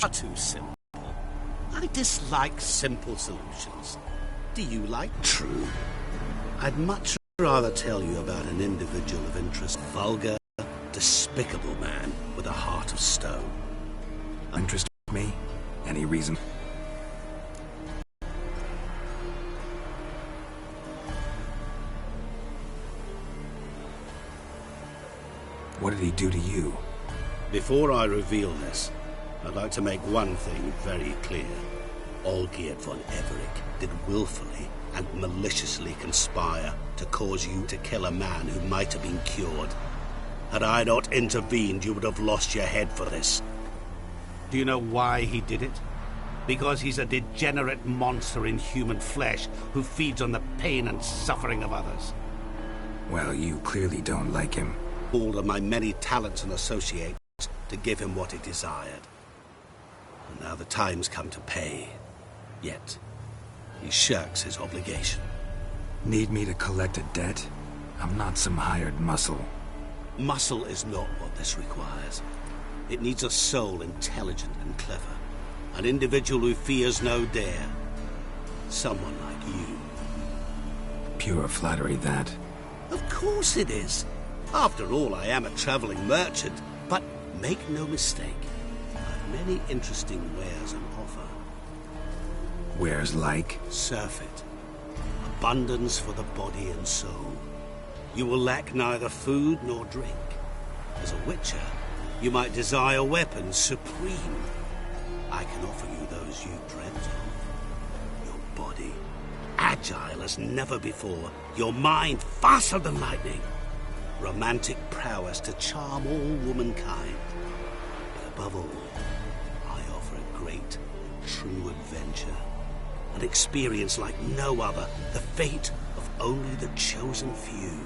are too simple. I dislike simple solutions. Do you like true? I'd much rather tell you about an individual of interest. Vulgar, despicable man with a heart of stone. Interest me? Any reason? What did he do to you? Before I reveal this, I'd like to make one thing very clear. Olgierd von Everec did willfully and maliciously conspire to cause you to kill a man who might have been cured. Had I not intervened, you would have lost your head for this. Do you know why he did it? Because he's a degenerate monster in human flesh who feeds on the pain and suffering of others. Well, you clearly don't like him. All of my many talents and associates to give him what he desired. And now the time's come to pay. Yet, he shirks his obligation. Need me to collect a debt? I'm not some hired muscle. Muscle is not what this requires. It needs a soul intelligent and clever. An individual who fears no dare. Someone like you. Pure flattery, that. Of course it is. After all, I am a traveling merchant. But make no mistake, I've many interesting wares on offer. Wares like? Surfeit. Abundance for the body and soul. You will lack neither food nor drink. As a witcher, you might desire weapons supreme. I can offer you those you dreamt of. Your body, agile as never before. Your mind, faster than lightning. Romantic prowess to charm all womankind. But above all, I offer a great, true adventure. An experience like no other. The fate of only the chosen few.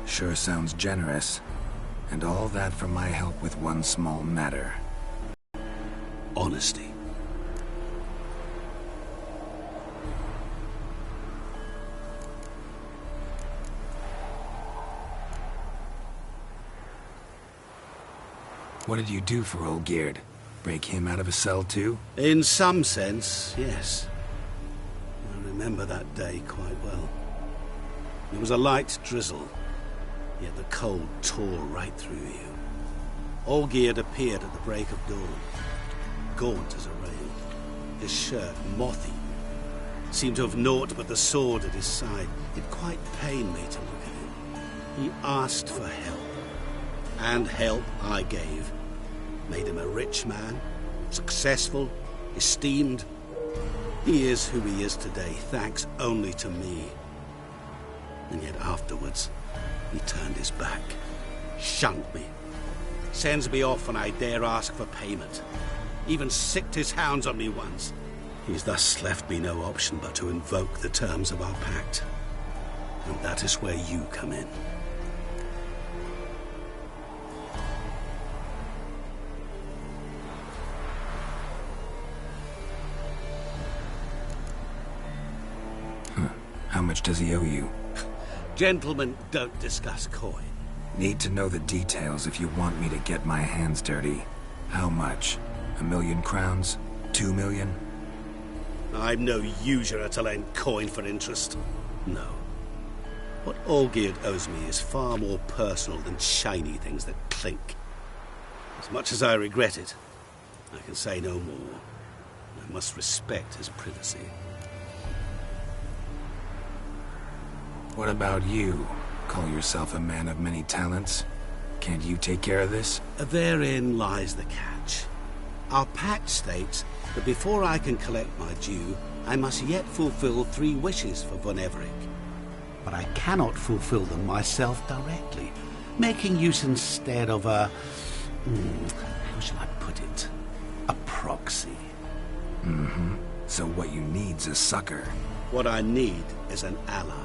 Sure sounds generous. And all that for my help with one small matter. Honesty. What did you do for Olgierd? Break him out of a cell too? In some sense, yes. I remember that day quite well. It was a light drizzle, yet the cold tore right through you. Olgierd appeared at the break of dawn, gaunt as a rail, his shirt moth-eaten. Seemed to have naught but the sword at his side. It quite pained me to look at him. He asked for help, and help I gave. Made him a rich man, successful, esteemed. He is who he is today, thanks only to me. And yet afterwards, he turned his back, shunned me, sends me off when I dare ask for payment. Even sicked his hounds on me once. He's thus left me no option but to invoke the terms of our pact. And that is where you come in. How much does he owe you? Gentlemen don't discuss coin. Need to know the details if you want me to get my hands dirty. How much? 1,000,000 crowns? 2 million? I'm no usurer to lend coin for interest. No. What Olgierd owes me is far more personal than shiny things that clink. As much as I regret it, I can say no more. I must respect his privacy. What about you? Call yourself a man of many talents. Can't you take care of this? Therein lies the catch. Our pact states that before I can collect my due, I must yet fulfill 3 wishes for von Everec. But I cannot fulfill them myself directly, making use instead of a... how shall I put it? A proxy. Mm-hmm. So what you need's a sucker. What I need is an ally.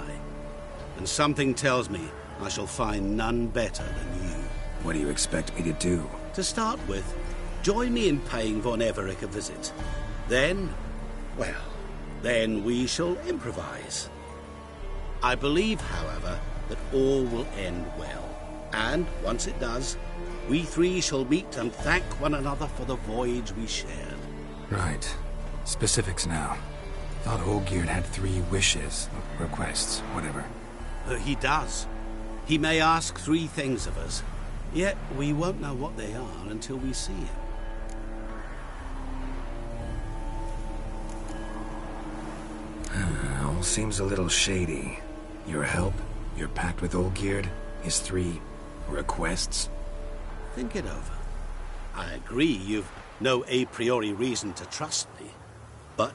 And something tells me I shall find none better than you. What do you expect me to do? To start with, join me in paying von Everec a visit. Then, well, then we shall improvise. I believe, however, that all will end well. And once it does, We three shall meet and thank one another for the voyage we shared. Right. Specifics now. Thought Olgierd had 3 wishes, requests, whatever. He does. He may ask 3 things of us, yet we won't know what they are until we see him. All seems a little shady. Your help, your pact with Olgierd, his 3 requests. Think it over. I agree you've no a priori reason to trust me, but,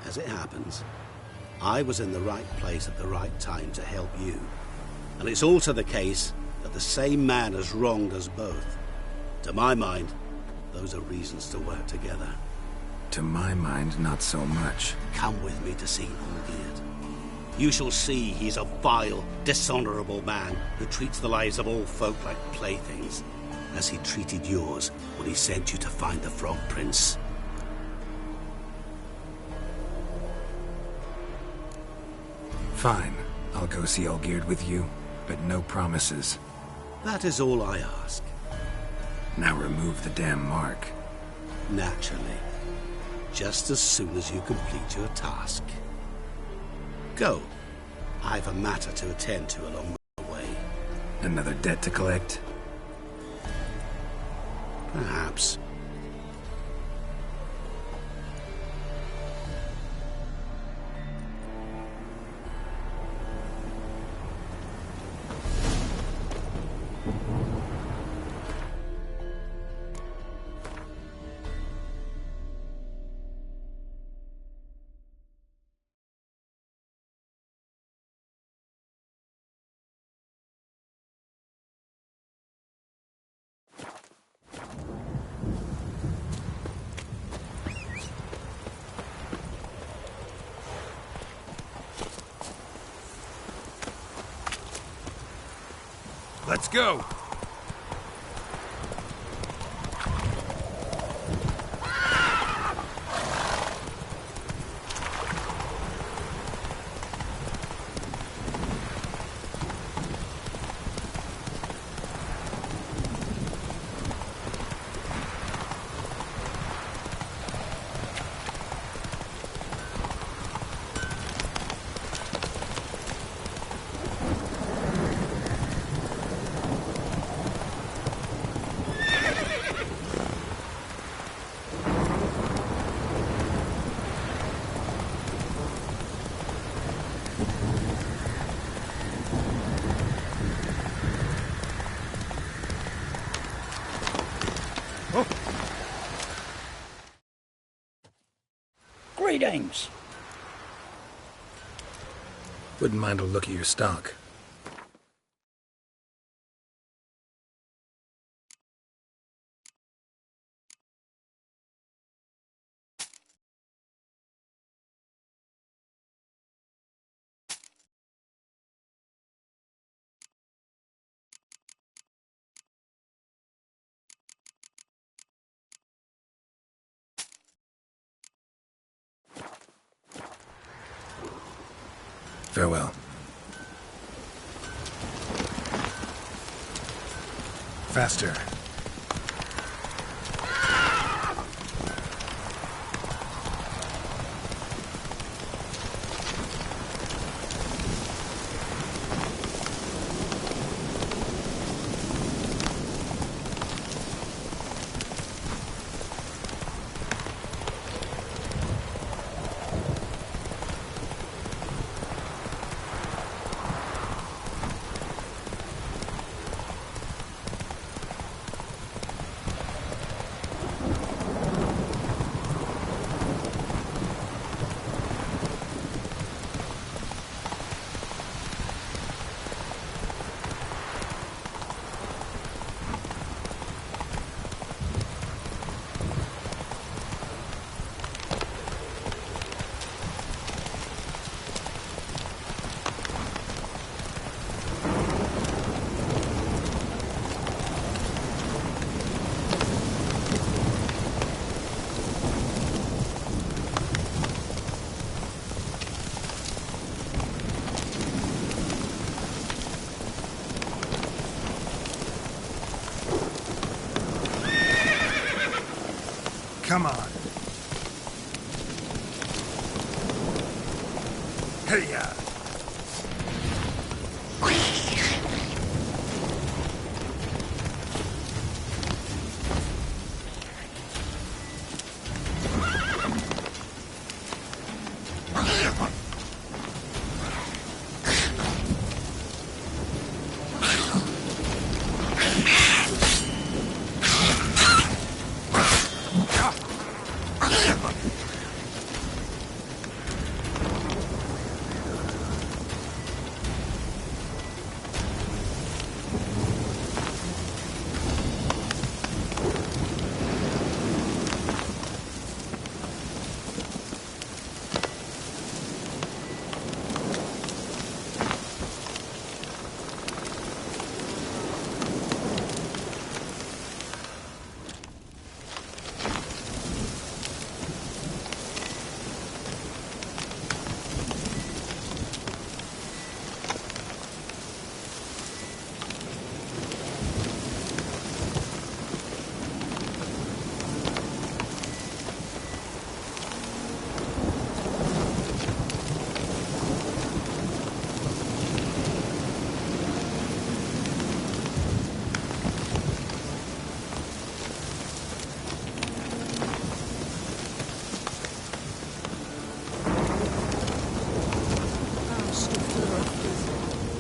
as it happens, I was in the right place at the right time to help you. And it's also the case that the same man has wronged us both. To my mind, those are reasons to work together. To my mind, not so much. Come with me to see Olgierd. You shall see he's a vile, dishonorable man who treats the lives of all folk like playthings, as he treated yours when he sent you to find the Frog Prince. Fine. I'll go see Olgierd with you, but no promises. That is all I ask. Now remove the damn mark. Naturally. Just as soon as you complete your task. Go. I've a matter to attend to along the way. Another debt to collect? Perhaps. Let's go! Greetings. Wouldn't mind a look at your stock. Farewell. Faster. Come on. Hey-ya!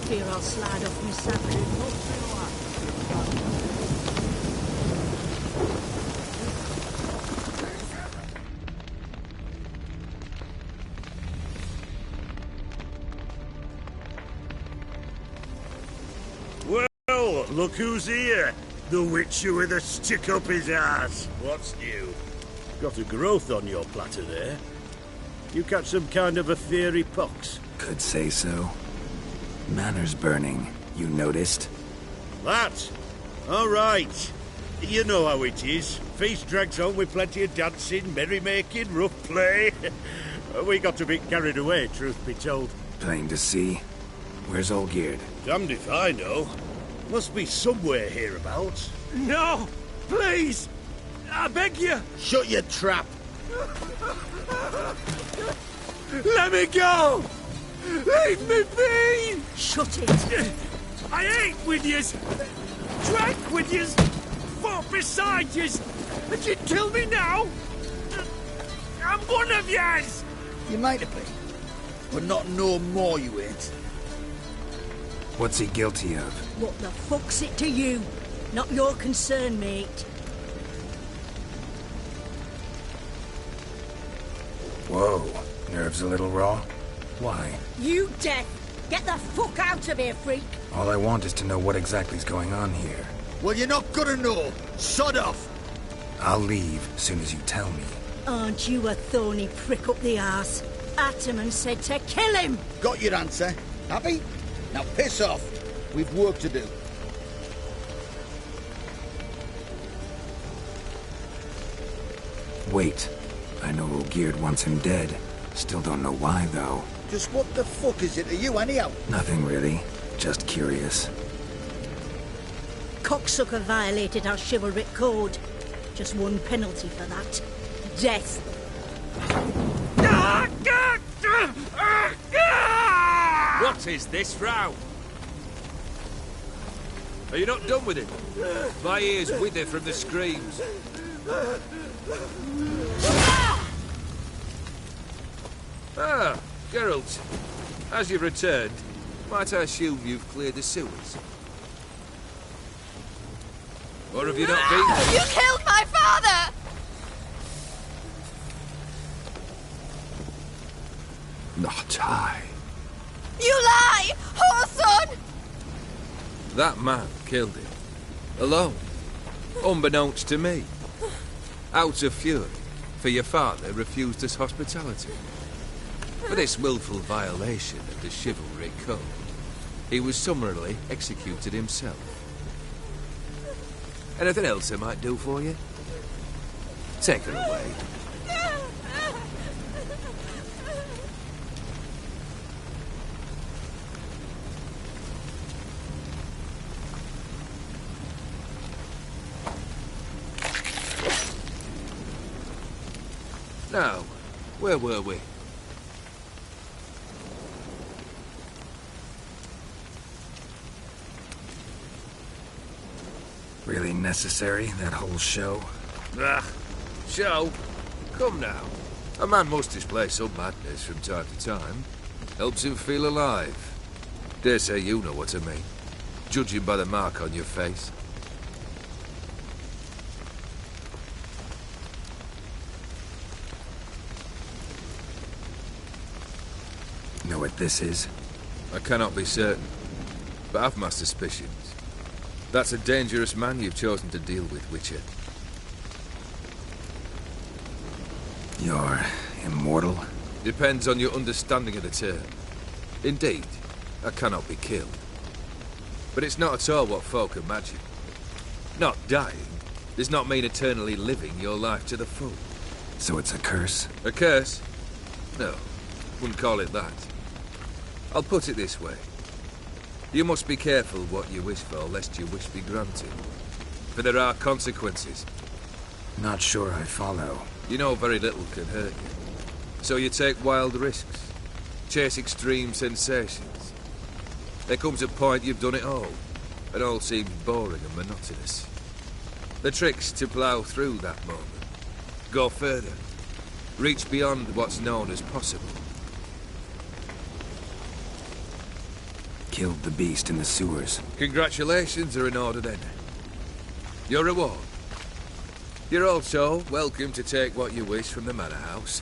Fear I'll slide off my saddle. Well, look who's here. The Witcher with a stick up his ass. What's new? Got a growth on your platter there. You catch some kind of a fiery pox? Could say so. Manor's burning. You noticed? That? All right. You know how it is. Feast drags on with plenty of dancing, merrymaking, rough play. We got a bit carried away, truth be told. Plain to see. Where's Olgierd? Damned if I know. Must be somewhere hereabouts. No! Please! I beg you! Shut your trap! Let me go! Leave me be! Shut it! I ate with yous! Drank with yous! Fought beside yous! And you'd kill me now? I'm one of yous! You might have been, but not no more you ain't. What's he guilty of? What the fuck's it to you? Not your concern, mate. Whoa. Nerves a little raw? Why? You deaf! Get the fuck out of here, freak! All I want is to know what exactly's going on here. Well, you're not gonna know. Sod off. I'll leave as soon as you tell me. Aren't you a thorny prick up the arse? Ataman said to kill him! Got your answer. Happy? Now piss off. We've work to do. Wait. I know Olgierd wants him dead. Still don't know why, though. Just what the fuck is it to you, anyhow? Nothing really. Just curious. Cocksucker violated our chivalric code. Just one penalty for that. Death. What is this row? Are you not done with it? My ears wither from the screams. Ah, Geralt. As you've returned, might I assume you've cleared the sewers? Or have you not been there? You killed my father! Not I. You lie! Whoreson! That man killed him. Alone. Unbeknownst to me. Out of fury, for your father refused us hospitality. For this willful violation of the chivalry code, he was summarily executed himself. Anything else I might do for you? Take her away. Now, where were we? Really necessary, that whole show? Ah, show? Come now. A man must display some madness from time to time. Helps him feel alive. Dare say you know what I mean. Judging by the mark on your face. Know what this is? I cannot be certain, but I've my suspicions. That's a dangerous man you've chosen to deal with, Witcher. You're immortal? Depends on your understanding of the term. Indeed, I cannot be killed. But it's not at all what folk imagine. Not dying does not mean eternally living your life to the full. So it's a curse? A curse? No, wouldn't call it that. I'll put it this way. You must be careful what you wish for, lest your wish be granted. For there are consequences. Not sure I follow. You know very little can hurt you. So you take wild risks. Chase extreme sensations. There comes a point you've done it all seems boring and monotonous. The trick's to plough through that moment. Go further. Reach beyond what's known as possible. Killed the beast in the sewers. Congratulations are in order then. Your reward. You're also welcome to take what you wish from the manor house.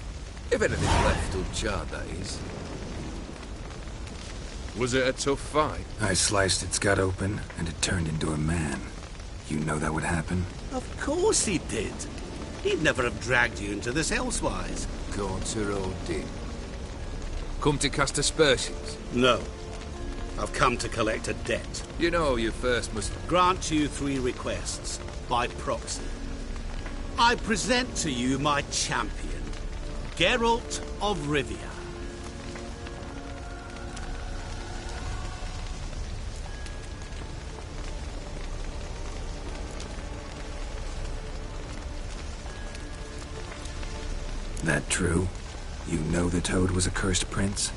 If anything's left uncharred, that is. Was it a tough fight? I sliced its gut open, and it turned into a man. You know that would happen? Of course he did. He'd never have dragged you into this elsewise. Gaunter Odin. Come to cast aspersions? No. I've come to collect a debt. You know you first must... Grant you 3 requests, by proxy. I present to you my champion, Geralt of Rivia. That true? You know the Toad was a cursed prince?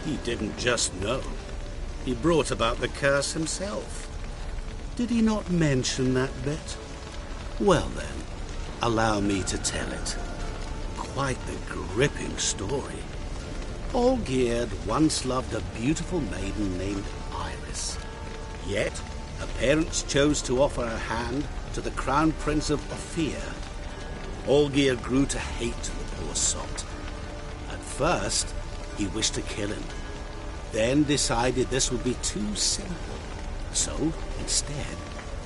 He didn't just know. He brought about the curse himself. Did he not mention that bit? Well then, allow me to tell it. Quite the gripping story. Olgierd once loved a beautiful maiden named Iris. Yet, her parents chose to offer her hand to the Crown Prince of Ophir. Olgierd grew to hate the poor sot. At first, he wished to kill him. Then decided this would be too simple. So, instead,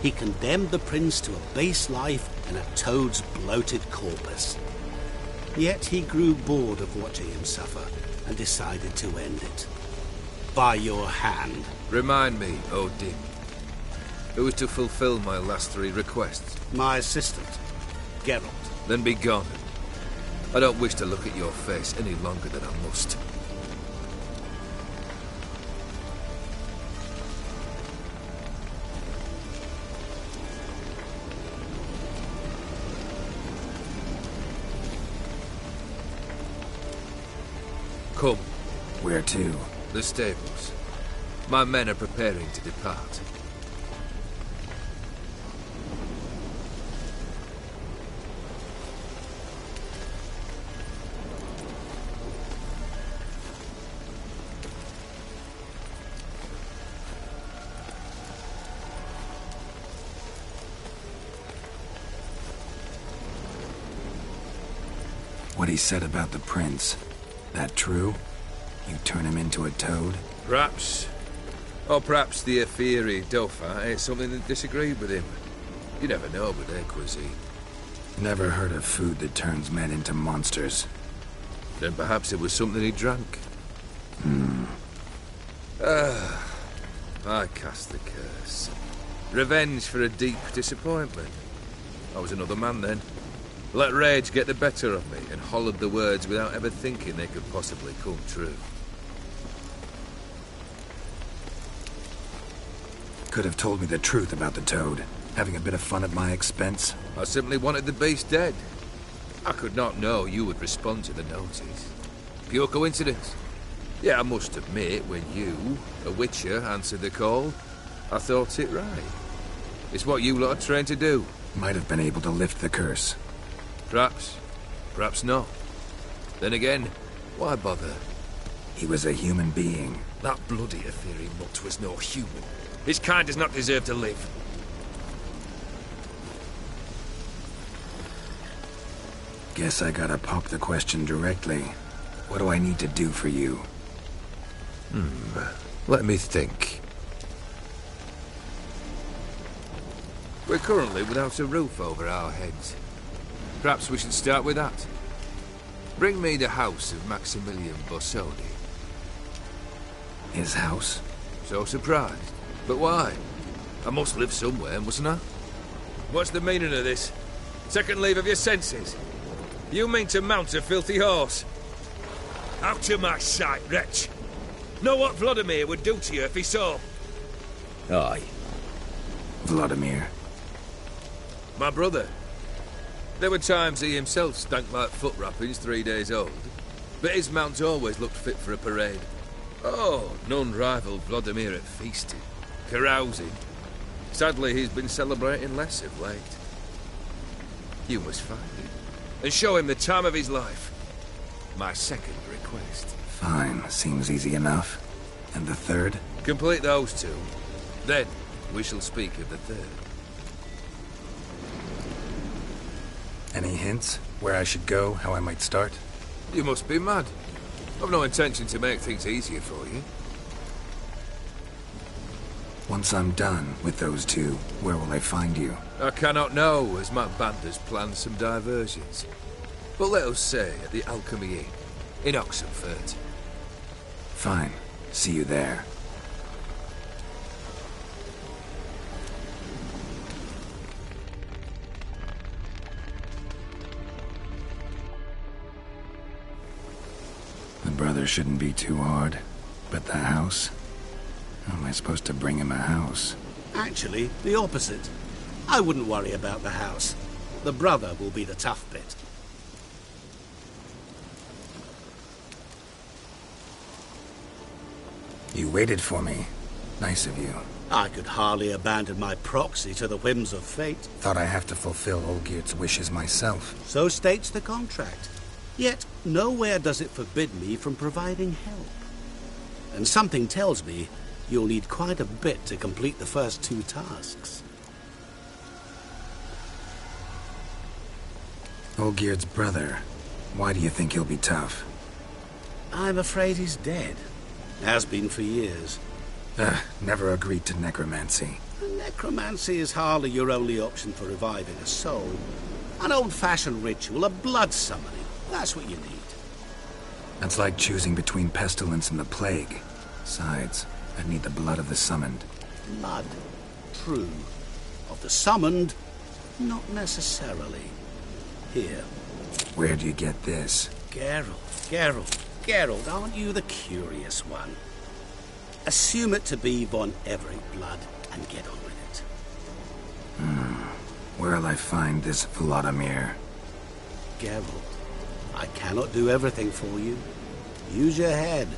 he condemned the prince to a base life in a toad's bloated corpus. Yet he grew bored of watching him suffer and decided to end it. By your hand. Remind me, Odin. Who is to fulfill my last 3 requests? My assistant, Geralt. Then be gone. I don't wish to look at your face any longer than I must. Come. Where to? The stables. My men are preparing to depart. What he said about the prince. That true? You turn him into a toad? Perhaps. Or perhaps the Aphiri Dauphin ate something that disagreed with him. You never know with their cuisine. Never heard of food that turns men into monsters. Then perhaps it was something he drank. I cast the curse. Revenge for a deep disappointment. I was another man then. Let rage get the better of me and hollered the words without ever thinking they could possibly come true. Could have told me the truth about the Toad. Having a bit of fun at my expense. I simply wanted the beast dead. I could not know you would respond to the notice. Pure coincidence. Yeah, I must admit, when you, a Witcher, answered the call, I thought it right. It's what you lot are trained to do. Might have been able to lift the curse. Perhaps. Perhaps not. Then again, why bother? He was a human being. That bloody Aetheri mutt was no human. His kind does not deserve to live. Guess I gotta pop the question directly. What do I need to do for you? Let me think. We're currently without a roof over our heads. Perhaps we should start with that. Bring me the house of Maximilian Borsodi. His house? So surprised. But why? I must live somewhere, mustn't I? What's the meaning of this? Second leave of your senses? You mean to mount a filthy horse? Out of my sight, wretch! Know what Vladimir would do to you if he saw? Aye. Vladimir. My brother. There were times he himself stank like foot wrappings 3 days old, but his mount always looked fit for a parade. Oh, none rivaled Vladimir at feasting, carousing. Sadly, he's been celebrating less of late. You must find him, and show him the time of his life. My second request. Fine, seems easy enough. And the third? Complete those two. Then, we shall speak of the third. Any hints? Where I should go? How I might start? You must be mad. I've no intention to make things easier for you. Once I'm done with those two, where will I find you? I cannot know, as my band has planned some diversions. But let us say at the Alchemy Inn, in Oxenfurt. Fine. See you there. The brother shouldn't be too hard. But the house? How am I supposed to bring him a house? Actually, the opposite. I wouldn't worry about the house. The brother will be the tough bit. You waited for me. Nice of you. I could hardly abandon my proxy to the whims of fate. Thought I have to fulfill Olgiert's wishes myself. So states the contract. Yet, nowhere does it forbid me from providing help. And something tells me you'll need quite a bit to complete the first 2 tasks. Olgiert's brother. Why do you think he'll be tough? I'm afraid he's dead. Has been for years. Never agreed to necromancy. Necromancy is hardly your only option for reviving a soul. An old-fashioned ritual, a blood summoning. That's what you need. That's like choosing between pestilence and the plague. Besides, I'd need the blood of the summoned. Blood. True. Of the summoned, not necessarily. Here. Where do you get this? Geralt, aren't you the curious one? Assume it to be von Everett blood and get on with it. Where'll I find this Vladimir? Geralt, I cannot do everything for you. Use your head.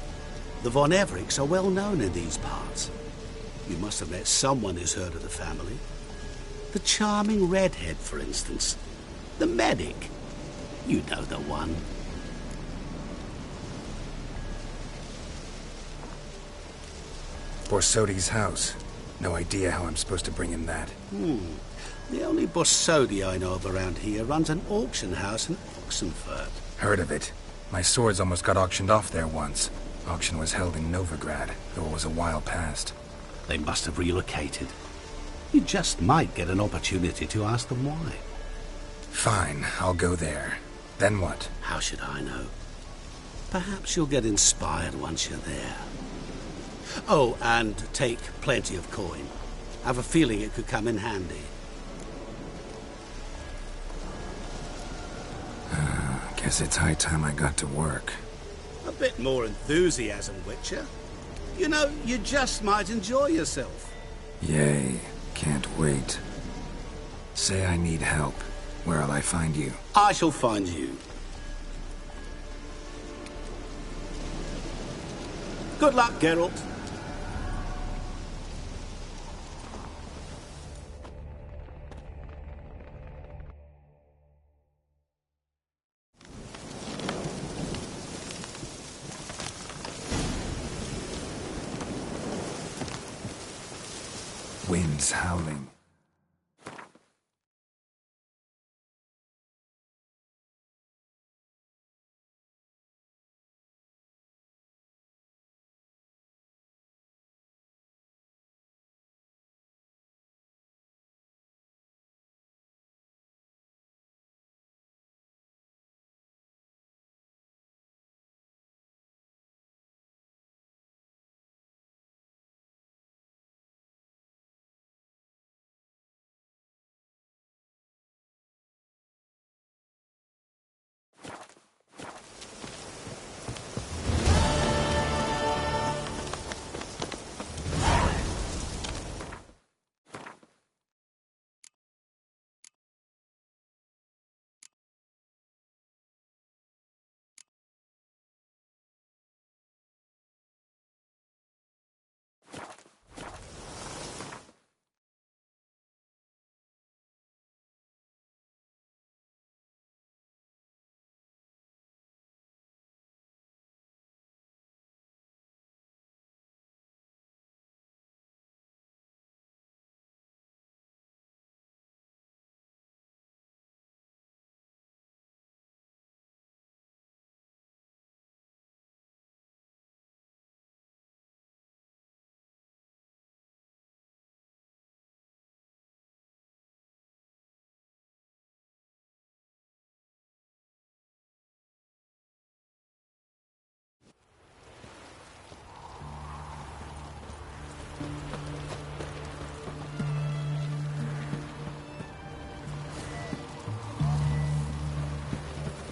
The von Evericks are well known in these parts. You must have met someone who's heard of the family. The charming redhead, for instance. The medic. You know the one. Borsodi's house. No idea how I'm supposed to bring him that. The only Borsodi I know of around here runs an auction house in Oxenfurt. Heard of it. My swords almost got auctioned off there once. Auction was held in Novigrad, though it was a while past. They must have relocated. You just might get an opportunity to ask them why. Fine, I'll go there. Then what? How should I know? Perhaps you'll get inspired once you're there. Oh, and take plenty of coin. I have a feeling it could come in handy. Guess it's high time I got to work. A bit more enthusiasm, Witcher. You know, you just might enjoy yourself. Yay, can't wait. Say I need help. Where'll I find you? I shall find you. Good luck, Geralt. Winds howling.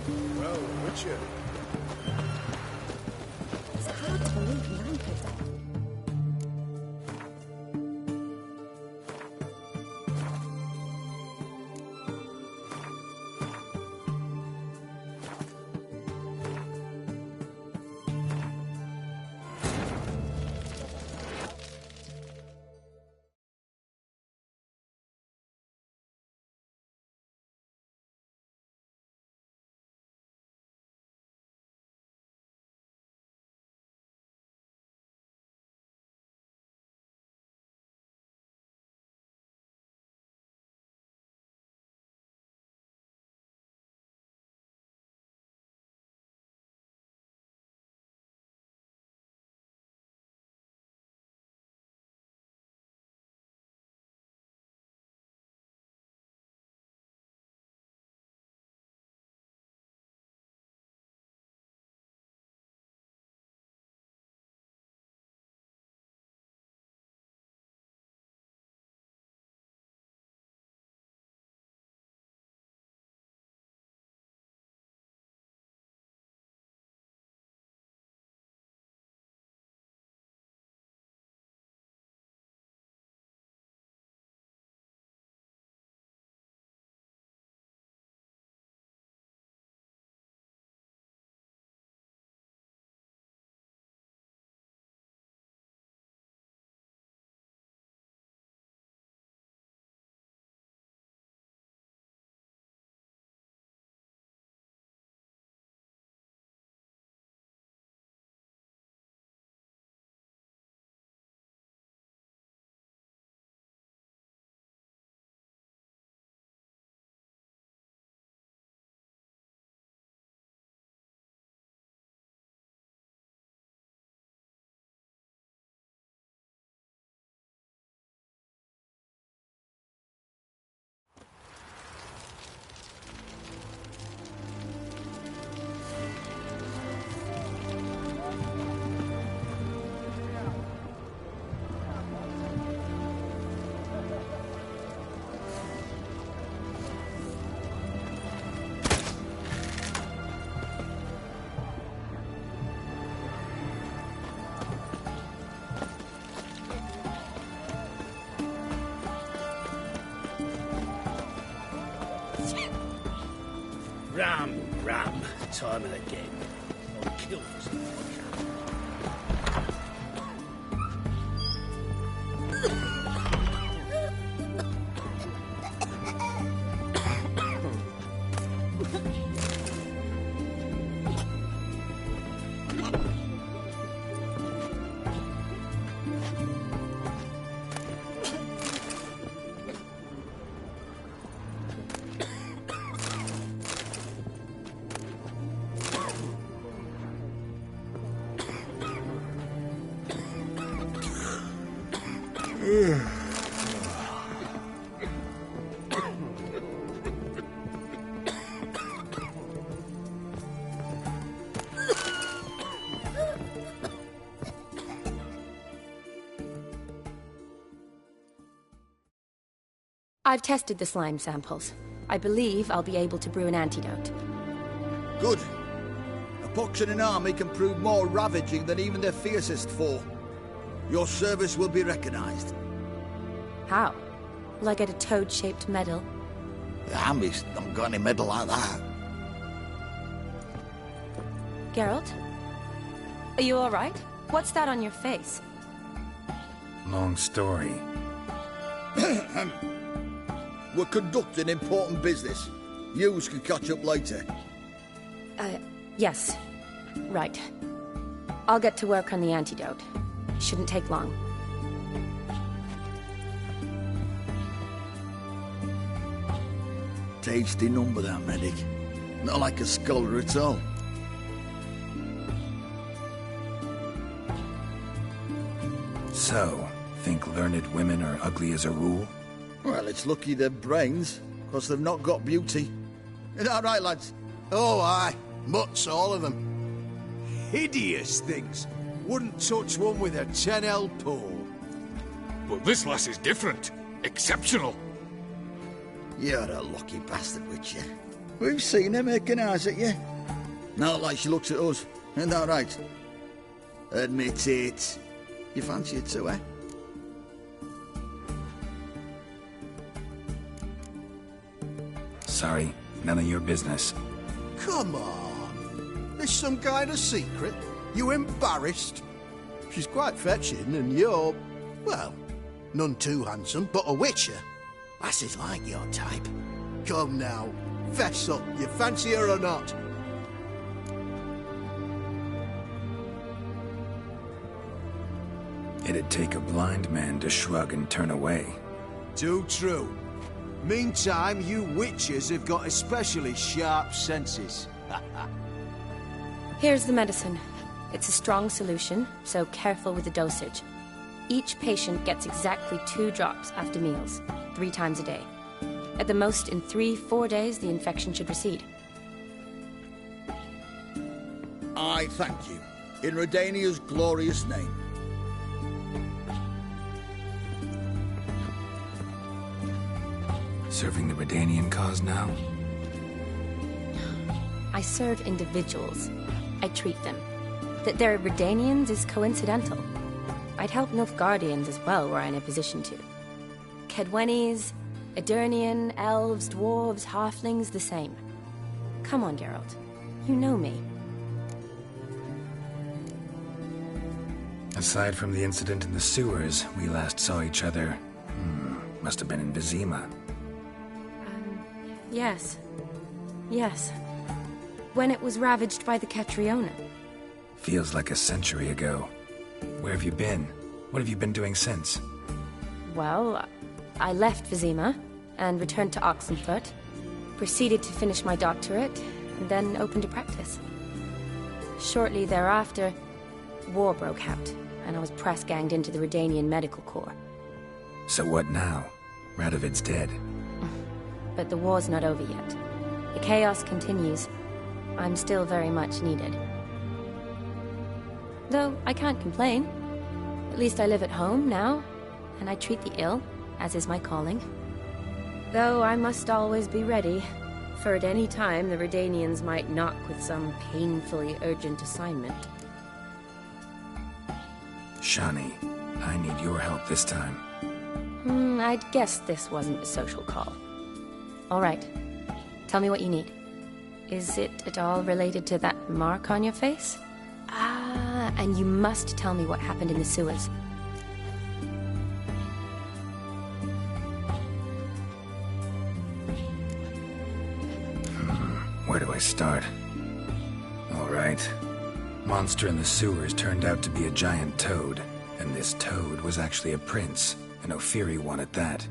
Well, Witcher, It's hard to believe now, Ram, time and again. I'll kill for some I've tested the slime samples. I believe I'll be able to brew an antidote. Good. A pox in an army can prove more ravaging than even their fiercest foe. Your service will be recognized. How? Will I get a toad-shaped medal? The army's not got any medal like that. Geralt? Are you alright? What's that on your face? Long story. We're conducting important business. Yous can catch up later. Yes. Right. I'll get to work on the antidote. Shouldn't take long. Tasty number, that medic. Not like a scholar at all. So, think learned women are ugly as a rule? Well, it's lucky they've brains, because they've not got beauty. Is that right, lads? Oh, aye. Mutts, all of them. Hideous things. Wouldn't touch one with a 10L pole. But this lass is different. Exceptional. You're a lucky bastard, Witcher. We've seen her making eyes at you. Not like she looks at us. Isn't that right? Admit it. You fancy it too, eh? Sorry, none of your business. Come on. There's some kind of secret. You embarrassed? She's quite fetching, and you're, well, none too handsome, but a witcher. Lasses like your type. Come now, fess up. You fancy her or not? It'd take a blind man to shrug and turn away. Too true. Meantime, you witches have got especially sharp senses. Here's the medicine. It's a strong solution, so careful with the dosage. Each patient gets exactly 2 drops after meals, 3 times a day. At the most, in 3-4 days, the infection should recede. I thank you. In Redania's glorious name. Serving the Redanian cause now? I serve individuals. I treat them. That they're Redanians is coincidental. I'd help Nilfgaardians as well were I in a position to. Kedwenis, Edirnian, elves, dwarves, halflings, the same. Come on, Geralt. You know me. Aside from the incident in the sewers, we last saw each other. Must have been in Vizima. Yes. Yes. When it was ravaged by the Catriona. Feels like a century ago. Where have you been? What have you been doing since? Well, I left Vizima and returned to Oxenfurt, proceeded to finish my doctorate, and then opened a practice. Shortly thereafter, war broke out, and I was press-ganged into the Redanian Medical Corps. So what now? Radovid's dead. But the war's not over yet. The chaos continues. I'm still very much needed. Though I can't complain. At least I live at home now, and I treat the ill, as is my calling. Though I must always be ready, for at any time the Redanians might knock with some painfully urgent assignment. Shani, I need your help this time. I'd guessed this wasn't a social call. All right. Tell me what you need. Is it at all related to that mark on your face? Ah, and you must tell me what happened in the sewers. Where do I start? All right. Monster in the sewers turned out to be a giant toad, and this toad was actually a prince, an Ophiri one at that.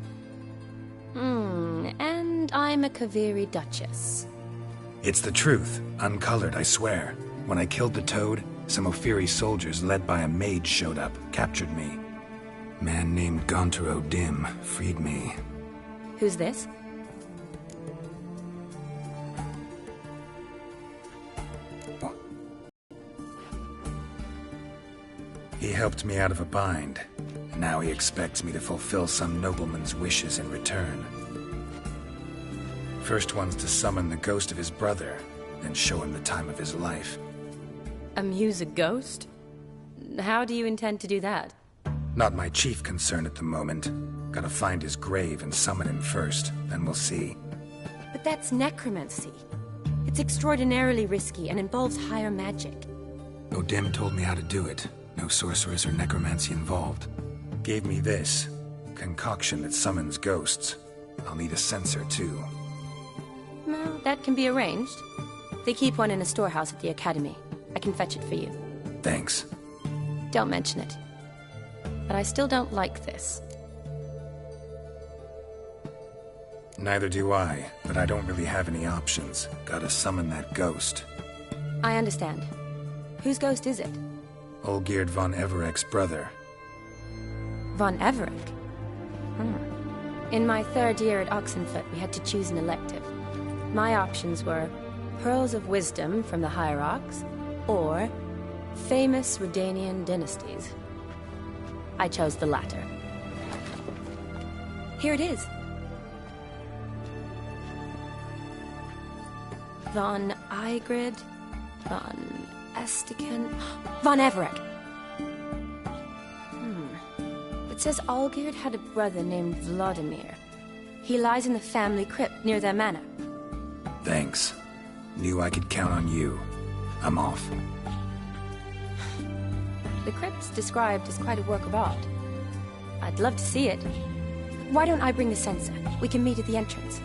And I'm a Kaviri duchess. It's the truth, uncolored, I swear. When I killed the toad, some Ophiri soldiers led by a mage showed up, captured me. Man named Gontaro Dim freed me. Who's this? He helped me out of a bind. Now he expects me to fulfill some nobleman's wishes in return. First one's to summon the ghost of his brother, then show him the time of his life. Amuse a ghost? How do you intend to do that? Not my chief concern at the moment. Gotta find his grave and summon him first, then we'll see. But that's necromancy. It's extraordinarily risky and involves higher magic. O'Dim told me how to do it. No sorcerers or necromancy involved. Gave me this. Concoction that summons ghosts. I'll need a censer, too. Well, that can be arranged. They keep one in a storehouse at the academy. I can fetch it for you. Thanks. Don't mention it. But I still don't like this. Neither do I, but I don't really have any options. Gotta summon that ghost. I understand. Whose ghost is it? Olgierd von Everek's brother. Von Everek? In my third year at Oxenfoot, we had to choose an elective. My options were Pearls of Wisdom from the Hierarchs, or famous Redanian dynasties. I chose the latter. Here it is. Von Igrid, von Estiken, von Everek. It says Olgierd had a brother named Vladimir. He lies in the family crypt near their manor. Thanks. Knew I could count on you. I'm off. The crypt's described as quite a work of art. I'd love to see it. Why don't I bring the censer? We can meet at the entrance.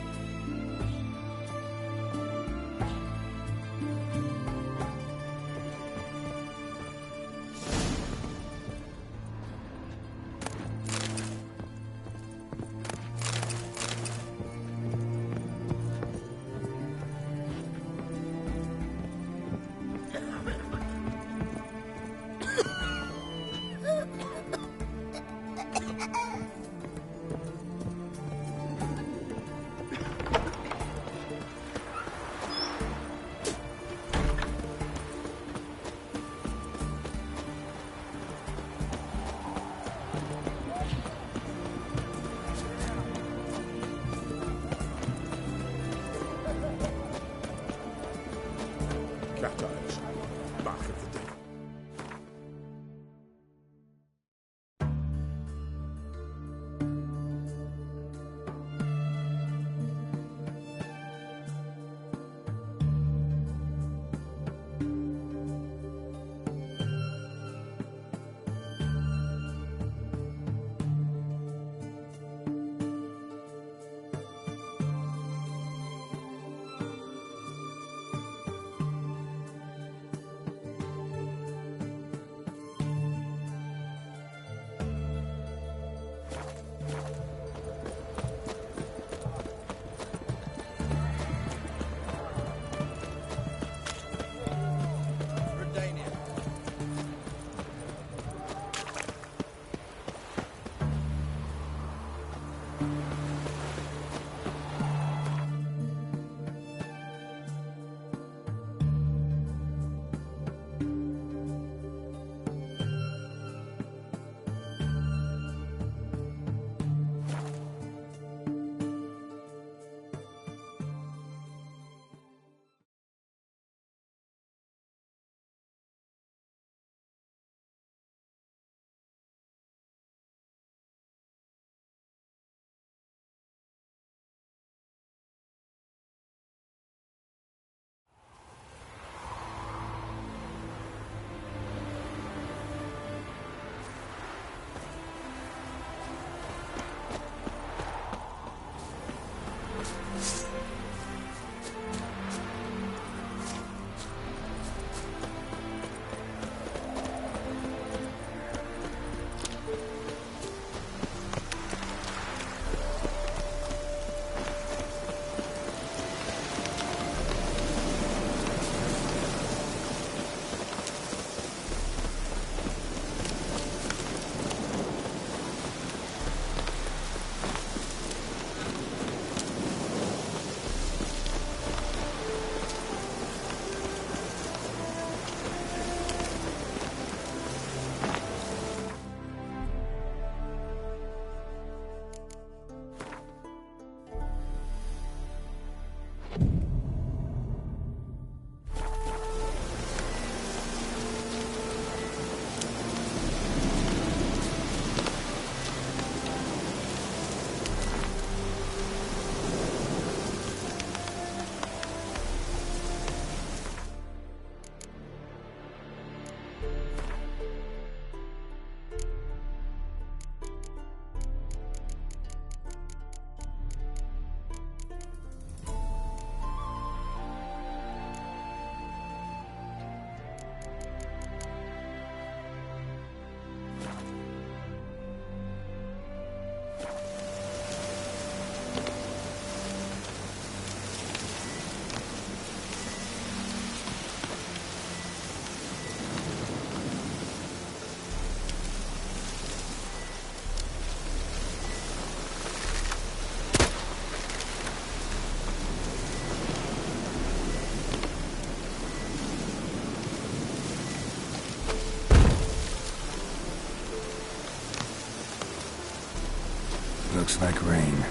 Looks like rain.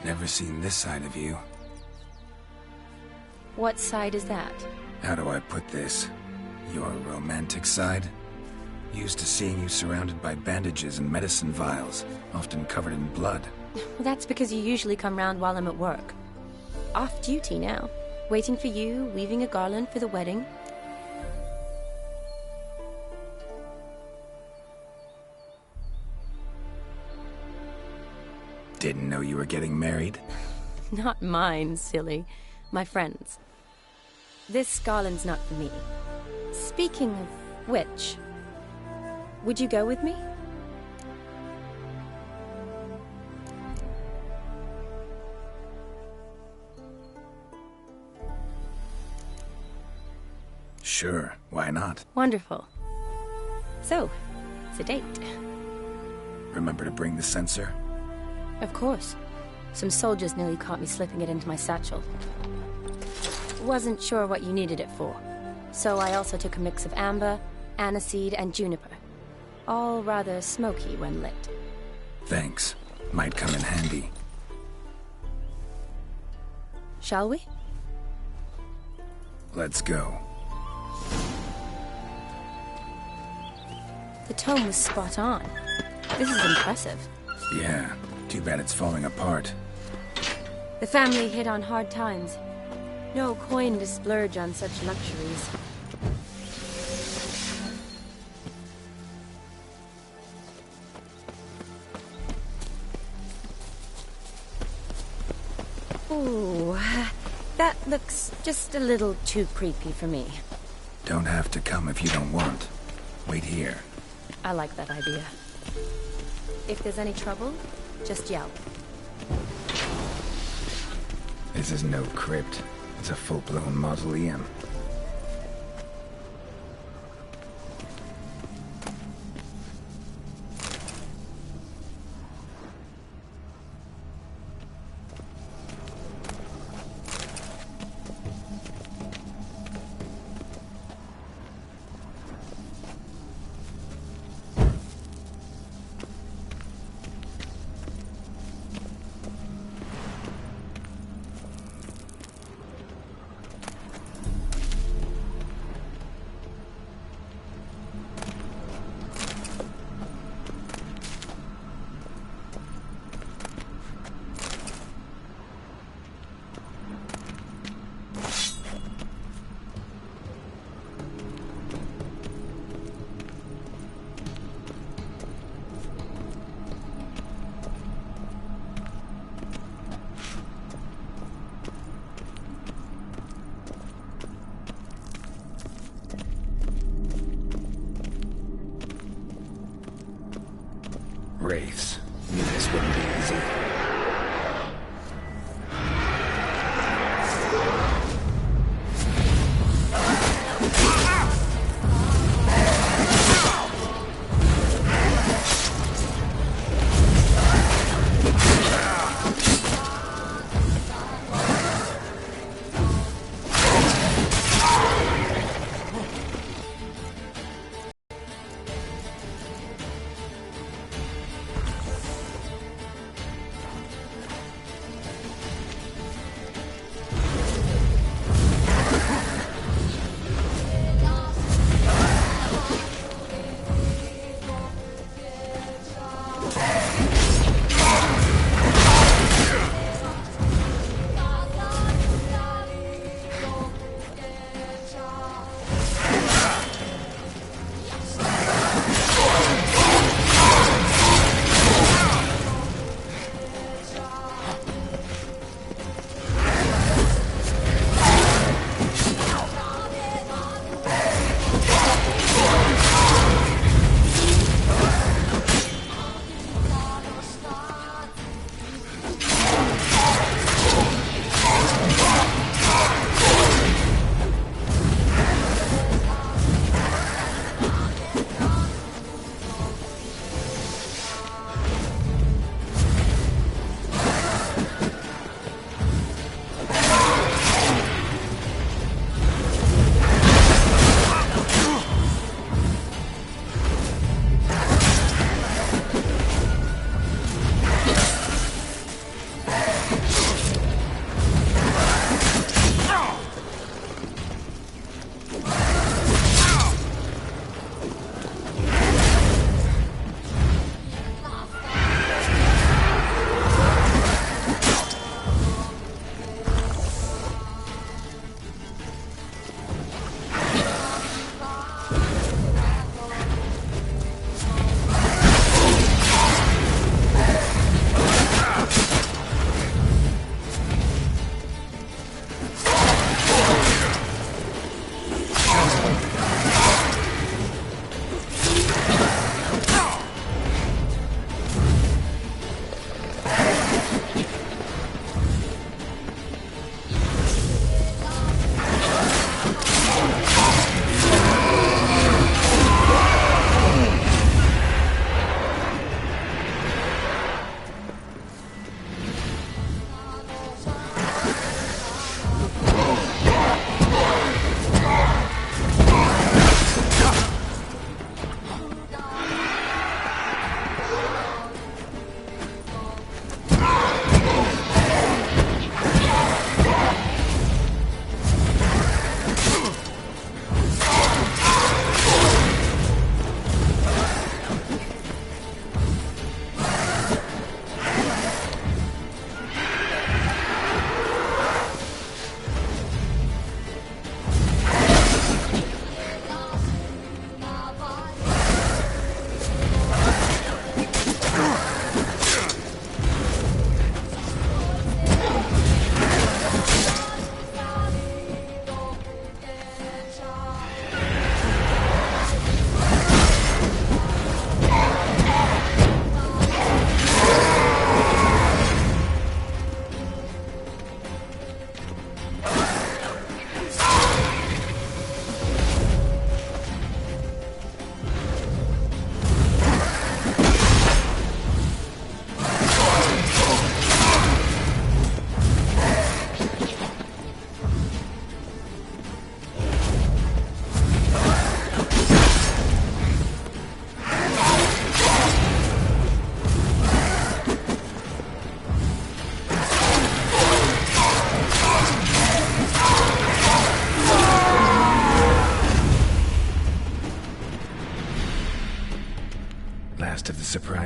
Never seen this side of you. What side is that? How do I put this? Your romantic side? Used to seeing you surrounded by bandages and medicine vials, often covered in blood. Well, that's because you usually come round while I'm at work. Off duty now. Waiting for you, weaving a garland for the wedding. Didn't know you were getting married? Not mine, silly. My friend's. This garland's not for me. Speaking of which, would you go with me? Sure, why not? Wonderful. So, it's a date. Remember to bring the censer? Of course. Some soldiers nearly caught me slipping it into my satchel. Wasn't sure what you needed it for, so I also took a mix of amber, aniseed, and juniper. All rather smoky when lit. Thanks. Might come in handy. Shall we? Let's go. The tome was spot on. This is impressive. Yeah, too bad it's falling apart. The family hit on hard times. No coin to splurge on such luxuries. Ooh, that looks just a little too creepy for me. Don't have to come if you don't want. Wait here. I like that idea. If there's any trouble, just yell. This is no crypt. It's a full-blown mausoleum. Wraiths. Knew this wouldn't be easy.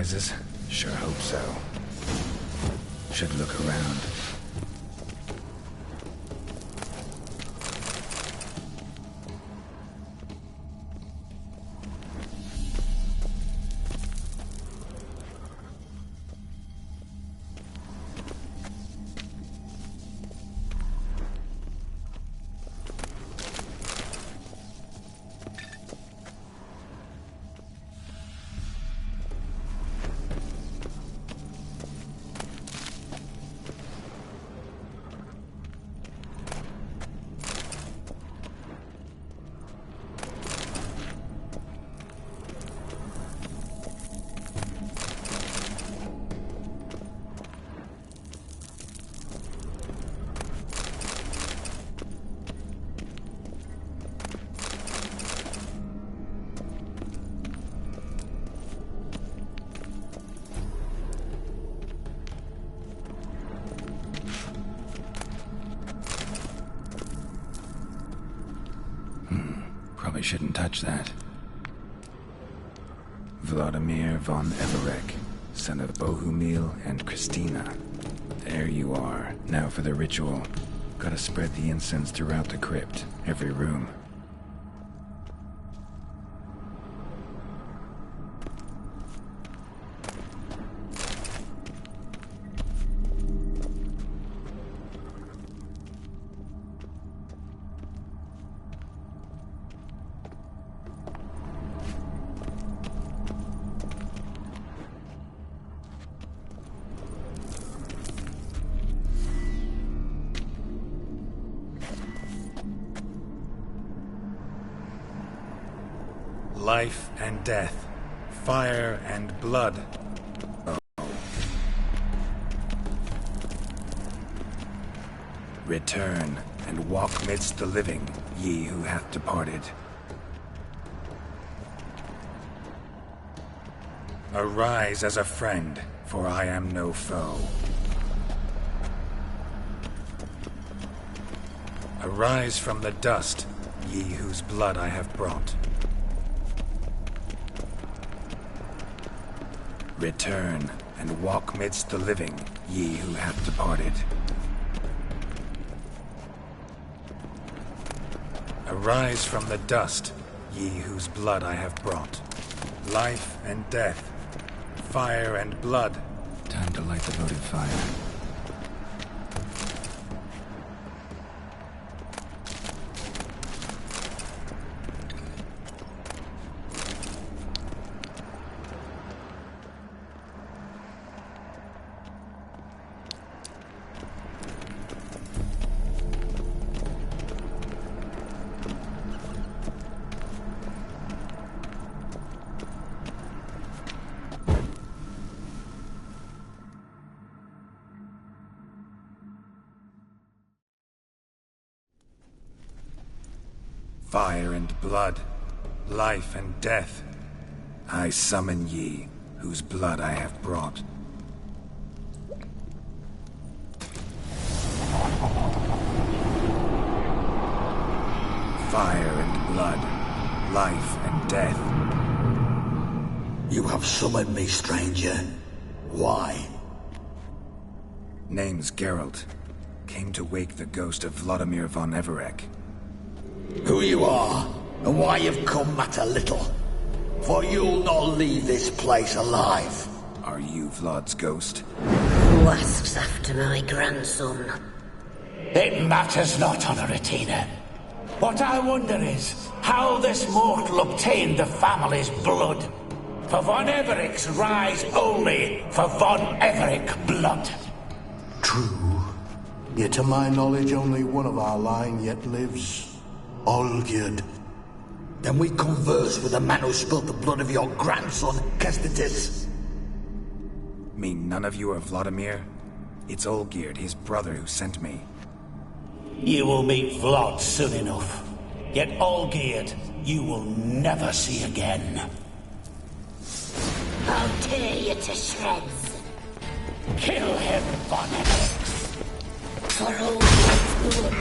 surprises? Sure hope so. Should look around. Probably shouldn't touch that. Vladimir von Everec, son of Bohumil and Christina. There you are. Now for the ritual. Gotta spread the incense throughout the crypt, every room. Life and death, fire and blood. Oh. Return and walk midst the living, ye who hath departed. Arise as a friend, for I am no foe. Arise from the dust, ye whose blood I have brought. Return and walk midst the living, ye who have departed. Arise from the dust, ye whose blood I have brought. Life and death, fire and blood. Time to light the votive fire. Fire and blood, life and death, I summon ye, whose blood I have brought. Fire and blood, life and death. You have summoned me, stranger. Why? Name's Geralt. Came to wake the ghost of Vladimir von Everec. Who you are, and why you've come matter little. For you'll not leave this place alive. Are you Vlad's ghost? Who asks after my grandson? It matters not, Honoratina. What I wonder is how this mortal obtained the family's blood. For von Everec's rise only for von Everec blood. True. Yet to my knowledge, only one of our line yet lives. Olgierd. Then we converse with the man who spilled the blood of your grandson, Kestetis. Mean none of you are Vladimir? It's Olgierd, his brother, who sent me. You will meet Vlad soon enough. Yet Olgierd, you will never see again. I'll tear you to shreds. Kill him, von Everec. For Olgierd's blood.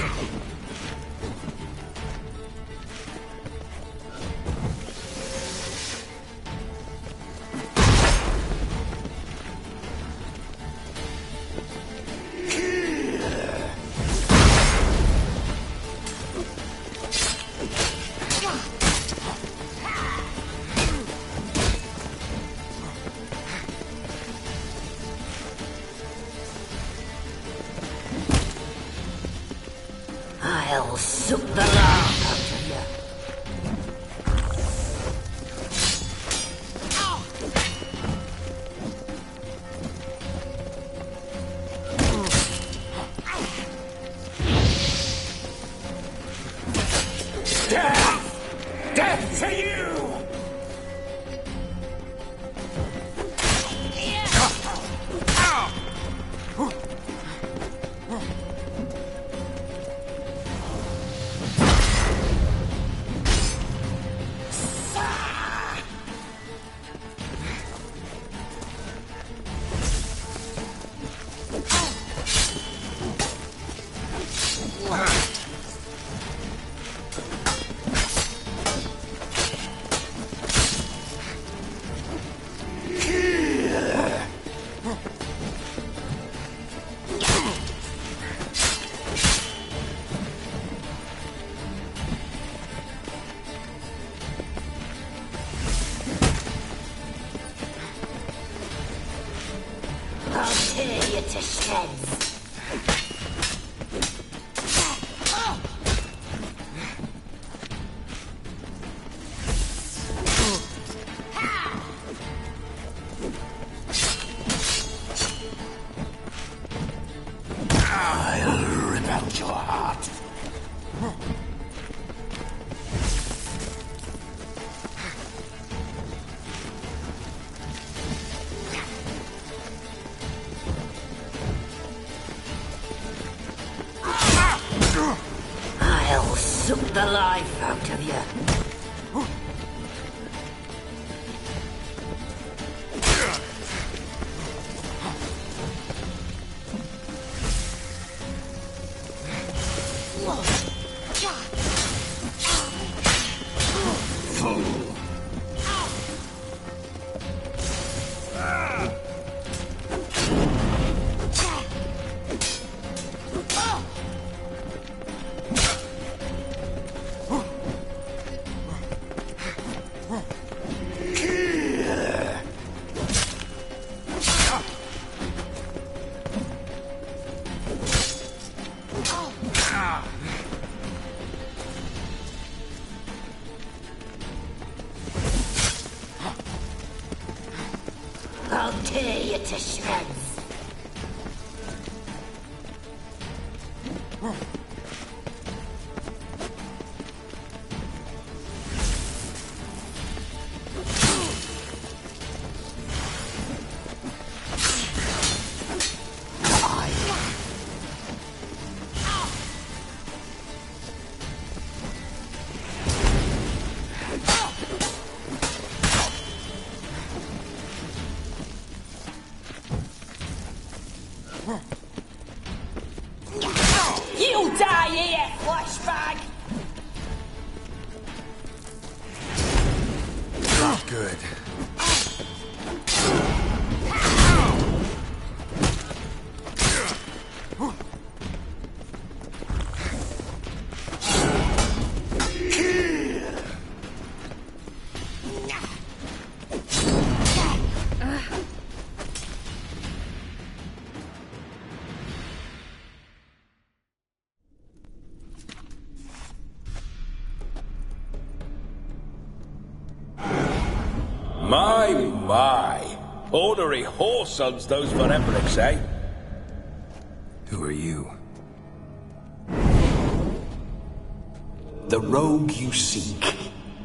I'll suck the life out of you. Death! Death to you! To shreds. I'll rip out your heart. I'll suck the life out of you. I'll tear you to shreds. You'll die here, flashbag! Not good. My. Ornery whoresons those for Evericks, eh? Who are you? The rogue you seek.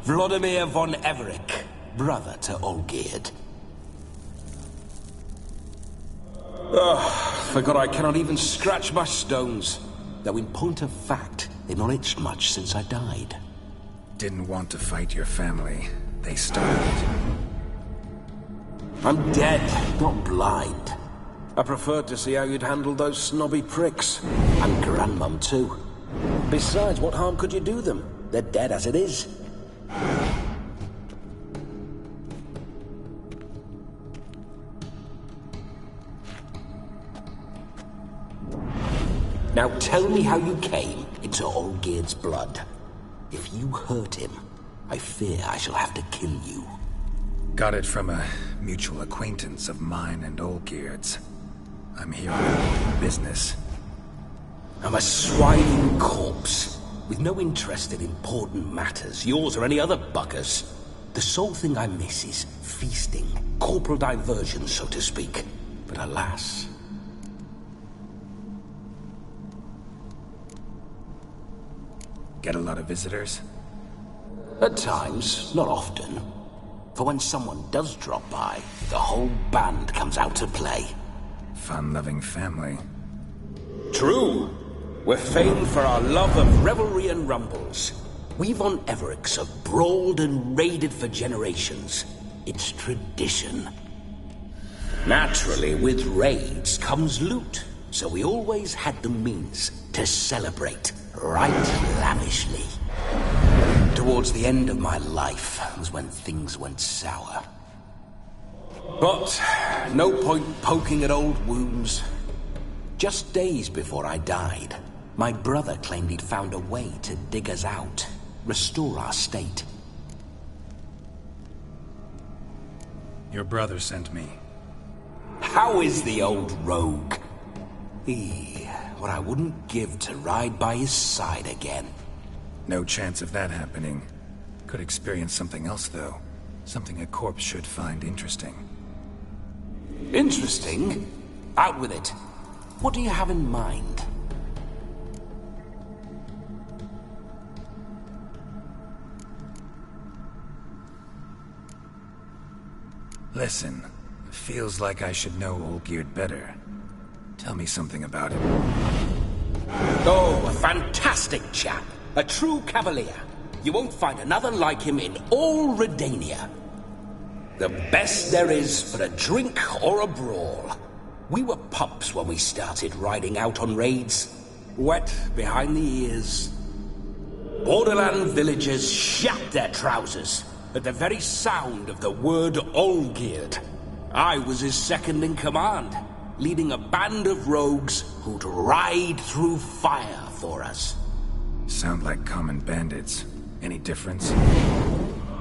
Vladimir von Everec, brother to Olgierd. Forgot I cannot even scratch my stones. Though in point of fact, they've not itched much since I died. Didn't want to fight your family. They starved. I'm dead, not blind. I preferred to see how you'd handle those snobby pricks. And Grandmum, too. Besides, what harm could you do them? They're dead as it is. Now tell me how you came into Olgierd's blood. If you hurt him, I fear I shall have to kill you. Got it from a mutual acquaintance of mine and Olgierd's. I'm here on business. I'm a swining corpse, with no interest in important matters, yours or any other buggers. The sole thing I miss is feasting, corporal diversion, so to speak. But alas... Get a lot of visitors? At times, not often. For when someone does drop by, the whole band comes out to play. Fun-loving family. True. We're famed for our love of revelry and rumbles. We Von Evericks have brawled and raided for generations. It's tradition. Naturally, with raids comes loot, so we always had the means to celebrate right lavishly. Towards the end of my life was when things went sour. But no point poking at old wounds. Just days before I died, my brother claimed he'd found a way to dig us out, restore our state. Your brother sent me. How is the old rogue? What I wouldn't give to ride by his side again. No chance of that happening. Could experience something else, though. Something a corpse should find interesting. Interesting? Out with it. What do you have in mind? Listen, feels like I should know Olgierd better. Tell me something about him. Oh, a fantastic chap. A true cavalier. You won't find another like him in all Redania. The best there is for a drink or a brawl. We were pups when we started riding out on raids. Wet behind the ears. Borderland villagers shat their trousers at the very sound of the word Olgierd. I was his second in command, leading a band of rogues who'd ride through fire for us. Sound like common bandits. Any difference?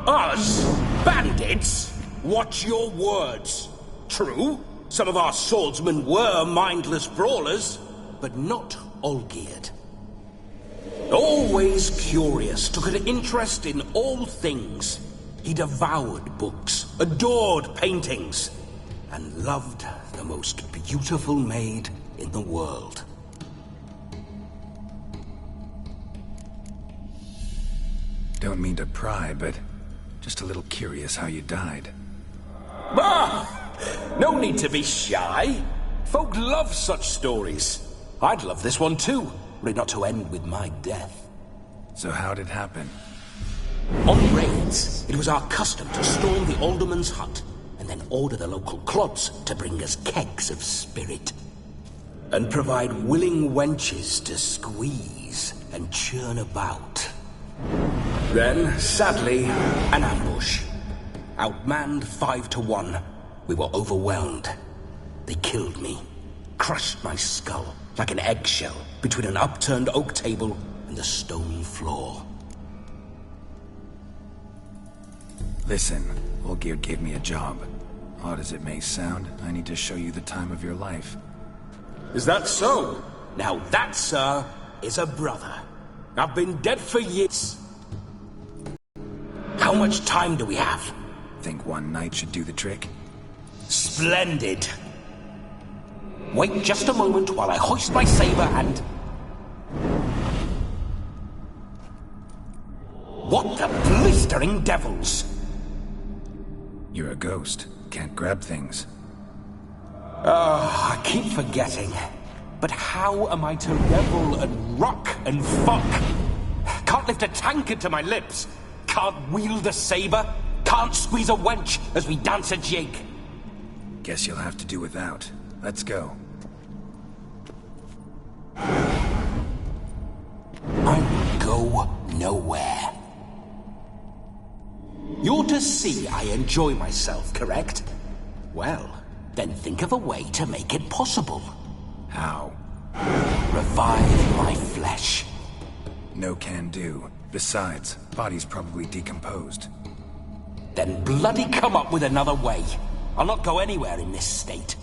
Us? Bandits? Watch your words. True, some of our swordsmen were mindless brawlers, but not Olgierd. Always curious, took an interest in all things. He devoured books, adored paintings, and loved the most beautiful maid in the world. Don't mean to pry, but just a little curious how you died. No need to be shy. Folk love such stories. I'd love this one too, were it not to end with my death. So how'd it happen? On raids, it was our custom to storm the alderman's hut and then order the local clods to bring us kegs of spirit. And provide willing wenches to squeeze and churn about. Then, sadly, an ambush. Outmanned 5-1, we were overwhelmed. They killed me, crushed my skull like an eggshell between an upturned oak table and the stone floor. Listen, Olgierd gave me a job. Odd as it may sound, I need to show you the time of your life. Is that so? Now that, sir, is a brother. I've been dead for years. How much time do we have? Think one night should do the trick? Splendid. Wait just a moment while I hoist my saber and... What the blistering devils? You're a ghost. Can't grab things. I keep forgetting. But how am I to revel and rock and fuck? Can't lift a tankard to my lips. Can't wield a saber. Can't squeeze a wench as we dance a jig. Guess you'll have to do without. Let's go. I will go nowhere. You're to see I enjoy myself, correct? Well, then think of a way to make it possible. How? Revive my flesh. No can do. Besides, body's probably decomposed. Then bloody come up with another way. I'll not go anywhere in this state.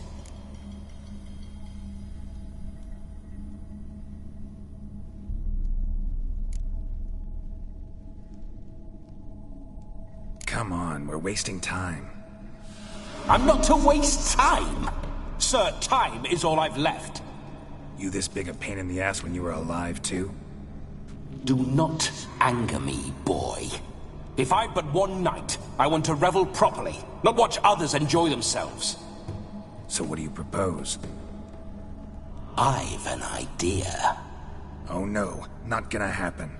come on, we're wasting time. I'm not to waste time! Sir, time is all I've left. You this big a pain in the ass when you were alive, too? Do not anger me, boy. If I've but one night, I want to revel properly, not watch others enjoy themselves. So what do you propose? I've an idea. Oh no, not gonna happen.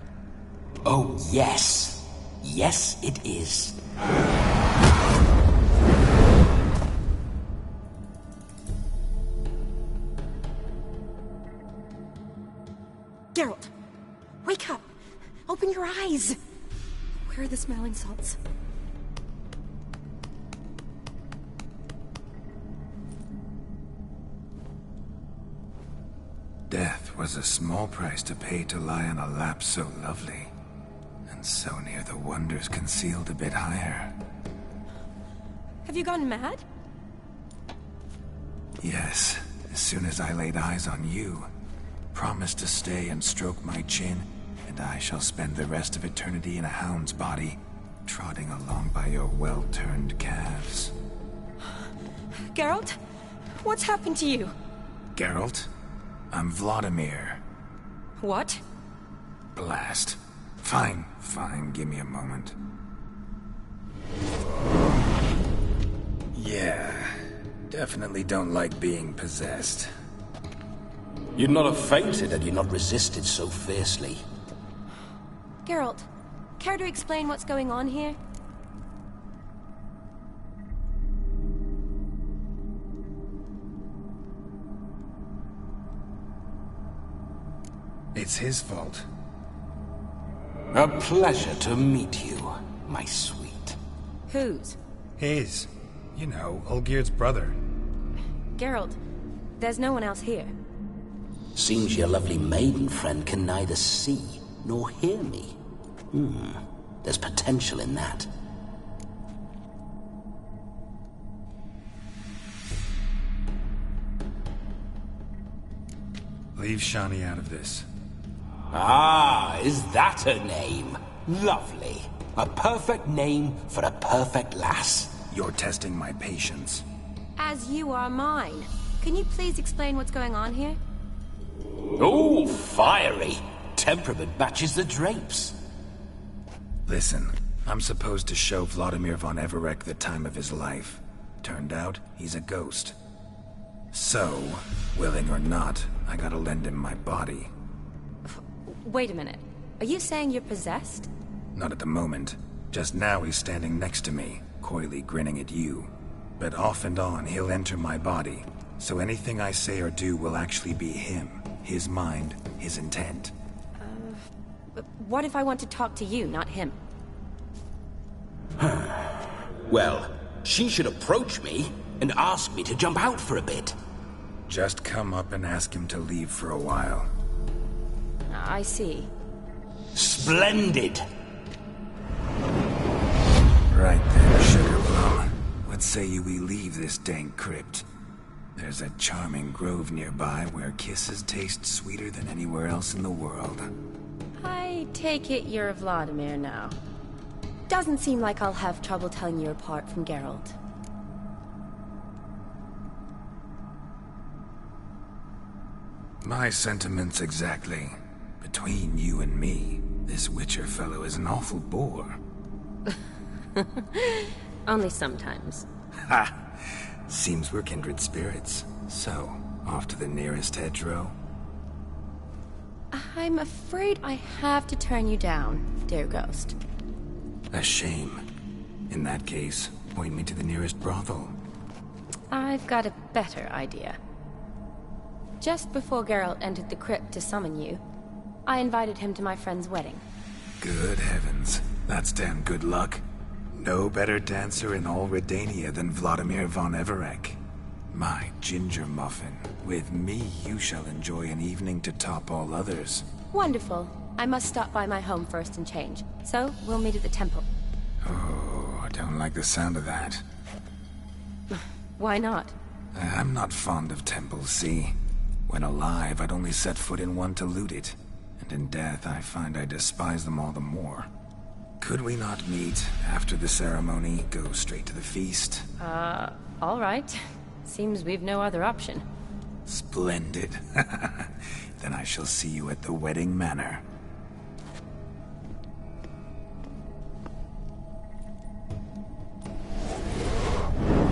Oh yes. Yes, it is. Geralt, wake up! Open your eyes! Where are the smelling salts? Death was a small price to pay to lie on a lap so lovely, and so near the wonders concealed a bit higher. Have you gone mad? Yes, as soon as I laid eyes on you, promised to stay and stroke my chin, and I shall spend the rest of eternity in a hound's body, trotting along by your well-turned calves. Geralt? What's happened to you? Geralt? I'm Vladimir. What? Blast. Fine, give me a moment. Yeah, definitely don't like being possessed. You'd not have fainted had you not resisted so fiercely. Geralt, care to explain what's going on here? It's his fault. A pleasure to meet you, my sweet. Whose? His. You know, Olgir's brother. Geralt, there's no one else here. Seems your lovely maiden friend can neither see nor hear me. There's potential in that. Leave Shani out of this. Ah, is that her name? Lovely. A perfect name for a perfect lass. You're testing my patience. As you are mine. Can you please explain what's going on here? Oh, fiery. Temperament matches the drapes. Listen, I'm supposed to show Vladimir von Everec the time of his life. Turned out, he's a ghost. So, willing or not, I gotta lend him my body. Wait a minute. Are you saying you're possessed? Not at the moment. Just now he's standing next to me, coyly grinning at you. But off and on, he'll enter my body. So anything I say or do will actually be him. His mind, his intent. But what if I want to talk to you, not him? Well, she should approach me and ask me to jump out for a bit. Just come up and ask him to leave for a while. I see. Splendid! Right then, Sugar Plum. What say you we leave this dank crypt? There's a charming grove nearby where kisses taste sweeter than anywhere else in the world. I take it you're Vladimir now. Doesn't seem like I'll have trouble telling you apart from Geralt. My sentiments exactly. Between you and me, this Witcher fellow is an awful bore. Only sometimes. Ha! Seems we're kindred spirits. So, off to the nearest hedgerow? I'm afraid I have to turn you down, dear ghost. A shame. In that case, point me to the nearest brothel. I've got a better idea. Just before Geralt entered the crypt to summon you, I invited him to my friend's wedding. Good heavens. That's damn good luck. No better dancer in all Redania than Vladimir von Everec. My ginger muffin. With me, you shall enjoy an evening to top all others. Wonderful. I must stop by my home first and change. So, we'll meet at the temple. Oh, I don't like the sound of that. Why not? I'm not fond of temples, see? When alive, I'd only set foot in one to loot it. And in death, I find I despise them all the more. Could we not meet after the ceremony, go straight to the feast? All right. Seems we've no other option. Splendid. Then I shall see you at the wedding manor.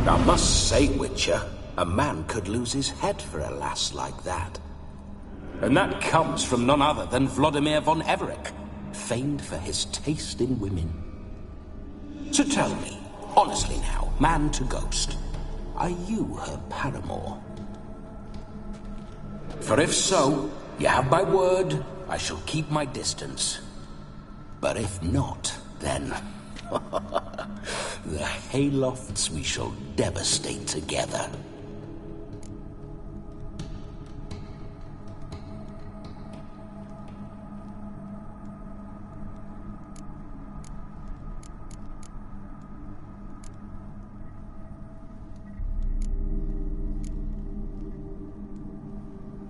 I must say, Witcher, a man could lose his head for a lass like that. And that comes from none other than Vladimir von Everec, famed for his taste in women. So tell me, honestly now, man to ghost, are you her paramour? For if so, you have my word, I shall keep my distance. But if not, then... the Haylofts we shall devastate together.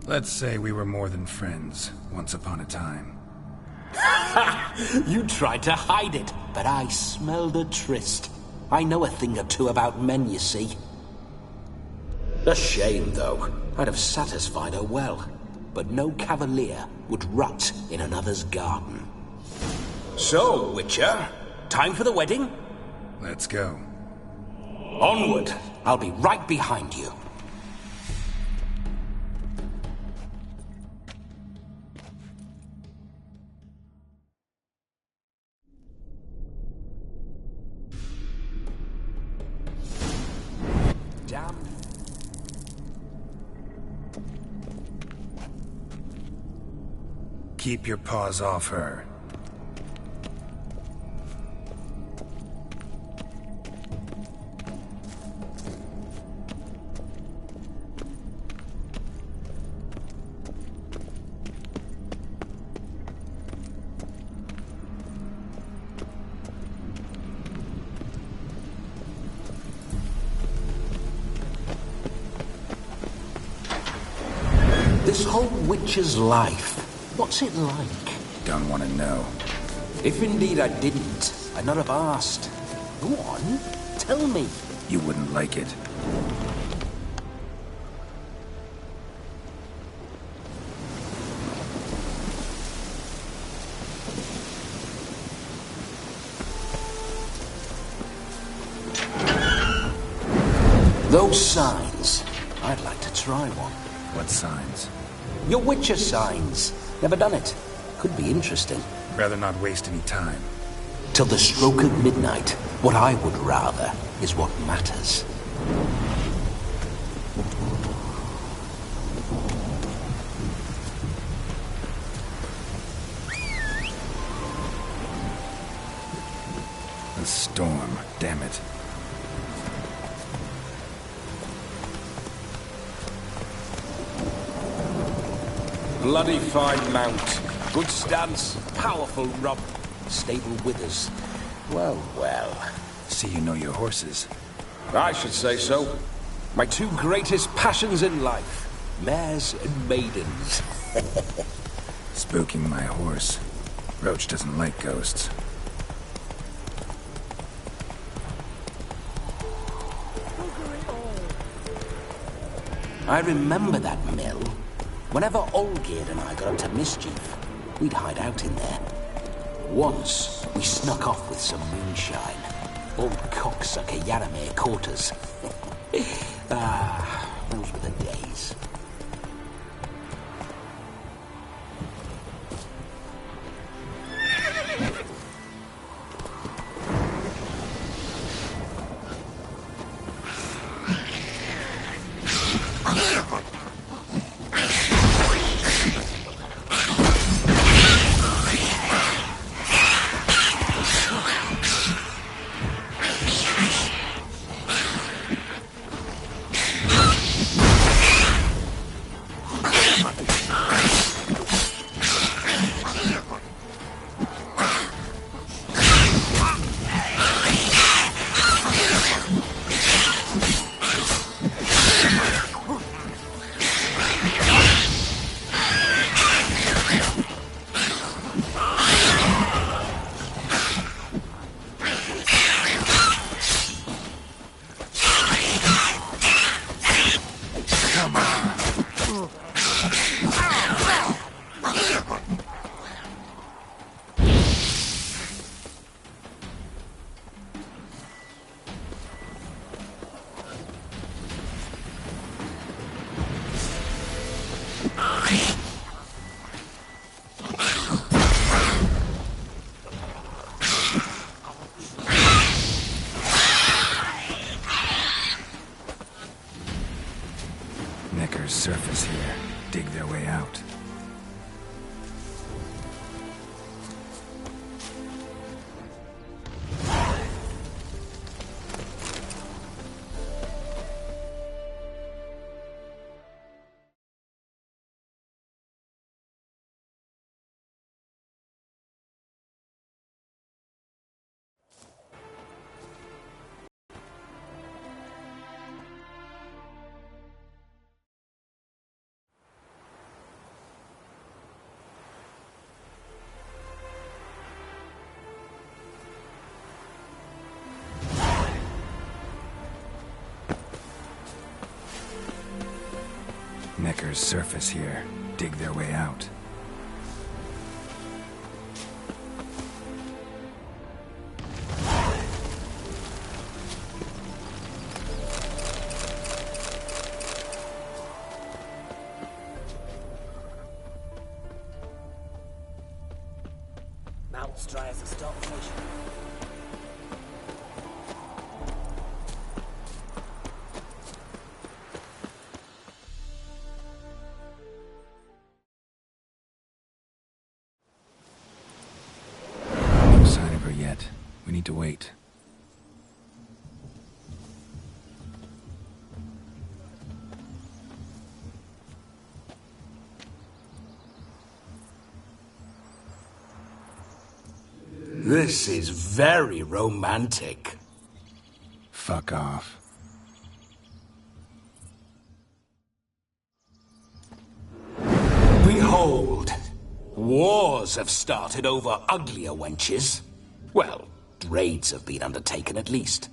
Let's say we were more than friends, once upon a time. You tried to hide it, but I smelled a tryst. I know a thing or two about men, you see. A shame, though. I'd have satisfied her well. But no cavalier would rot in another's garden. So, Witcher, time for the wedding? Let's go. Onward! I'll be right behind you. Keep your paws off her. This whole witch's life, what's it like? Don't want to know. If indeed I didn't, I'd not have asked. Go on, tell me. You wouldn't like it. Those signs, I'd like to try one. What signs? Your Witcher signs. Never done it. Could be interesting. Rather not waste any time. Till the stroke of midnight, what I would rather is what matters. A storm, damn it. Bloody fine mount. Good stance, powerful rub, stable withers. Well, well. See you know your horses. I should say so. My two greatest passions in life. Mares and maidens. Spooking my horse. Roach doesn't like ghosts. I remember that mill. Whenever Olgerd and I got up to mischief, we'd hide out in there. Once, we snuck off with some moonshine. Old cocksucker Yaramir caught us. Those were the days. Neckers surface here, dig their way out. Neckers surface here, dig their way out. Mount's dry as a stockfish. No sign of her yet. We need to wait. This is very romantic. Fuck off. Behold, wars have started over uglier wenches. Well, raids have been undertaken at least.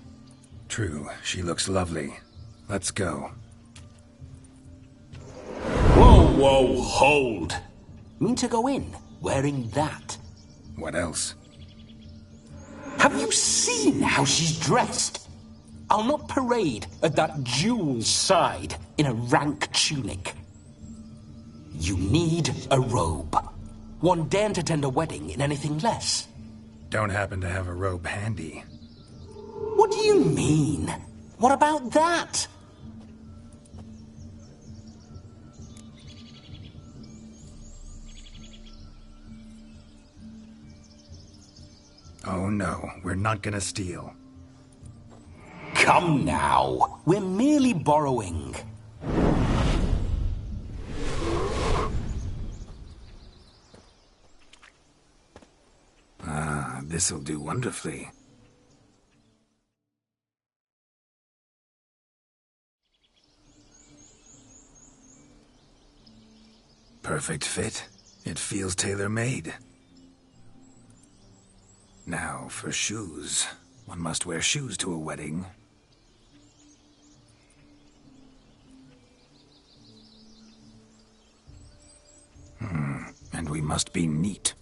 True, she looks lovely. Let's go. Whoa, whoa, hold. Mean to go in, wearing that? What else? Have you seen how she's dressed? I'll not parade at that jewel's side in a rank tunic. You need a robe. One daren't attend a wedding in anything less. Don't happen to have a robe handy. What do you mean? What about that? Oh no, we're not gonna steal. Come now, we're merely borrowing. Ah, this'll do wonderfully. Perfect fit. It feels tailor-made. Now, for shoes. One must wear shoes to a wedding. And we must be neat.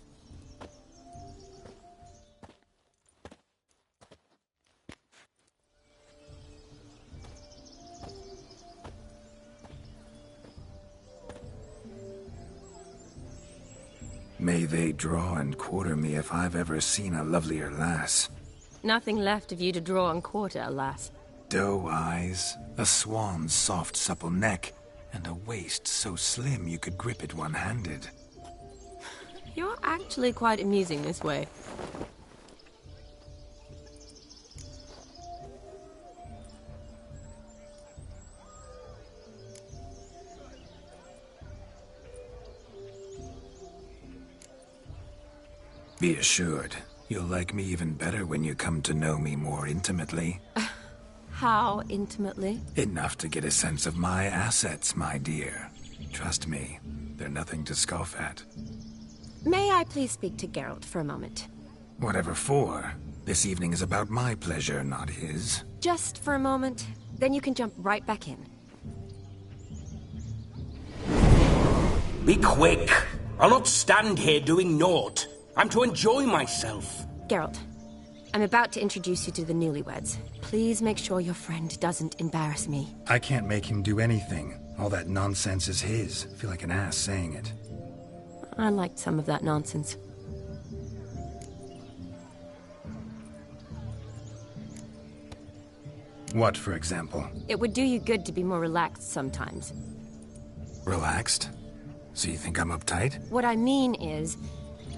May they draw and quarter me if I've ever seen a lovelier lass. Nothing left of you to draw and quarter, alas. Doe eyes, a swan's soft supple neck, and a waist so slim you could grip it one-handed. You're actually quite amusing this way. Be assured, you'll like me even better when you come to know me more intimately. How intimately? Enough to get a sense of my assets, my dear. Trust me, they're nothing to scoff at. May I please speak to Geralt for a moment? Whatever for. This evening is about my pleasure, not his. Just for a moment, then you can jump right back in. Be quick! I'll not stand here doing naught. I'm to enjoy myself. Geralt, I'm about to introduce you to the newlyweds. Please make sure your friend doesn't embarrass me. I can't make him do anything. All that nonsense is his. I feel like an ass saying it. I liked some of that nonsense. What, for example? It would do you good to be more relaxed sometimes. Relaxed? So you think I'm uptight? What I mean is,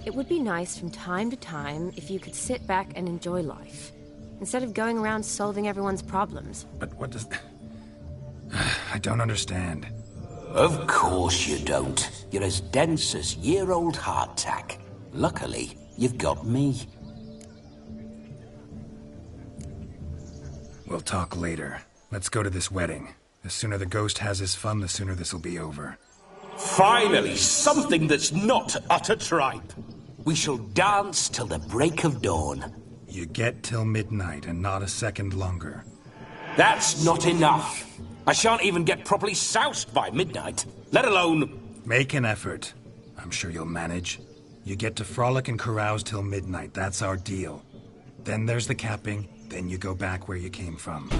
it would be nice from time to time if you could sit back and enjoy life, instead of going around solving everyone's problems. But what does... I don't understand. Of course you don't. You're as dense as year-old hardtack. Luckily, you've got me. We'll talk later. Let's go to this wedding. The sooner the ghost has his fun, the sooner this'll be over. Finally, something that's not utter tripe. We shall dance till the break of dawn. You get till midnight and not a second longer. That's not enough. I shan't even get properly soused by midnight, let alone... Make an effort. I'm sure you'll manage. You get to frolic and carouse till midnight, that's our deal. Then there's the capping, then you go back where you came from.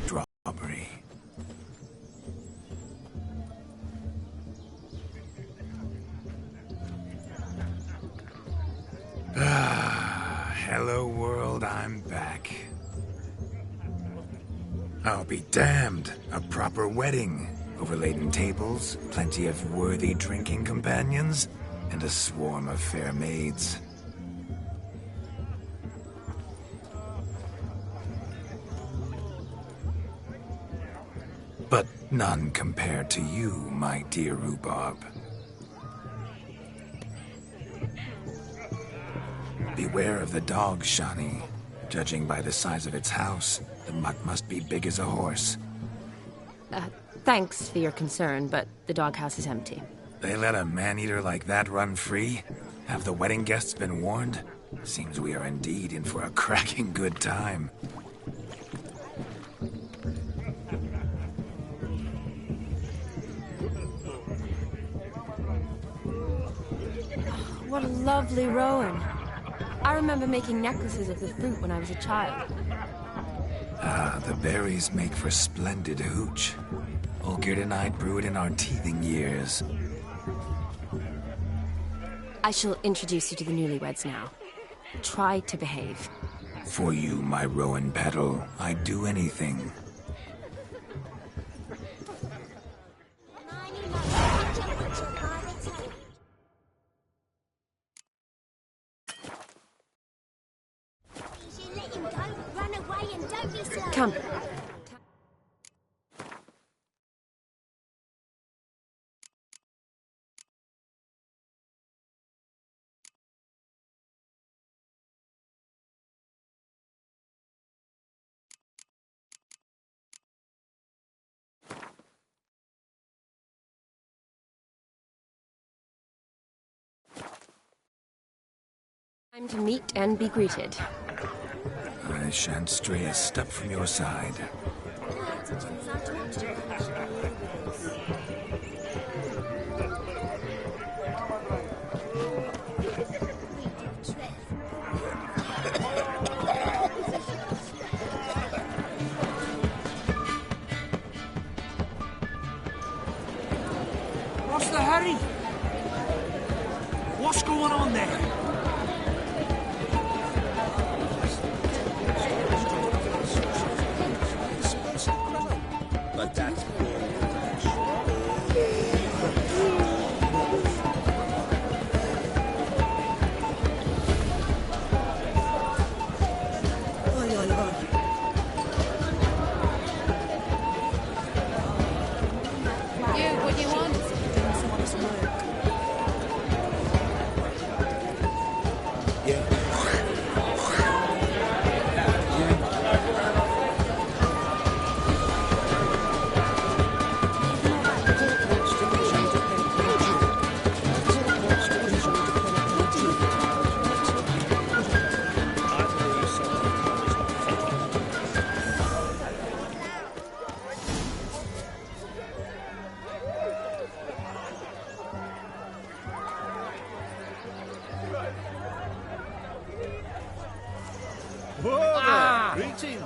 Strawberry. Hello world, I'm back. I'll be damned. A proper wedding. Overladen tables, plenty of worthy drinking companions, and a swarm of fair maids. But none compared to you, my dear Rhubarb. Beware of the dog, Shani. Judging by the size of its house, the mutt must be big as a horse. Thanks for your concern, but the doghouse is empty. They let a man-eater like that run free? Have the wedding guests been warned? Seems we are indeed in for a cracking good time. What a lovely rowan. I remember making necklaces of the fruit when I was a child. Ah, the berries make for splendid hooch. Olgierd and I brewed in our teething years. I shall introduce you to the newlyweds now. Try to behave. For you, my rowan petal, I'd do anything. Come. Time to meet and be greeted. I shan't stray a step from your side. What's the hurry? What's going on there? But that's What do you want? Whoa, greetings.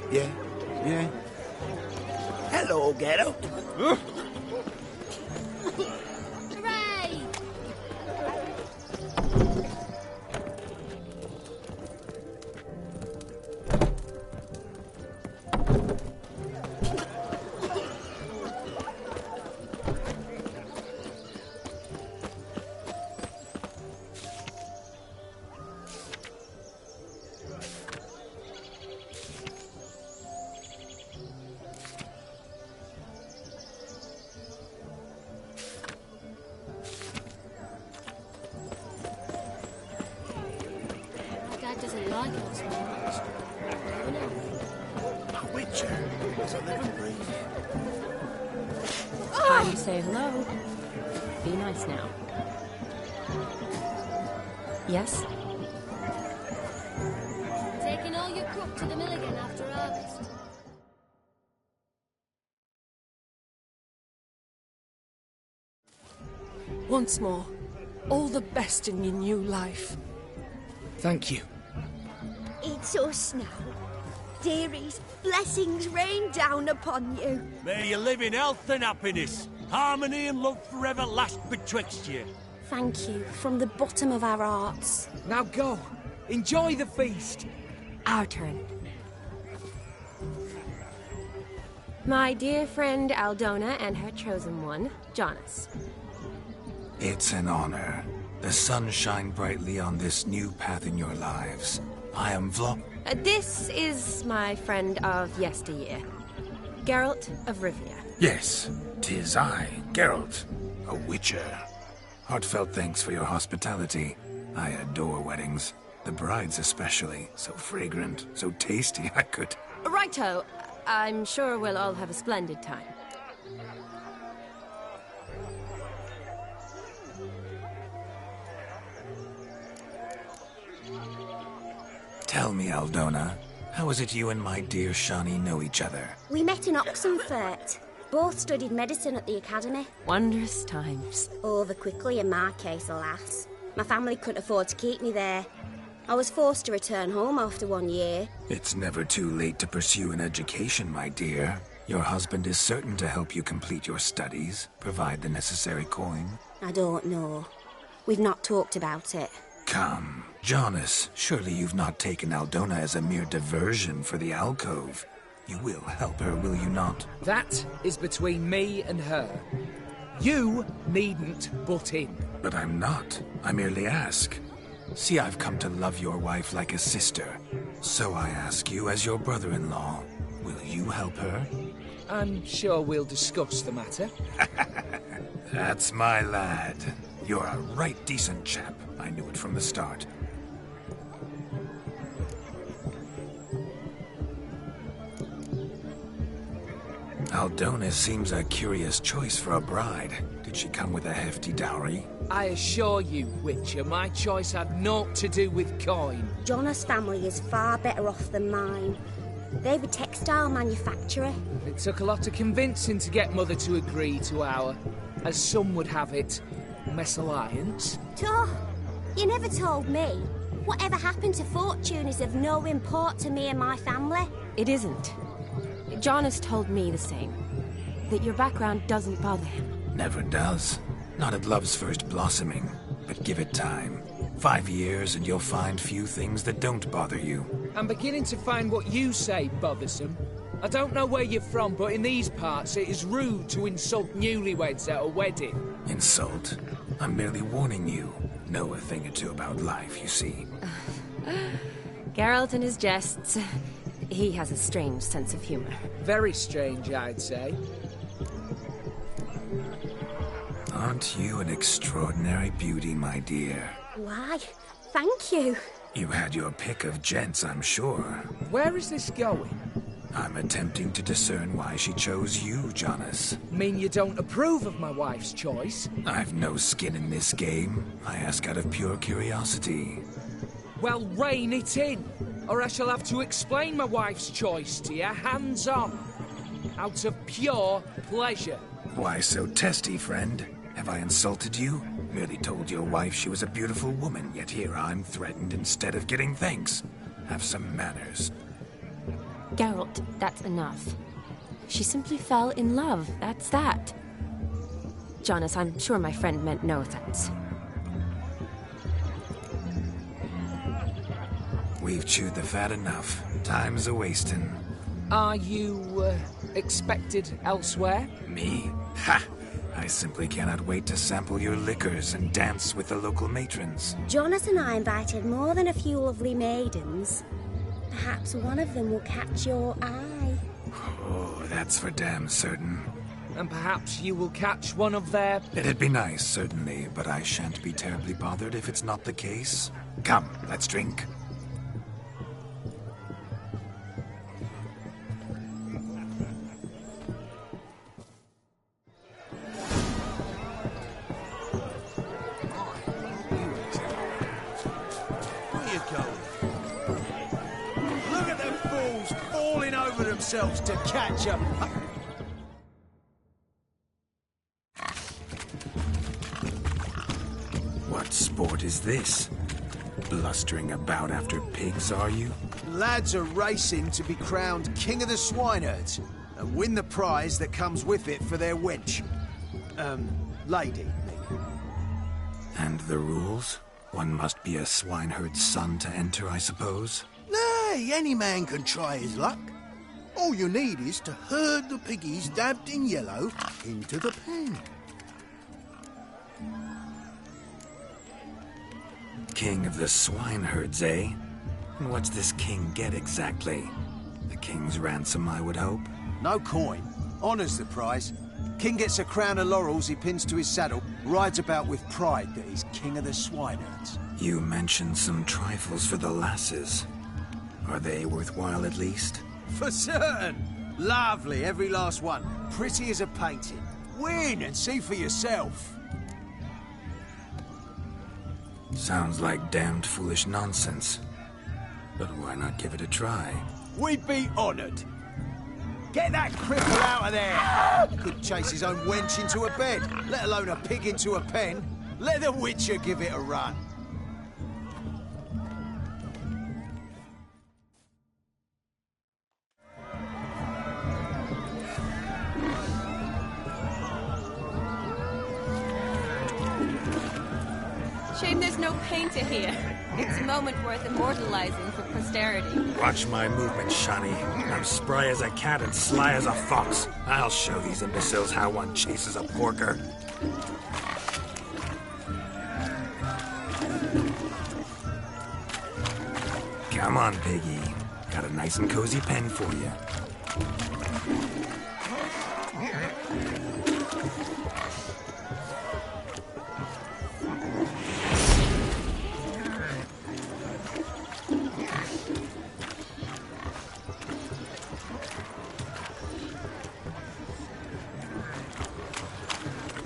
Yeah, yeah. Hello, Geralt. Hooray! Doesn't like us very much. A witcher is a living breed. Time to say hello. Be nice now. Yes? Taking all your crop to the mill again after harvest. Once more, all the best in your new life. Thank you. It's us now. Dearies, blessings rain down upon you. May you live in health and happiness. Harmony and love forever last betwixt you. Thank you from the bottom of our hearts. Now go. Enjoy the feast. Our turn. My dear friend Aldona and her chosen one, Jonas. It's an honor. The sun shine brightly on this new path in your lives. I am This is my friend of yesteryear, Geralt of Rivia. Yes, 'tis I, Geralt, a witcher. Heartfelt thanks for your hospitality. I adore weddings. The brides especially. So fragrant, so tasty, I could... Righto. I'm sure we'll all have a splendid time. Tell me, Aldona, how is it you and my dear Shani know each other? We met in Oxenfurt. Both studied medicine at the academy. Wondrous times. Over quickly in my case, alas. My family couldn't afford to keep me there. I was forced to return home after 1 year. It's never too late to pursue an education, my dear. Your husband is certain to help you complete your studies, provide the necessary coin. I don't know. We've not talked about it. Come, Jonas, surely you've not taken Aldona as a mere diversion for the alcove. You will help her, will you not? That is between me and her. You needn't butt in. But I'm not. I merely ask. See, I've come to love your wife like a sister. So I ask you as your brother-in-law, will you help her? I'm sure we'll discuss the matter. That's my lad. You're a right decent chap. I knew it from the start. Aldona seems a curious choice for a bride. Did she come with a hefty dowry? I assure you, Witcher, my choice had naught to do with coin. Jonas' family is far better off than mine. They're a textile manufacturer. It took a lot of convincing to get Mother to agree to our, as some would have it, mesalliance. Toh, you never told me. Whatever happened to fortune is of no import to me and my family. It isn't. Jonas told me the same. That your background doesn't bother him. Never does. Not at love's first blossoming. But give it time. 5 years and you'll find few things that don't bother you. I'm beginning to find what you say bothersome. I don't know where you're from, but in these parts it is rude to insult newlyweds at a wedding. Insult? I'm merely warning you. Know a thing or two about life, you see. Geralt and his jests. He has a strange sense of humor. Very strange, I'd say. Aren't you an extraordinary beauty, my dear? Why, thank you. You had your pick of gents, I'm sure. Where is this going? I'm attempting to discern why she chose you, Jonas. Mean you don't approve of my wife's choice? I've no skin in this game. I ask out of pure curiosity. Well, rein it in, or I shall have to explain my wife's choice to you, hands-on. Out of pure pleasure. Why so testy, friend? Have I insulted you? Merely told your wife she was a beautiful woman, yet here I'm threatened instead of getting thanks. Have some manners. Geralt, that's enough. She simply fell in love, that's that. Jonas, I'm sure my friend meant no offense. We've chewed the fat enough. Time's a-wasting. Are you, expected elsewhere? Me? Ha! I simply cannot wait to sample your liquors and dance with the local matrons. Jonas and I invited more than a few lovely maidens. Perhaps one of them will catch your eye. Oh, that's for damn certain. And perhaps you will catch one of their... It'd be nice, certainly, but I shan't be terribly bothered if it's not the case. Come, let's drink. Themselves to catch up. What sport is this? Blustering about after pigs, are you? Lads are racing to be crowned King of the Swineherds and win the prize that comes with it for their wench. Lady. And the rules? One must be a swineherd's son to enter, I suppose? Nay, any man can try his luck. All you need is to herd the piggies dabbed in yellow into the pen. King of the swineherds, eh? And what's this king get exactly? The king's ransom, I would hope? No coin. Honours the prize. King gets a crown of laurels he pins to his saddle, rides about with pride that he's king of the swineherds. You mentioned some trifles for the lasses. Are they worthwhile at least? For certain! Lovely, every last one. Pretty as a painting. Win and see for yourself. Sounds like damned foolish nonsense. But why not give it a try? We'd be honoured. Get that cripple out of there! Could chase his own wench into a bed, let alone a pig into a pen. Let the Witcher give it a run. Shame there's no painter here. It's a moment worth immortalizing for posterity. Watch my movement, Shani. I'm spry as a cat and sly as a fox. I'll show these imbeciles how one chases a porker. Come on, piggy. Got a nice and cozy pen for you.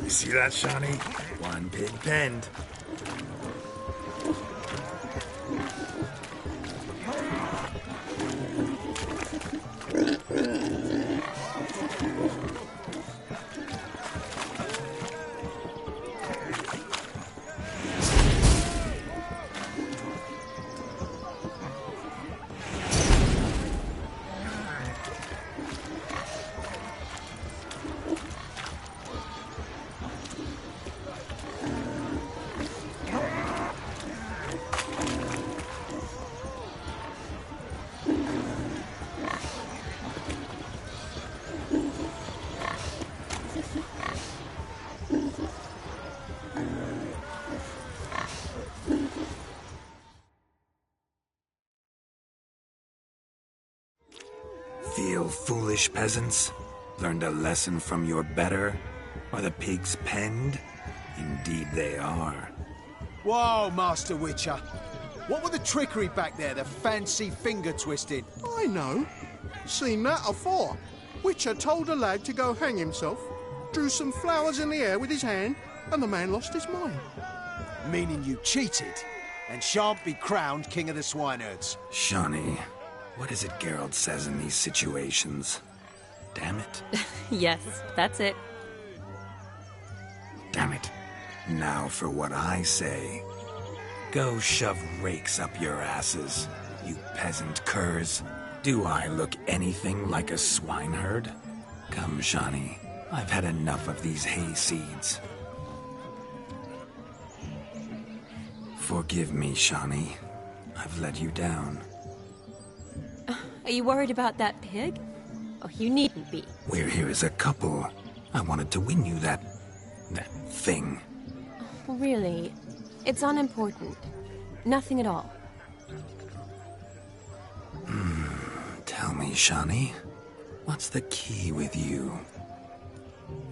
See that, Shani? One pig penned. Feel foolish, peasants? Learned a lesson from your better? Are the pigs penned? Indeed they are. Whoa, Master Witcher. What were the trickery back there, the fancy finger twisting? I know. Seen that afore. Witcher told a lad to go hang himself, drew some flowers in the air with his hand, and the man lost his mind. Meaning you cheated, and shan't be crowned King of the Swineherds. Shani, what is it Geralt says in these situations? Damn it. Yes, that's it. Damn it. Now for what I say. Go shove rakes up your asses, you peasant curs. Do I look anything like a swineherd? Come, Shani. I've had enough of these hay seeds. Forgive me, Shani. I've let you down. Are you worried about that pig? Oh, you needn't be. We're here as a couple. I wanted to win you that thing. Really? It's unimportant. Nothing at all. Tell me, Shani, what's the key with you?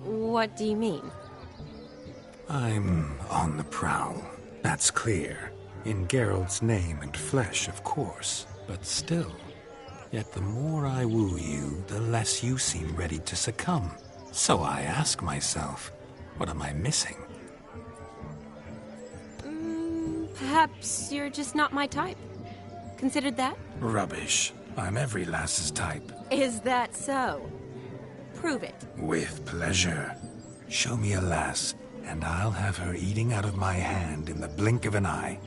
What do you mean? I'm on the prowl. That's clear. In Geralt's name and flesh, of course. But still. Yet the more I woo you, the less you seem ready to succumb. So I ask myself, what am I missing? Perhaps you're just not my type. Considered that? Rubbish. I'm every lass's type. Is that so? Prove it. With pleasure. Show me a lass, and I'll have her eating out of my hand in the blink of an eye.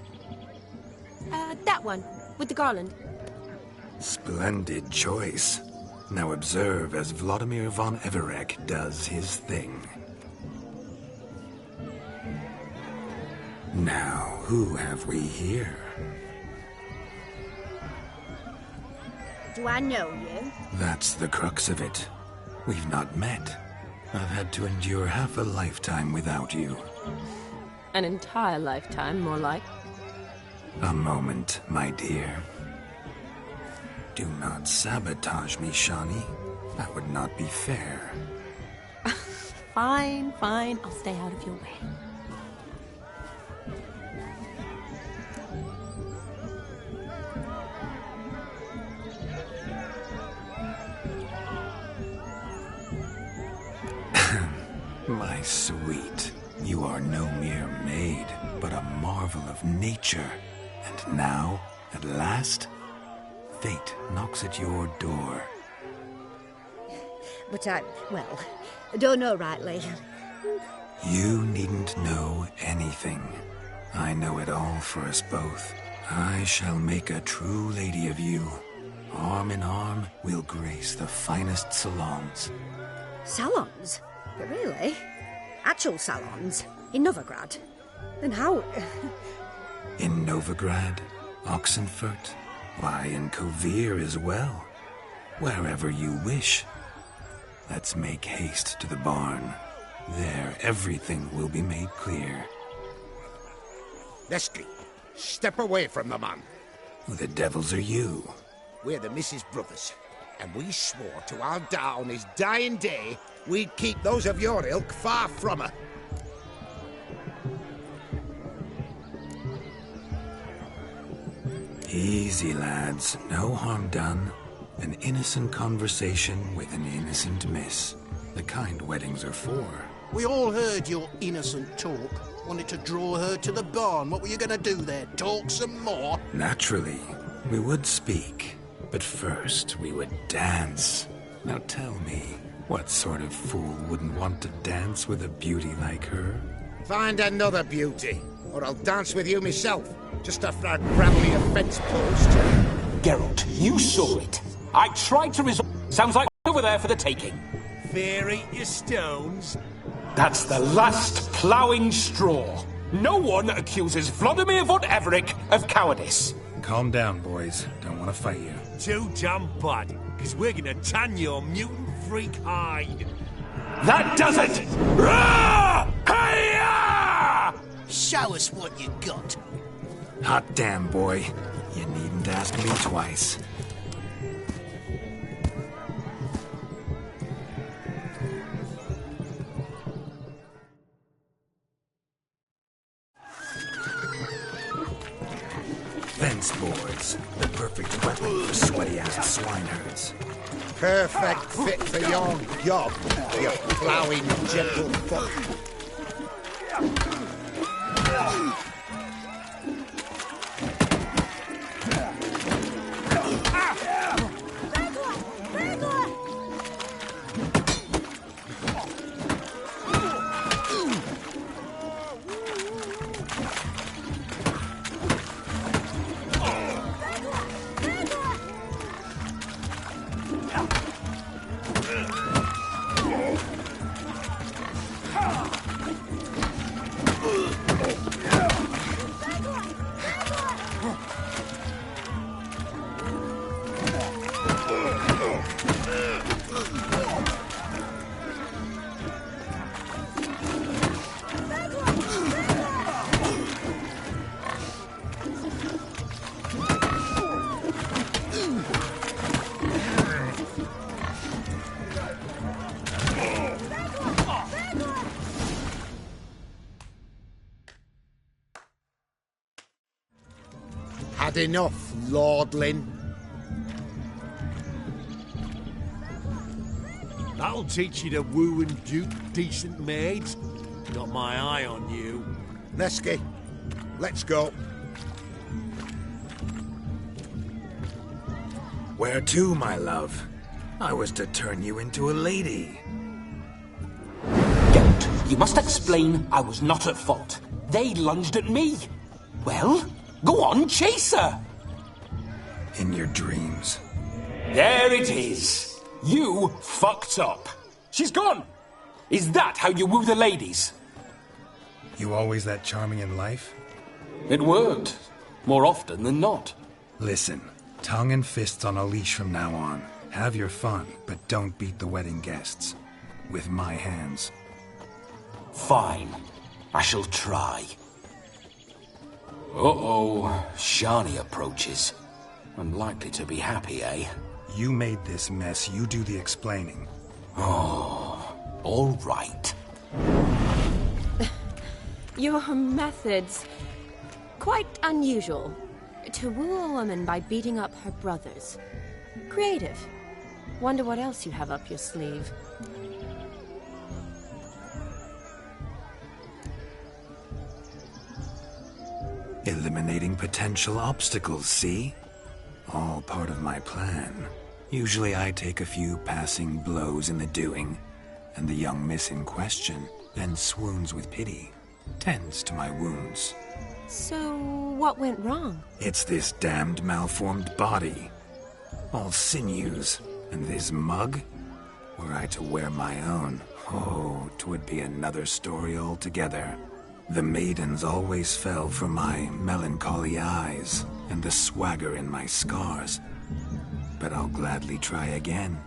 That one, with the garland. Splendid choice. Now observe as Vladimir von Everec does his thing. Now, who have we here? Do I know you? That's the crux of it. We've not met. I've had to endure half a lifetime without you. An entire lifetime, more like. A moment, my dear. Do not sabotage me, Shani. That would not be fair. Fine, fine. I'll stay out of your way. My sweet, you are no mere maid, but a marvel of nature. And now, at last, fate knocks at your door. But I don't know rightly. You needn't know anything. I know it all for us both. I shall make a true lady of you. Arm in arm, we'll grace the finest salons. Salons? But really? Actual salons? In Novigrad? Then how... In Novigrad, Oxenfurt, why, in Kovir as well. Wherever you wish. Let's make haste to the barn. There, everything will be made clear. Leslie, step away from the man. Who the devils are you? We're the Mrs. Brothers, and we swore to our da on his dying day we'd keep those of your ilk far from her. Easy, lads. No harm done. An innocent conversation with an innocent miss. The kind weddings are for. We all heard your innocent talk. Wanted to draw her to the barn. What were you going to do there? Talk some more? Naturally. We would speak. But first, we would dance. Now tell me, what sort of fool wouldn't want to dance with a beauty like her? Find another beauty, or I'll dance with you myself, just after I grapple your fence post. Geralt, you saw it. I tried to resolve... Sounds like over there for the taking. Fear eat your stones. That's the last ploughing straw. No one accuses Vladimir von Everec of cowardice. Calm down, boys. Don't want to fight you. Too damn bad, because we're gonna tan your mutant freak hide. That does it! Rah! Hi-ya! Show us what you got. Hot damn, boy. You needn't ask me twice. Fence boards. The perfect weapon for sweaty-ass swineherds. Perfect fit for your job, you ploughing gentlefolk. Had enough, lordling. That'll teach you to woo and dupe decent maids. Got my eye on you. Nesky, let's go. Where to, my love? I was to turn you into a lady. Geralt, you must explain I was not at fault. They lunged at me. Well, go on, chase her. In your dreams. There it is. You fucked up. She's gone. Is that how you woo the ladies? You always that charming in life? It worked. More often than not. Listen, tongue and fists on a leash from now on. Have your fun, but don't beat the wedding guests. With my hands. Fine. I shall try. Uh-oh. Shani approaches. Unlikely to be happy, eh? You made this mess. You do the explaining. Oh, all right. Your methods... quite unusual. To woo a woman by beating up her brothers. Creative. Wonder what else you have up your sleeve. Eliminating potential obstacles, see? All part of my plan. Usually I take a few passing blows in the doing, and the young miss in question then swoons with pity, tends to my wounds. So, what went wrong? It's this damned malformed body. All sinews, and this mug? Were I to wear my own, oh, 'twould be another story altogether. The maidens always fell for my melancholy eyes, and the swagger in my scars. But I'll gladly try again.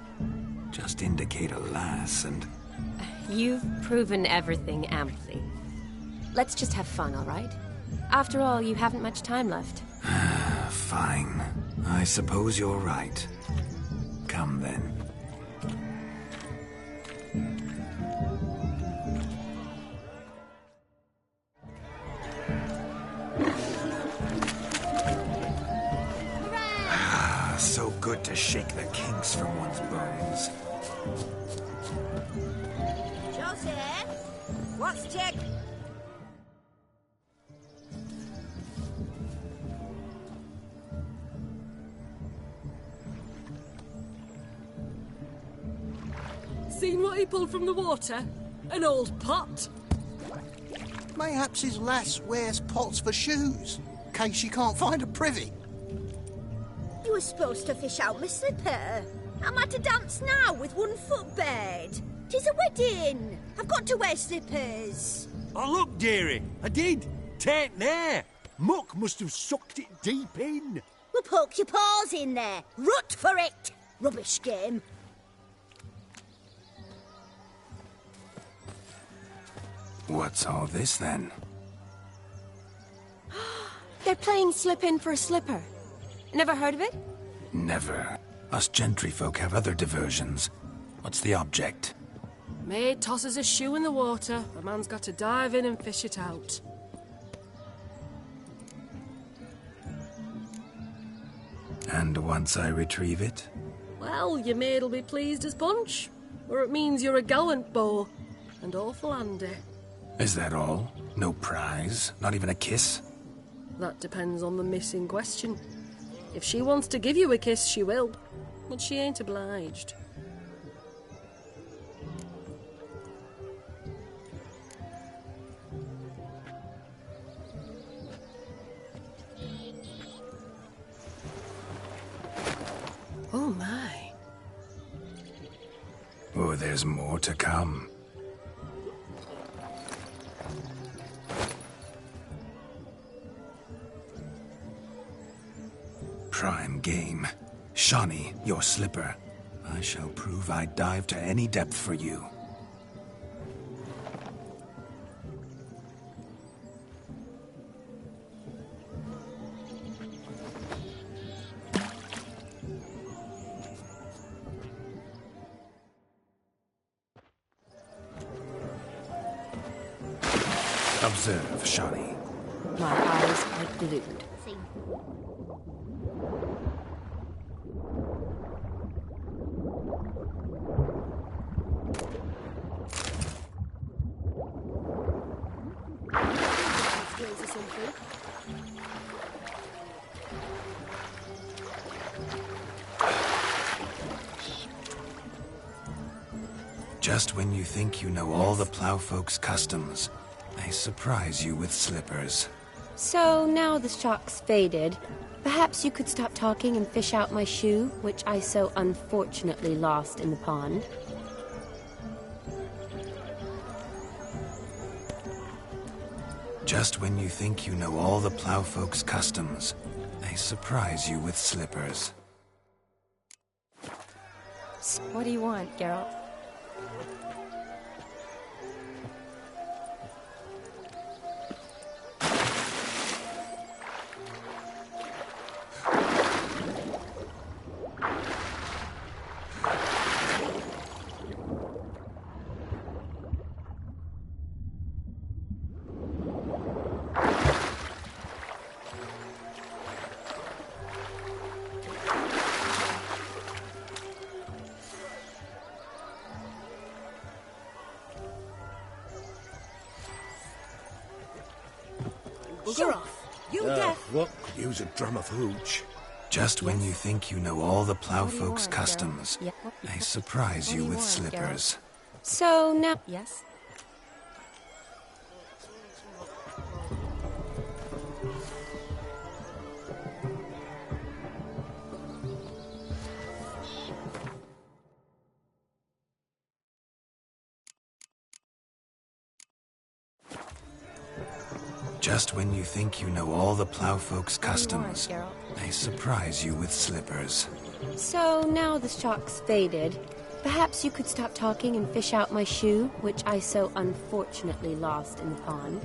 Just indicate a lass and... You've proven everything amply. Let's just have fun, all right? After all, you haven't much time left. Fine. I suppose you're right. Come then. So good to shake the kinks from one's bones. Joseph, what's tick? Seen what he pulled from the water? An old pot. Mayhaps his lass wears pots for shoes, in case she can't find a privy. You were supposed to fish out my slipper. I'm at a dance now with one footbed. 'Tis a wedding. I've got to wear slippers. Oh, look, dearie, I did. Tain't there. Muck must have sucked it deep in. Well, poke your paws in there. Rut for it. Rubbish game. What's all this then? They're playing slip-in for a slipper. Never heard of it? Never. Us gentry folk have other diversions. What's the object? Maid tosses a shoe in the water. A man's got to dive in and fish it out. And once I retrieve it? Well, your maid'll be pleased as punch. Or it means you're a gallant beau. And awful handy. Is that all? No prize? Not even a kiss? That depends on the miss in question. If she wants to give you a kiss, she will. But she ain't obliged. Oh my. Oh, there's more to come. Prime game. Shani, your slipper. I shall prove I'd dive to any depth for you. Observe, Shani. My eyes are glued. something. Just when you think you know all the plowfolk's customs, they surprise you with slippers. So now the shock's faded. Perhaps you could stop talking and fish out my shoe, which I so unfortunately lost in the pond. Just when you think you know all the plowfolk's customs, they surprise you with slippers. What do you want, Geralt? Bugger off. You deaf. What? Use a drum of hooch. Just when you think you know all the plowfolk's want, customs, Geralt? they surprise you with slippers. So now... Yes? Just when you think you know all the plowfolk's What do you want, customs, Geralt? they surprise you with slippers. So now the shock's faded. Perhaps you could stop talking and fish out my shoe, which I so unfortunately lost in the pond.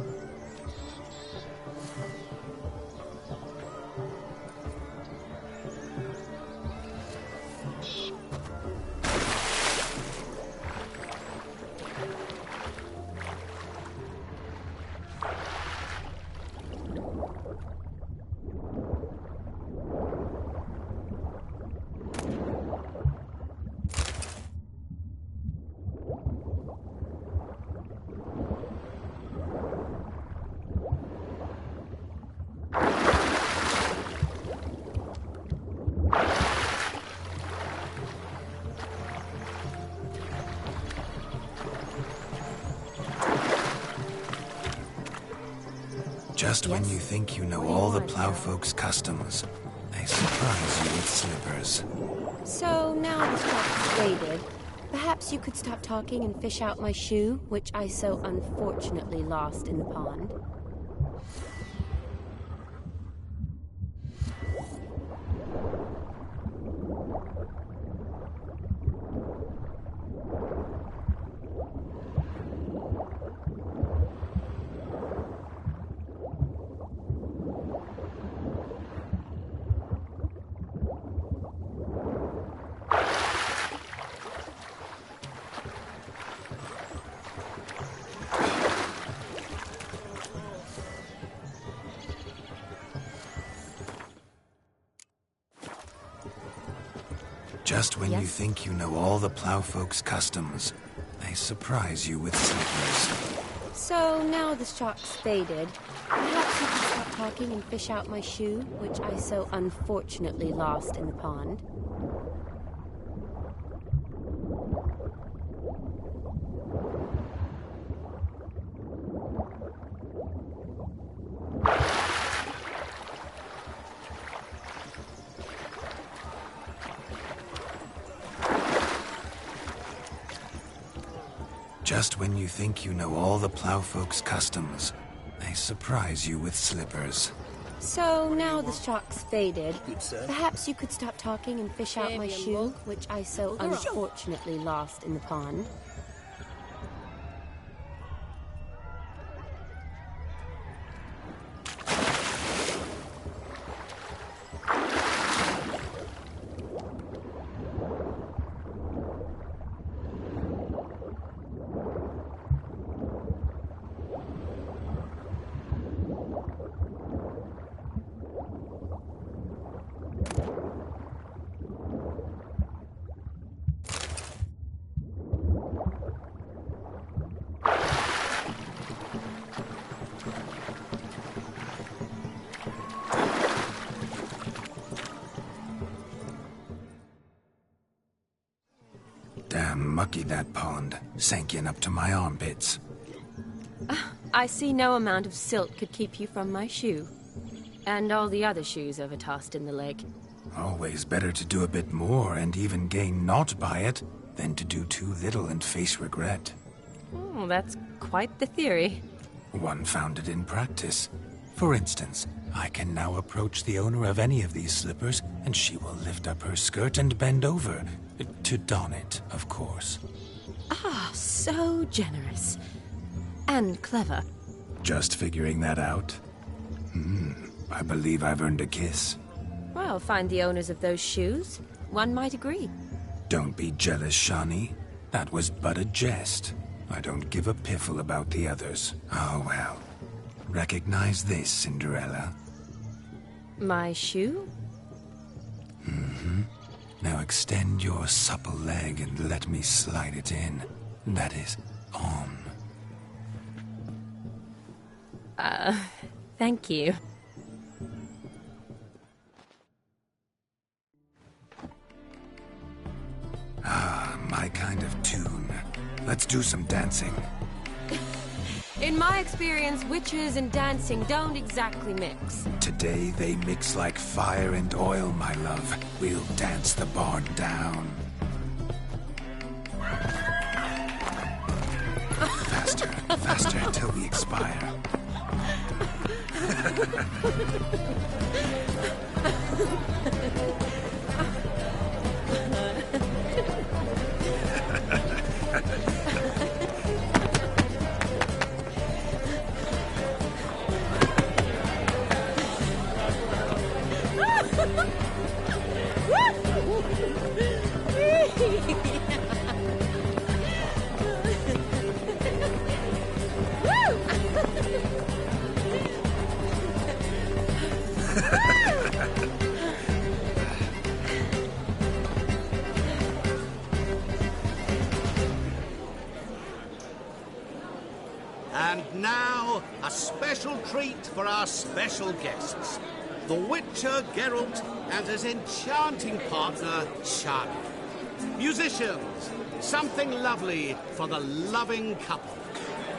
Just when you think you know all the plowfolk's customs, they surprise you with slippers. So now the shock's faded. Perhaps you could stop talking and fish out my shoe, which I so unfortunately lost in the pond. Just when you Yes? think you know all the plowfolk's customs, they surprise you with slippers. So now the shock's faded. Perhaps you could stop talking and fish out my shoe, which I so unfortunately lost in the pond. Just when you think you know all the plowfolk's customs, they surprise you with slippers. So now the shock's faded. Good, sir. Perhaps you could stop talking and fish out my Fabian shoe, Bug. which I so Bugger off. unfortunately lost in the pond. Damn mucky, that pond. Sank in up to my armpits. I see no amount of silt could keep you from my shoe. And all the other shoes overtossed in the lake. Always better to do a bit more and even gain naught by it than to do too little and face regret. Oh, that's quite the theory. One founded in practice. For instance, I can now approach the owner of any of these slippers, and she will lift up her skirt and bend over. To don it, of course. Ah, so generous. And clever. Just figuring that out? I believe I've earned a kiss. Well, find the owners of those shoes. One might agree. Don't be jealous, Shani. That was but a jest. I don't give a piffle about the others. Oh, well. Recognize this, Cinderella. My shoe? Now extend your supple leg and let me slide it in. That is, on. Thank you. Ah, my kind of tune. Let's do some dancing. In my experience, witches and dancing don't exactly mix. Today they mix like fire and oil, my love. We'll dance the barn down. Faster, faster till we expire. And now, a special treat for our special guests. The Witcher Geralt and his enchanting partner, Shani. Musicians, something lovely for the loving couple.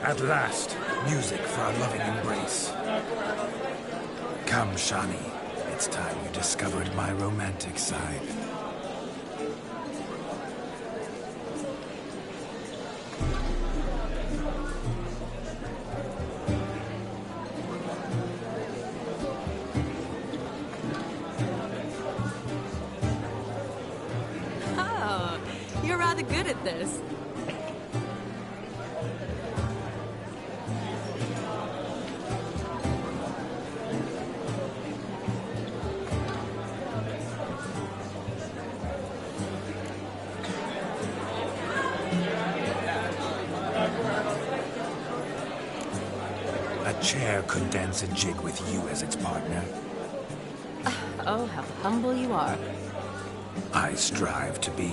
At last, music for our loving embrace. Come, Shani. It's time you discovered my romantic side. Oh, you're rather good at this. A chair could dance a jig with you as its partner. Oh, how humble you are. I strive to be,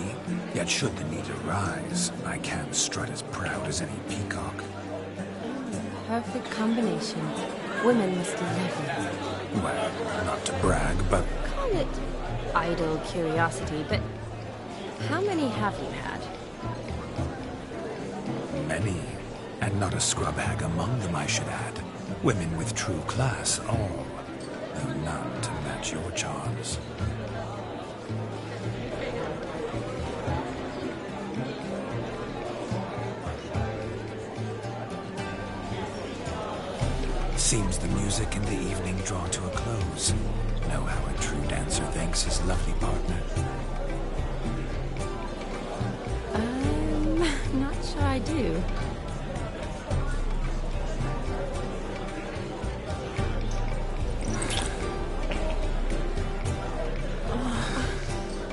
yet should the need arise, I can strut as proud as any peacock. Perfect combination. Women must love you. Well, not to brag, but... Call it idle curiosity, but how many have you had? Many, and not a scrub hag among them, I should add. Women with true class, all, though none to match your charms. Seems the music and the evening draw to a close. Know how a true dancer thanks his lovely partner. Not sure I do.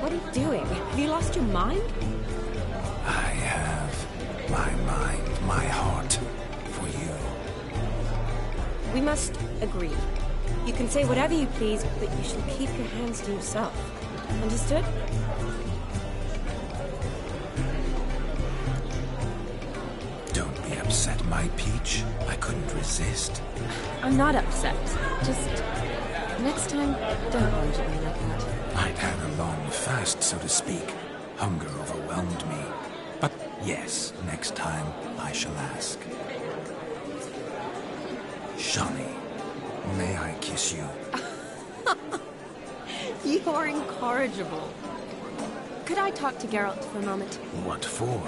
What are you doing? Have you lost your mind? I have my mind, my heart for you. We must agree. You can say whatever you please, but you shall keep your hands to yourself. Understood? Don't be upset, my peach. I couldn't resist. I'm not upset. Just next time, don't lunge at me like that. I'd had a long fast, so to speak. Hunger overwhelmed me. But yes, next time I shall ask. Shani, may I kiss you? You are incorrigible. Could I talk to Geralt for a moment? What for?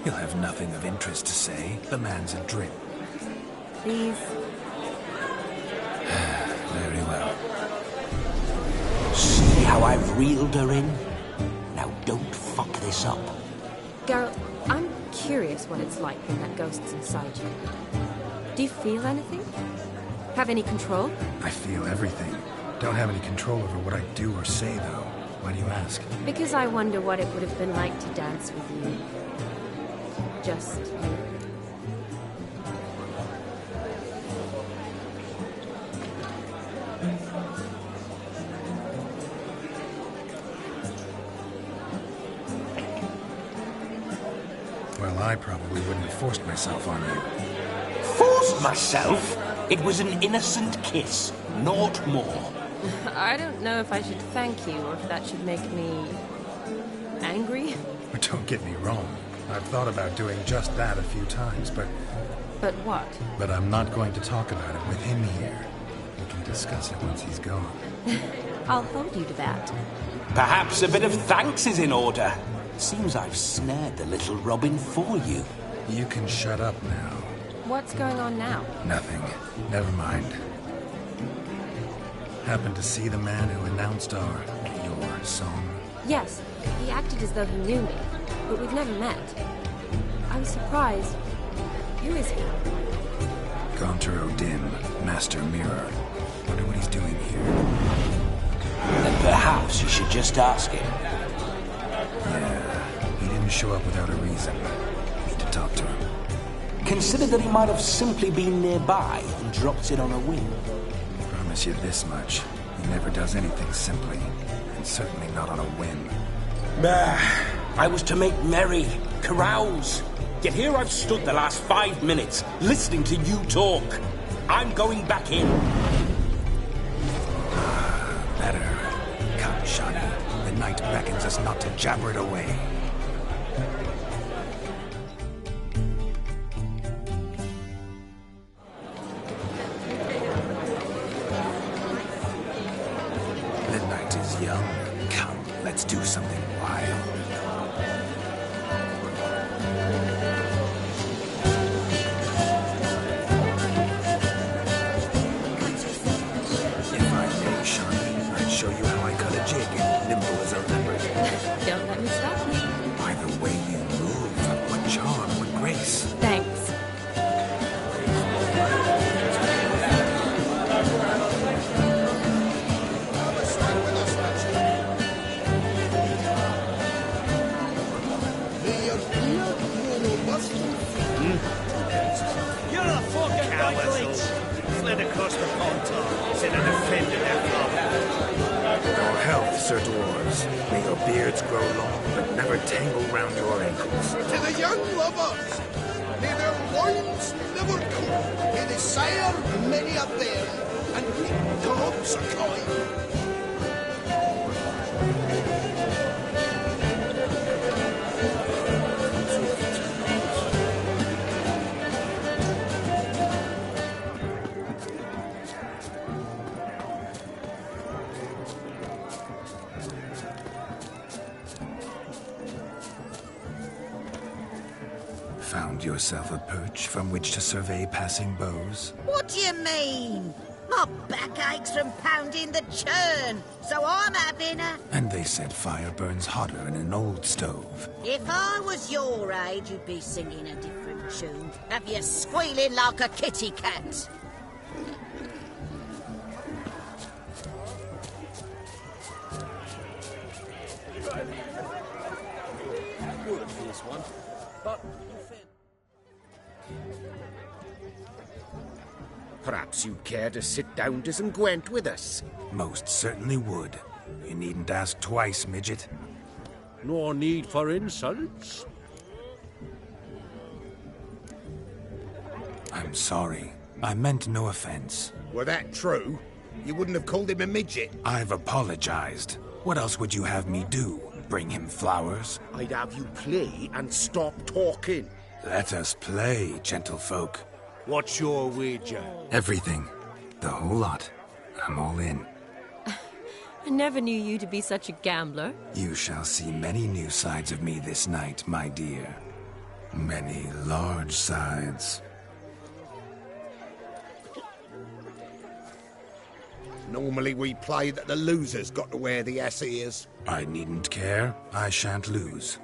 He'll have nothing of interest to say. The man's adrip. Please. Very well. See how I've reeled her in? Now don't fuck this up. Geralt, I'm curious what it's like when that ghost's inside you. Do you feel anything? Have any control? I feel everything. Don't have any control over what I do or say, though. Why do you ask? Because I wonder what it would have been like to dance with you. Just you. Well, I probably wouldn't have forced myself on you. Forced myself? It was an innocent kiss, naught more. I don't know if I should thank you or if that should make me angry. Don't get me wrong. I've thought about doing just that a few times, but... But what? But I'm not going to talk about it with him here. We can discuss it once he's gone. I'll hold you to that. Perhaps a bit of thanks is in order. Seems I've snared the little Robin for you. You can shut up now. What's going on now? Nothing. Never mind. Happened to see the man who announced your song? Yes, he acted as though he knew me, but we've never met. I was surprised. Who is he? Gaunter O'Dim, Master Mirror. Wonder what he's doing here. Then perhaps you should just ask him. Yeah, he didn't show up without a reason. Need to talk to him. Consider that he might have simply been nearby and dropped in on a whim. Promise you this much. He never does anything simply, and certainly not on a whim. I was to make merry, carouse. Yet here I've stood the last 5 minutes, listening to you talk. I'm going back in. Better. Come, Shani. The night beckons us not to jabber it away. The night is young. Come, let's do something wild. Show you how I cut a jig, nimble as a leopard. Don't let me stop you. By the way you move, what charm, what grace. Thanks. You're a fucking coward. Slid across the pond, said an offender their father. Your health, Sir Dwarves. May your beards grow long, but never tangle round your ankles. To the young lovers, may their loins never cool, may they sire many a bear, and reap crops a coin. Found yourself a perch from which to survey passing bows? What do you mean? My back aches from pounding the churn, so I'm having a... And they said fire burns hotter in an old stove. If I was your age, you'd be singing a different tune. Have you squealing like a kitty cat? Good for this one, but... Perhaps you'd care to sit down to some Gwent with us. Most certainly would. You needn't ask twice, midget. No need for insults. I'm sorry. I meant no offense. Were that true, you wouldn't have called him a midget. I've apologized. What else would you have me do? Bring him flowers? I'd have you play and stop talking. Let us play, gentlefolk. What's your wager? Everything. The whole lot. I'm all in. I never knew you to be such a gambler. You shall see many new sides of me this night, my dear. Many large sides. Normally we play that the loser's got to wear the S-ears. I needn't care. I shan't lose.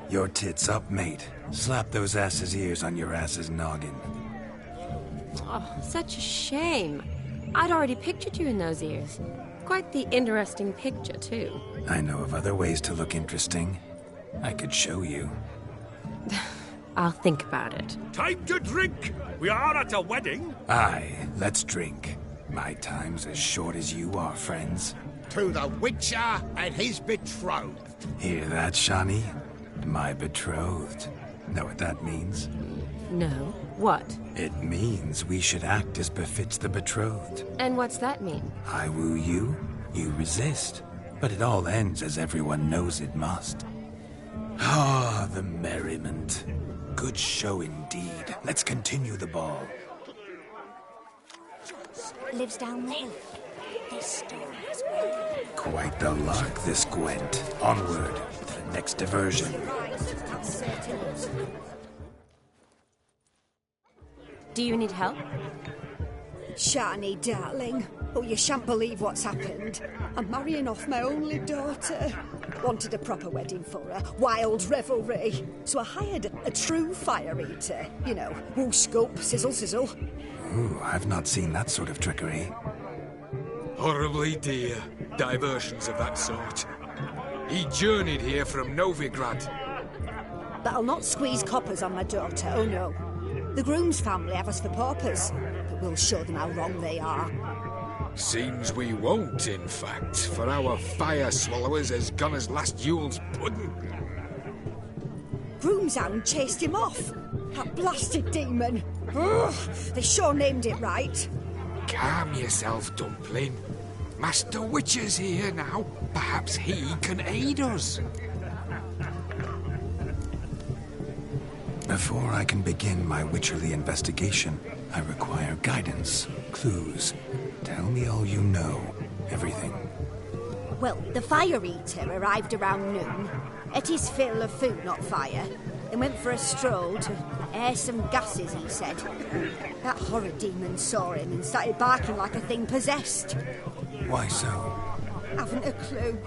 Your tits up, mate. Slap those asses' ears on your ass's noggin. Oh, such a shame. I'd already pictured you in those ears. Quite the interesting picture, too. I know of other ways to look interesting. I could show you. I'll think about it. Time to drink! We are at a wedding! Aye, let's drink. My time's as short as you are, friends. To the Witcher and his betrothed. Hear that, Shani? My betrothed. Know what that means? No. What? It means we should act as befits the betrothed. And what's that mean? I woo you, you resist. But it all ends as everyone knows it must. Ah, the merriment. Good show indeed. Let's continue the ball. Lives down the hill. This story as well. Quite the lark, this Gwent. Onward to the next diversion. Do you need help? Shani, darling. Oh, you shan't believe what's happened. I'm marrying off my only daughter. Wanted a proper wedding for her. Wild revelry. So I hired a true fire eater. You know, woo scoop, sizzle, sizzle. Ooh, I've not seen that sort of trickery. Horribly dear. Diversions of that sort. He journeyed here from Novigrad. But I'll not squeeze coppers on my daughter, oh no. The groom's family have us for paupers, but we'll show them how wrong they are. Seems we won't, in fact, for our fire swallowers has gone as last Yule's pudding. Groom's hand chased him off. That blasted demon. Ugh, they sure named it right. Calm yourself, Dumpling. Master Witcher's here now. Perhaps he can aid us. Before I can begin my witcherly investigation, I require guidance, clues. Tell me all you know. Everything. Well, the fire eater arrived around noon. Ate his fill of food, not fire. Then went for a stroll to air some gases, he said. That horrid demon saw him and started barking like a thing possessed. Why so? Haven't a clue.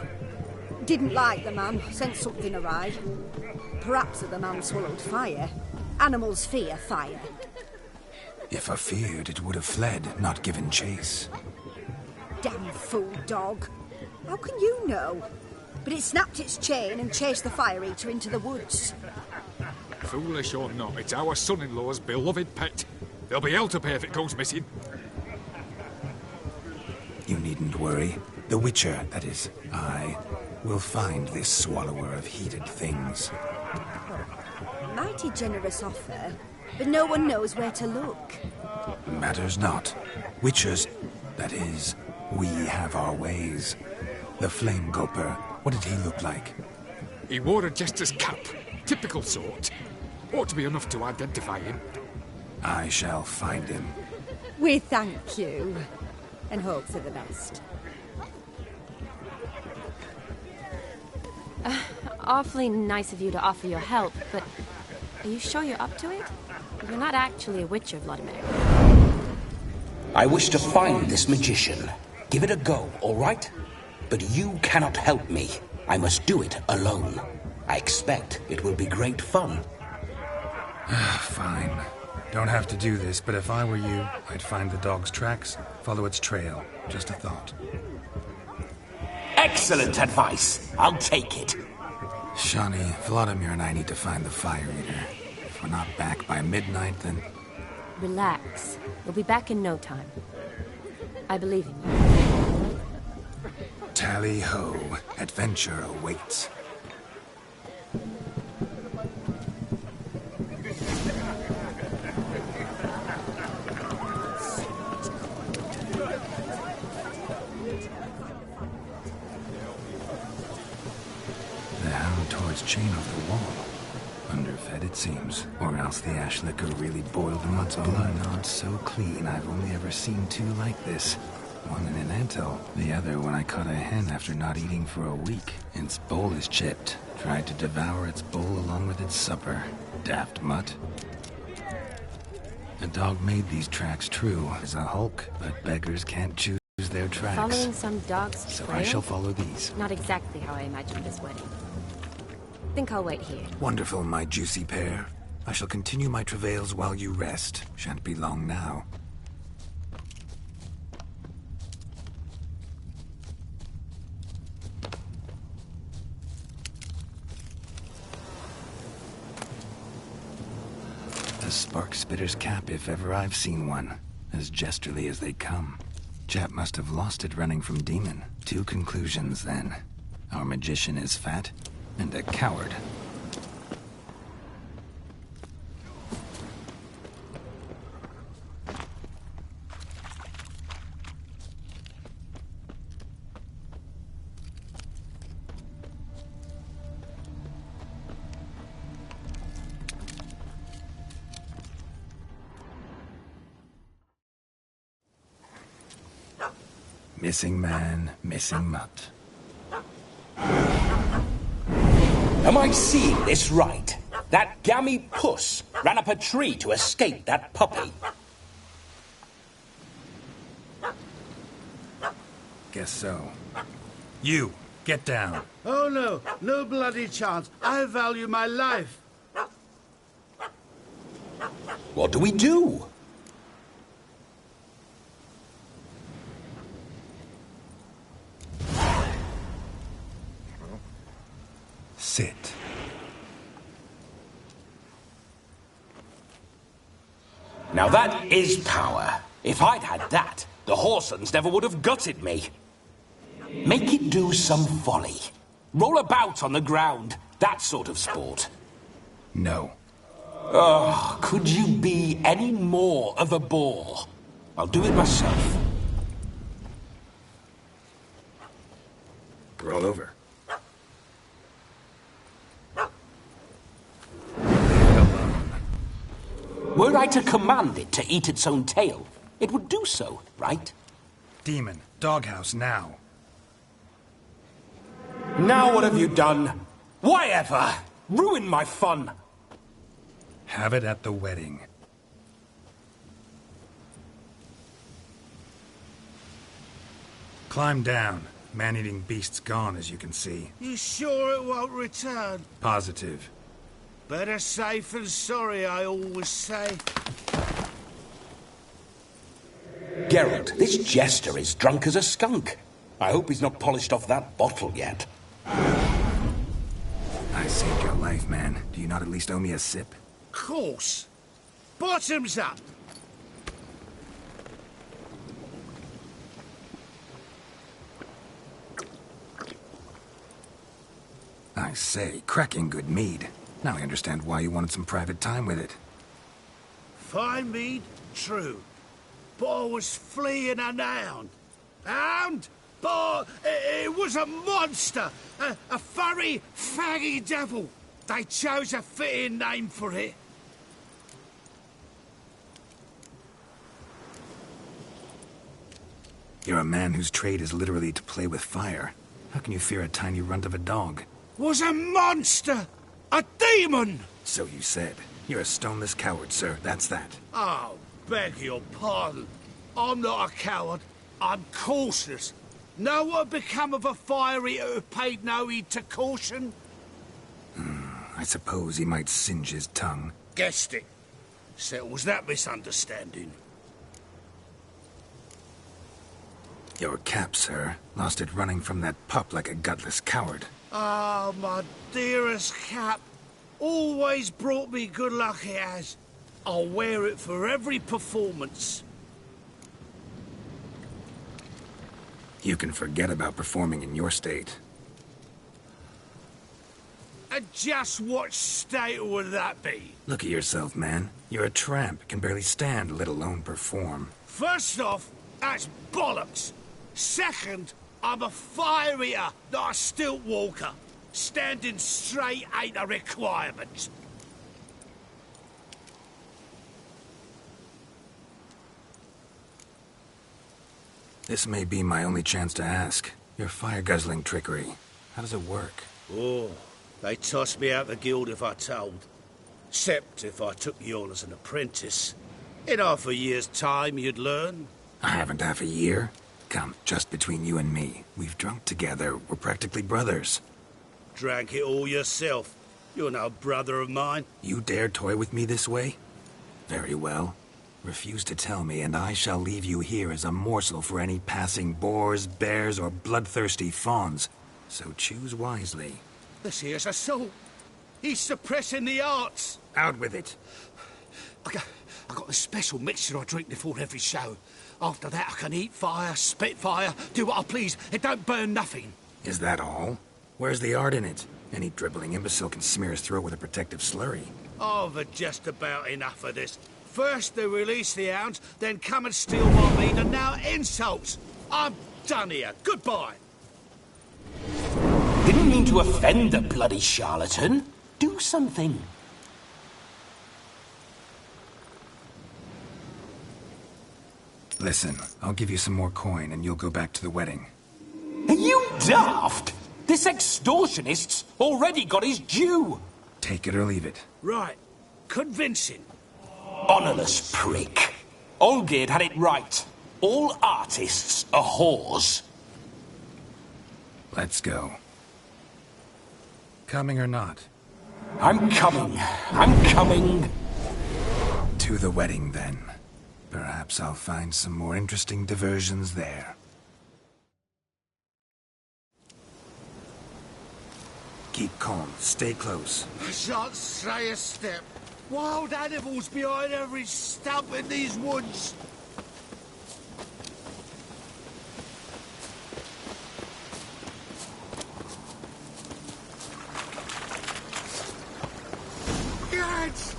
Didn't like the man, sent something awry. Perhaps the man swallowed fire. Animals fear fire. If I feared, it would have fled, not given chase. Damn fool dog. How can you know? But it snapped its chain and chased the fire eater into the woods. Foolish or not, it's our son-in-law's beloved pet. There'll be hell to pay if it goes missing. You needn't worry. The Witcher, that is, I, will find this swallower of heated things. Mighty generous offer, but no one knows where to look. Matters not. Witchers, that is, we have our ways. The Flame Gulper, what did he look like? He wore a jester's cap. Typical sort. Ought to be enough to identify him. I shall find him. We thank you, and hope for the best. Awfully nice of you to offer your help, but are you sure you're up to it? You're not actually a Witcher, Vladimir. I wish to find this magician. Give it a go, all right? But you cannot help me. I must do it alone. I expect it will be great fun. Fine. Don't have to do this, but if I were you, I'd find the dog's tracks, follow its trail. Just a thought. Excellent advice. I'll take it. Shani, Vladimir and I need to find the fire eater. If we're not back by midnight, then... Relax. We'll be back in no time. I believe in you. Tally-ho. Adventure awaits. Chain off the wall. Underfed, it seems. Or else the ash liquor really boiled the mud's blood. Not so clean, I've only ever seen two like this. One in an anthill, the other when I caught a hen after not eating for a week. Its bowl is chipped. Tried to devour its bowl along with its supper. Daft mutt. The dog made these tracks true as a hulk, but beggars can't choose their tracks. Following some dog's So trail? I shall follow these. Not exactly how I imagined this wedding. Think I'll wait here. Wonderful, my juicy pear. I shall continue my travails while you rest. Shan't be long now. A spark spitter's cap if ever I've seen one. As jesterly as they come. Chap must have lost it running from Demon. 2 conclusions, then. Our magician is fat, and a coward. Missing man, missing mutt. Am I seeing this right? That gammy puss ran up a tree to escape that puppy. Guess so. You, get down. Oh no, no bloody chance. I value my life. What do we do? Sit. Now that is power. If I'd had that, the Horsons never would have gutted me. Make it do some volley. Roll about on the ground. That sort of sport. No. Oh, could you be any more of a bore? I'll do it myself. Roll over. Were I to command it to eat its own tail, it would do so, right? Demon, doghouse now. Now what have you done? Why ever? Ruin my fun. Have it at the wedding. Climb down. Man-eating beast's gone, as you can see. You sure it won't return? Positive. Better safe than sorry, I always say. Geralt, this jester is drunk as a skunk. I hope he's not polished off that bottle yet. I saved your life, man. Do you not at least owe me a sip? Course. Bottoms up. I say, cracking good mead. Now I understand why you wanted some private time with it. Fine mead, true. But I was fleeing an hound. Hound? But it was a monster! A furry, faggy devil. They chose a fitting name for it. You're a man whose trade is literally to play with fire. How can you fear a tiny runt of a dog? Was a monster! A demon! So you said. You're a stoneless coward, sir. That's that. Oh, beg your pardon. I'm not a coward. I'm cautious. Know what become of a fire eater who paid no heed to caution? I suppose he might singe his tongue. Guessed it. Settles that misunderstanding. Your cap, sir. Lost it running from that pup like a gutless coward. Ah, my dearest cap. Always brought me good luck it has. I'll wear it for every performance. You can forget about performing in your state. And just what state would that be? Look at yourself, man. You're a tramp, can barely stand, let alone perform. First off, that's bollocks. Second, I'm a fire eater, not a stilt walker. Standing straight ain't a requirement. This may be my only chance to ask. Your fire-guzzling trickery. How does it work? Oh, they tossed me out the guild if I told. Except if I took you on as an apprentice. In half a year's time, you'd learn. I haven't half a year. Come, just between you and me. We've drunk together. We're practically brothers. Drank it all yourself. You're no brother of mine. You dare toy with me this way? Very well. Refuse to tell me, and I shall leave you here as a morsel for any passing boars, bears, or bloodthirsty fawns. So choose wisely. This here's assault. He's suppressing the arts. Out with it. I got a special mixture I drink before every show. After that, I can eat fire, spit fire, do what I please. It don't burn nothing. Is that all? Where's the art in it? Any dribbling imbecile can smear his throat with a protective slurry. I've had just about enough of this. First they release the hounds, then come and steal my meat, and now insults. I'm done here. Goodbye. Didn't mean to offend the bloody charlatan. Do something. Listen, I'll give you some more coin and you'll go back to the wedding. Are you daft? This extortionist's already got his due. Take it or leave it. Right. Convincing. Honourless prick. Olgierd had it right. All artists are whores. Let's go. Coming or not? I'm coming. I'm coming. To the wedding, then. Perhaps I'll find some more interesting diversions there. Keep calm. Stay close. I shan't stray a step. Wild animals behind every stump in these woods. Guards!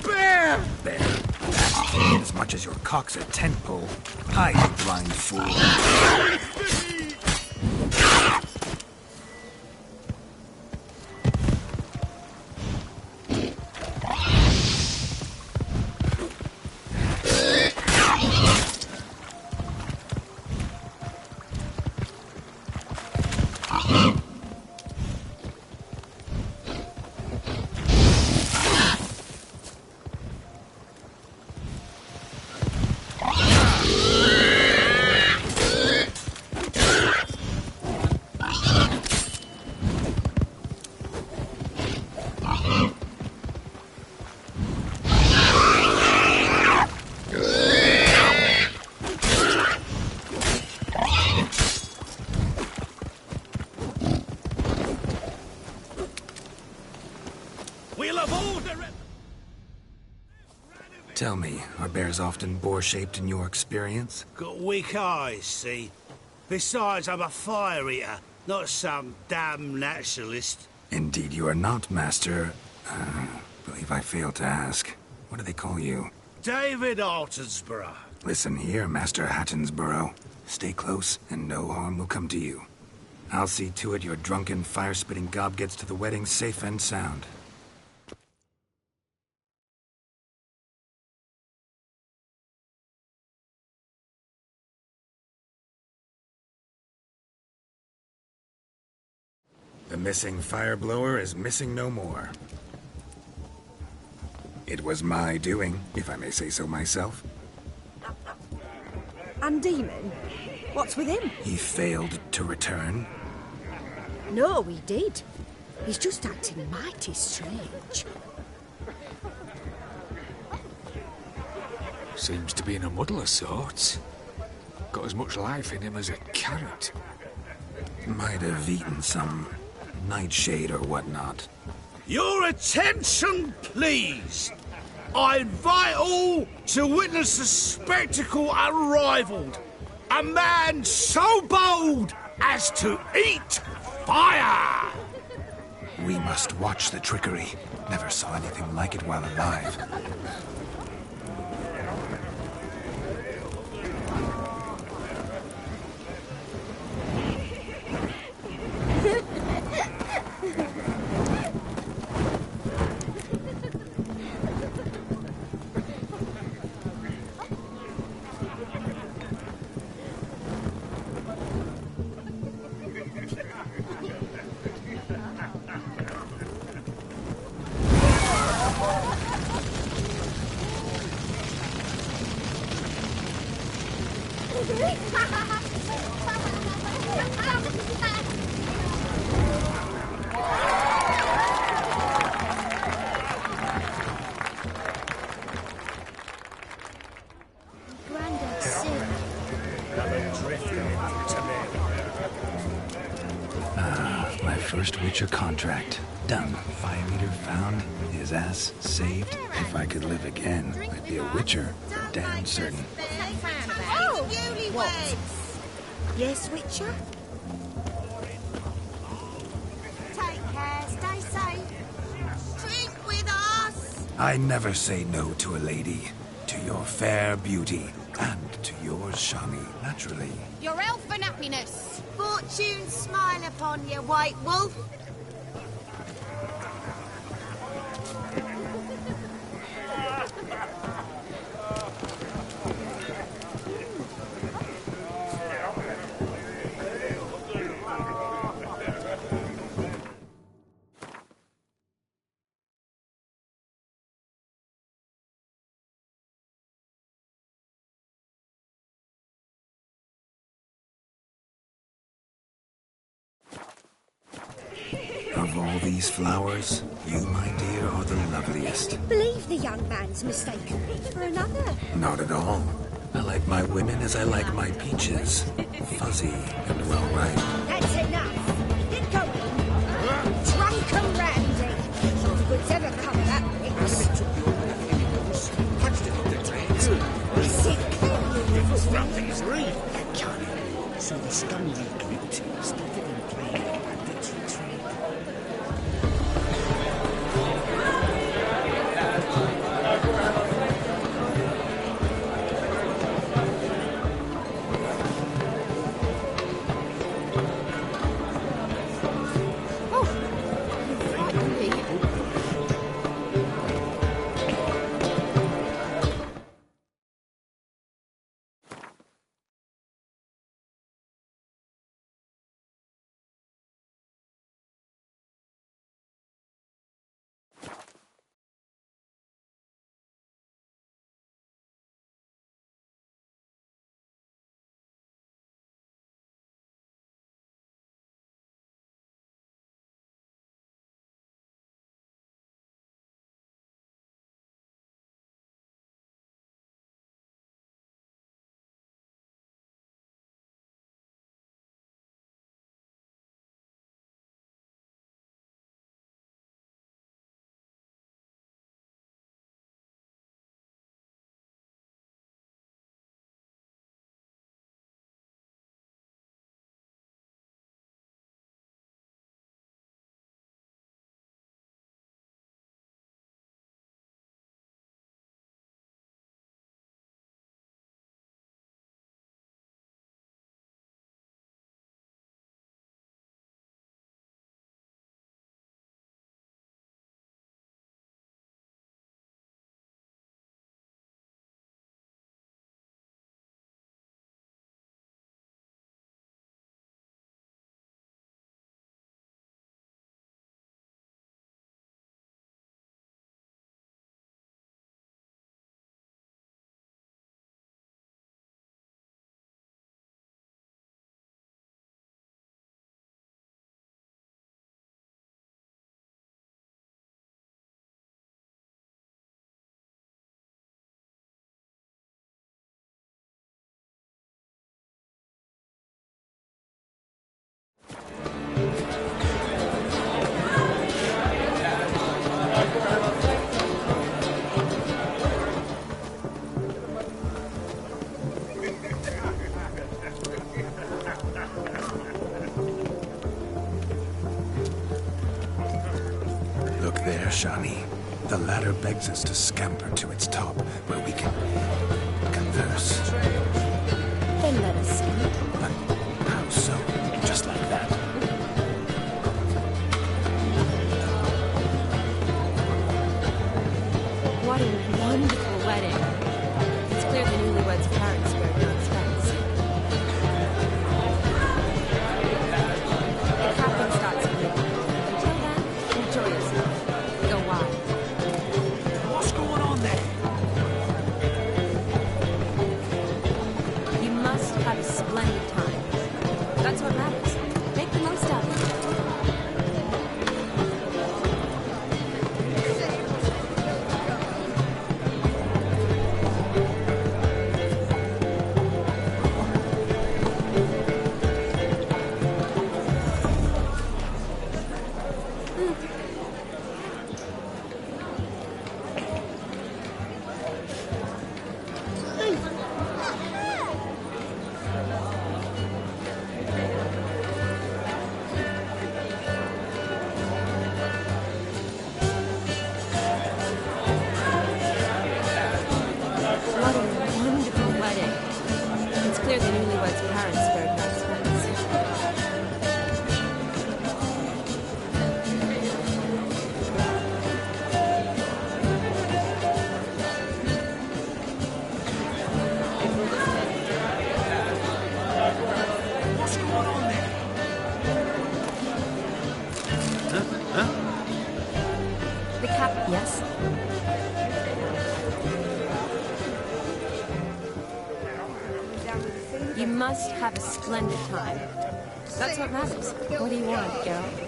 Bear! There. That's as much as your cock's a tent pole. Hide, you blind fool. Tell me, are bears often boar-shaped in your experience? Got weak eyes, see? Besides, I'm a fire eater, not some damn naturalist. Indeed you are not, Master. Believe I failed to ask. What do they call you? David Altonsborough. Listen here, Master Hattonsborough. Stay close, and no harm will come to you. I'll see to it your drunken, fire-spitting gob gets to the wedding safe and sound. The missing fire blower is missing no more. It was my doing, if I may say so myself. And Demon? What's with him? He failed to return. No, he did. He's just acting mighty strange. Seems to be in a muddle of sorts. Got as much life in him as a carrot. Might have eaten some nightshade or whatnot. Your attention, please. I invite all to witness a spectacle unrivaled. A man so bold as to eat fire! We must watch the trickery. Never saw anything like it while alive. My first Witcher contract. Done. Fire Eater found. His ass saved. If I could live again, I'd be a Witcher. Damn certain. Oh! What? Yes, Witcher? Take care, stay safe. Drink with us! I never say no to a lady. To your fair beauty. And to yours, Shani, naturally. Your elfin happiness. Fortune smile upon you, White Wolf. Of all these flowers, you, my dear, are the loveliest. Believe the young man's mistaken me for another. Not at all. I like my women as I like my peaches. Fuzzy and well ripe. That's enough. Get going. Drunken Randy. Not a good's ever come of that, Rix. Disrupting his reef. Johnny, so the scummy recruit started in playing a banditry trade. Shani. The ladder begs us to scamper to its top, where we can converse. Then let us speak. But how so? Just like that? What a wonderful wedding. It's clear the newlyweds' parents spared no expense. It happens starts with until then, enjoy yourself. Go wild. What's going on there? You must have a splendid parents spared no expense. What's going on there? The cap... Yes? You must have a splendid time. That's what matters. What do you want, Geralt?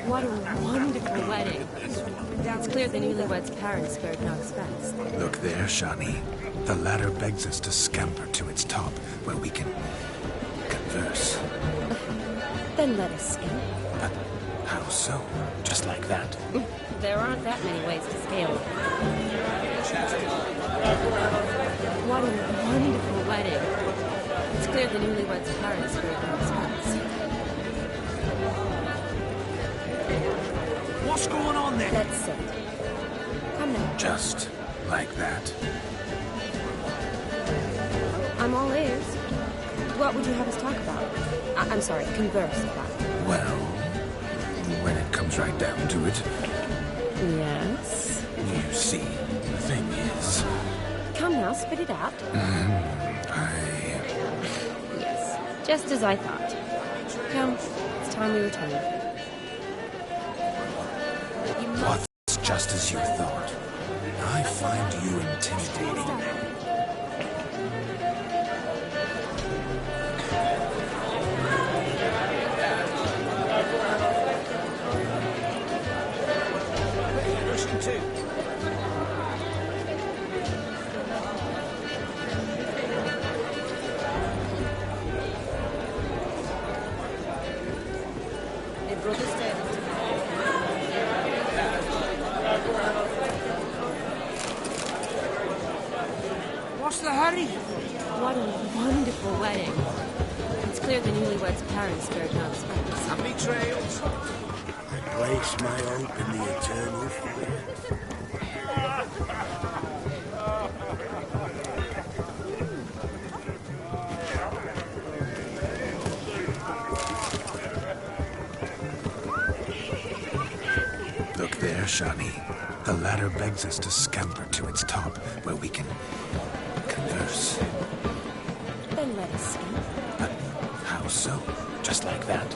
What a wonderful wedding. It's clear the newlyweds' parents spared no expense. Look there, Shani. The ladder begs us to scamper to its top, where we can converse. Then let us scale. But how so? Just like that? There aren't that many ways to scale. What a wonderful wedding. It's clear the newlyweds' parents spared no expense. What's going on there? Let's sit. Come now. Just like that? I'm all ears. What would you have us talk about? I'm sorry, converse about. Well, when it comes right down to it. Yes? You see, the thing is... Come now, spit it out. Yes, just as I thought. Come, it's time we return. What's just as you thought? I find you intimidating. What's the hurry? What a wonderful wedding. It's clear the newlyweds' parents spared no expense. How many trails? I place my hope in the eternal fire. Look there, Shani. The ladder begs us to scamper to its top, where we can converse. Then let us scamper. But how so? Just like that?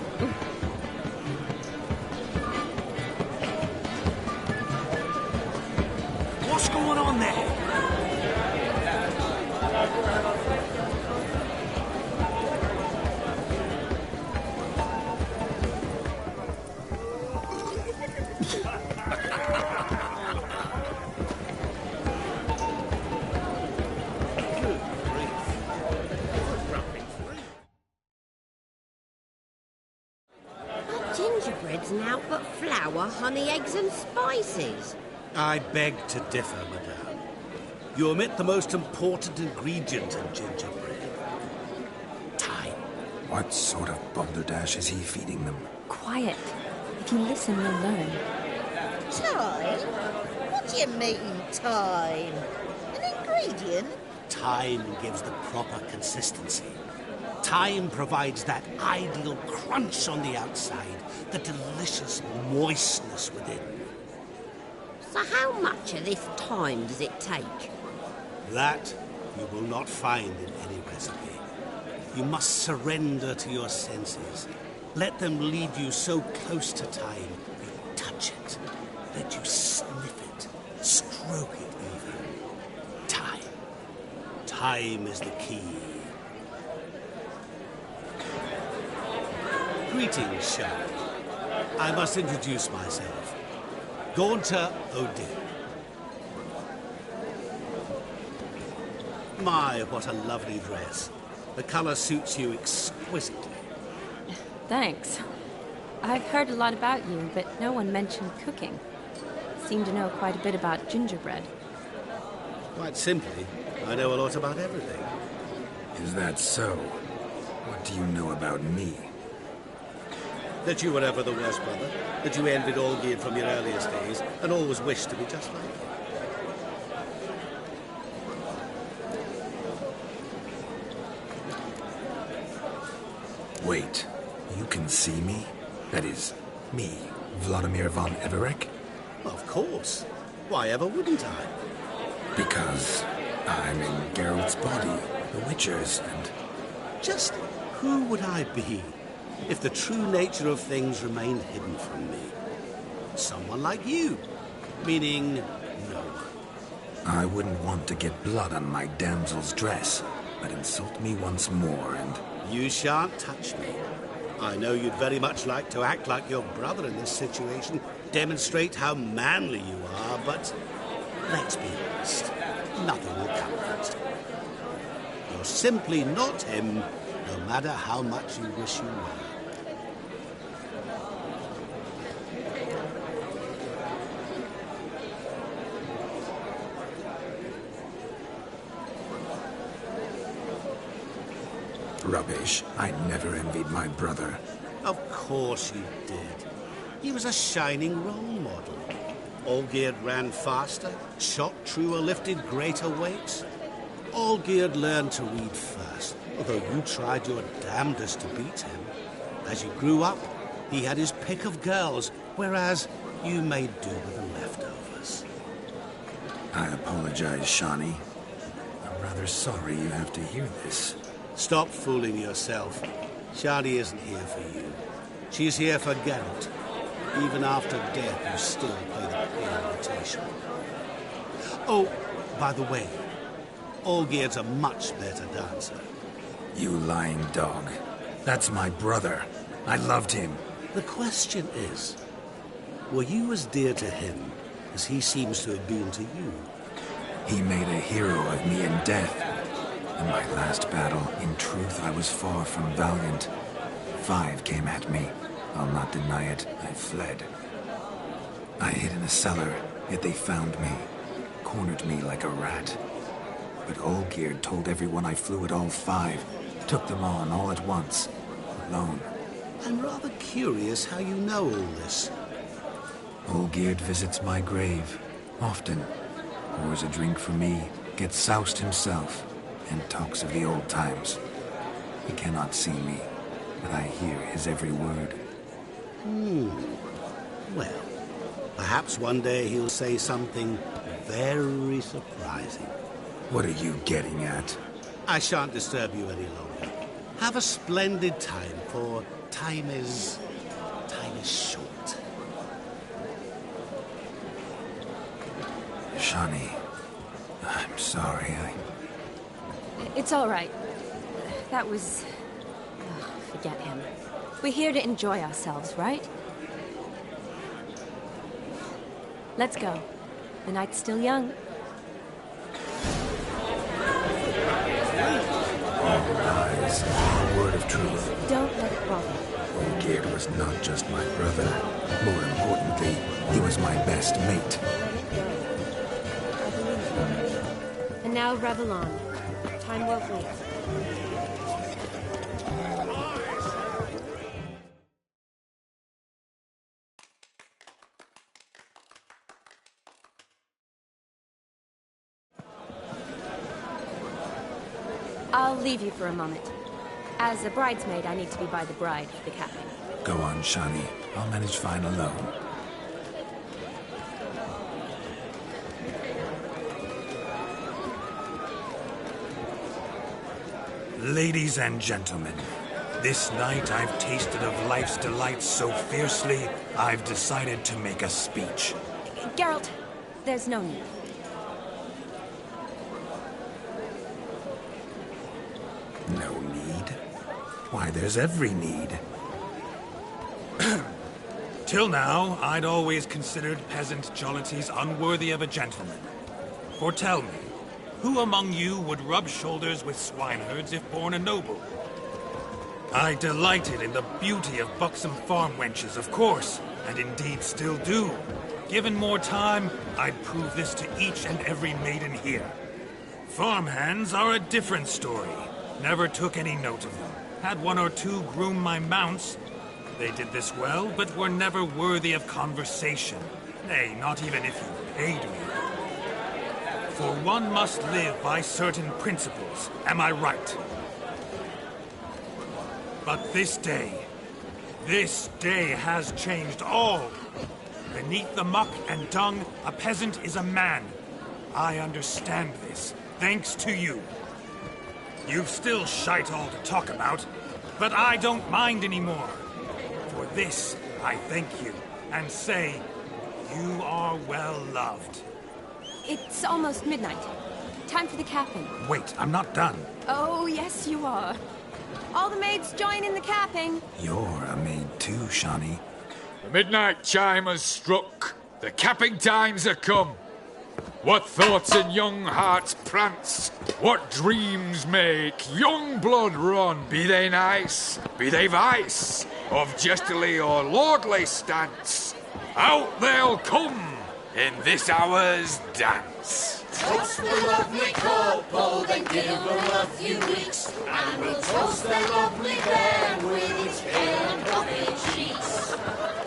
What's going on there? Gingerbread's now but flour, honey, eggs and spices. I beg to differ, madame. You omit the most important ingredient in gingerbread. Time. What sort of balderdash is he feeding them? Quiet. If you listen, you'll learn. Time? What do you mean, time? An ingredient? Time gives the proper consistency. Time provides that ideal crunch on the outside, the delicious moistness within. So how much of this time does it take? That you will not find in any recipe. You must surrender to your senses. Let them lead you so close to time, you touch it. Let you sniff it, stroke it even. Time. Time is the key. Greetings, Sharon. I must introduce myself. Gaunter O'Dim. My, what a lovely dress. The colour suits you exquisitely. Thanks. I've heard a lot about you, but no one mentioned cooking. Seem to know quite a bit about gingerbread. Quite simply, I know a lot about everything. Is that so? What do you know about me? That you were ever the worst brother, that you envied Olgierd from your earliest days, and always wished to be just like him. Wait, you can see me? That is, me, Vladimir von Everec? Of course. Why ever wouldn't I? Because I'm in Geralt's body, the Witcher's, and... Just who would I be if the true nature of things remained hidden from me? Someone like you. Meaning, no one. I wouldn't want to get blood on my damsel's dress, but insult me once more and... You shan't touch me. I know you'd very much like to act like your brother in this situation, demonstrate how manly you are, but let's be honest, nothing will come of it. You're simply not him, no matter how much you wish you were. Rubbish. I never envied my brother. Of course you did. He was a shining role model. Olgierd ran faster, shot truer, lifted greater weights. Olgierd learned to read first, although you tried your damnedest to beat him. As you grew up, he had his pick of girls, whereas you made do with the leftovers. I apologize, Shani. I'm rather sorry you have to hear this. Stop fooling yourself. Shani isn't here for you. She's here for Geralt. Even after death, you still play the pale imitation. Oh, by the way, Olgierd's a much better dancer. You lying dog. That's my brother. I loved him. The question is, were you as dear to him as he seems to have been to you? He made a hero of me in death. In my last battle, in truth, I was far from valiant. 5 came at me. I'll not deny it, I fled. I hid in a cellar, yet they found me. Cornered me like a rat. But Olgierd told everyone I flew at all 5. Took them on all at once. Alone. I'm rather curious how you know all this. Olgierd visits my grave. Often. Pours a drink for me. Gets soused himself. And talks of the old times. He cannot see me, but I hear his every word. Well, perhaps one day he'll say something very surprising. What are you getting at? I shan't disturb you any longer. Have a splendid time, for time is short. Shani, I'm sorry, It's all right. That was... forget him. We're here to enjoy ourselves, right? Let's go. The night's still young. All lies. A word of truth. Don't let it bother you. Olgierd was not just my brother. More importantly, he was my best mate. And now revel on. Time won't wait. I'll leave you for a moment. As a bridesmaid, I need to be by the bride for the capping. Go on, Shani. I'll manage fine alone. Ladies and gentlemen, this night I've tasted of life's delights so fiercely, I've decided to make a speech. Geralt, there's no need. No need? Why, there's every need. Till now, I'd always considered peasant jollities unworthy of a gentleman. For tell me, who among you would rub shoulders with swineherds if born a noble? I delighted in the beauty of buxom farm wenches, of course, and indeed still do. Given more time, I'd prove this to each and every maiden here. Farmhands are a different story. Never took any note of them. Had one or two groom my mounts. They did this well, but were never worthy of conversation. Nay, not even if you paid me. For one must live by certain principles, am I right? But this day has changed all. Beneath the muck and dung, a peasant is a man. I understand this, thanks to you. You've still shite all to talk about, but I don't mind anymore. For this, I thank you, and say, you are well loved. It's almost midnight. Time for the capping. Wait, I'm not done. Oh, yes, you are. All the maids join in the capping. You're a maid too, Shani. The midnight chime has struck. The capping times are come. What thoughts in young hearts prance? What dreams make young blood run? Be they nice, be they vice, of jestily or lordly stance, out they'll come in this hour's dance. Toast the lovely couple, then give them a few weeks, and we'll toast their lovely bear with its pale and puffy cheeks.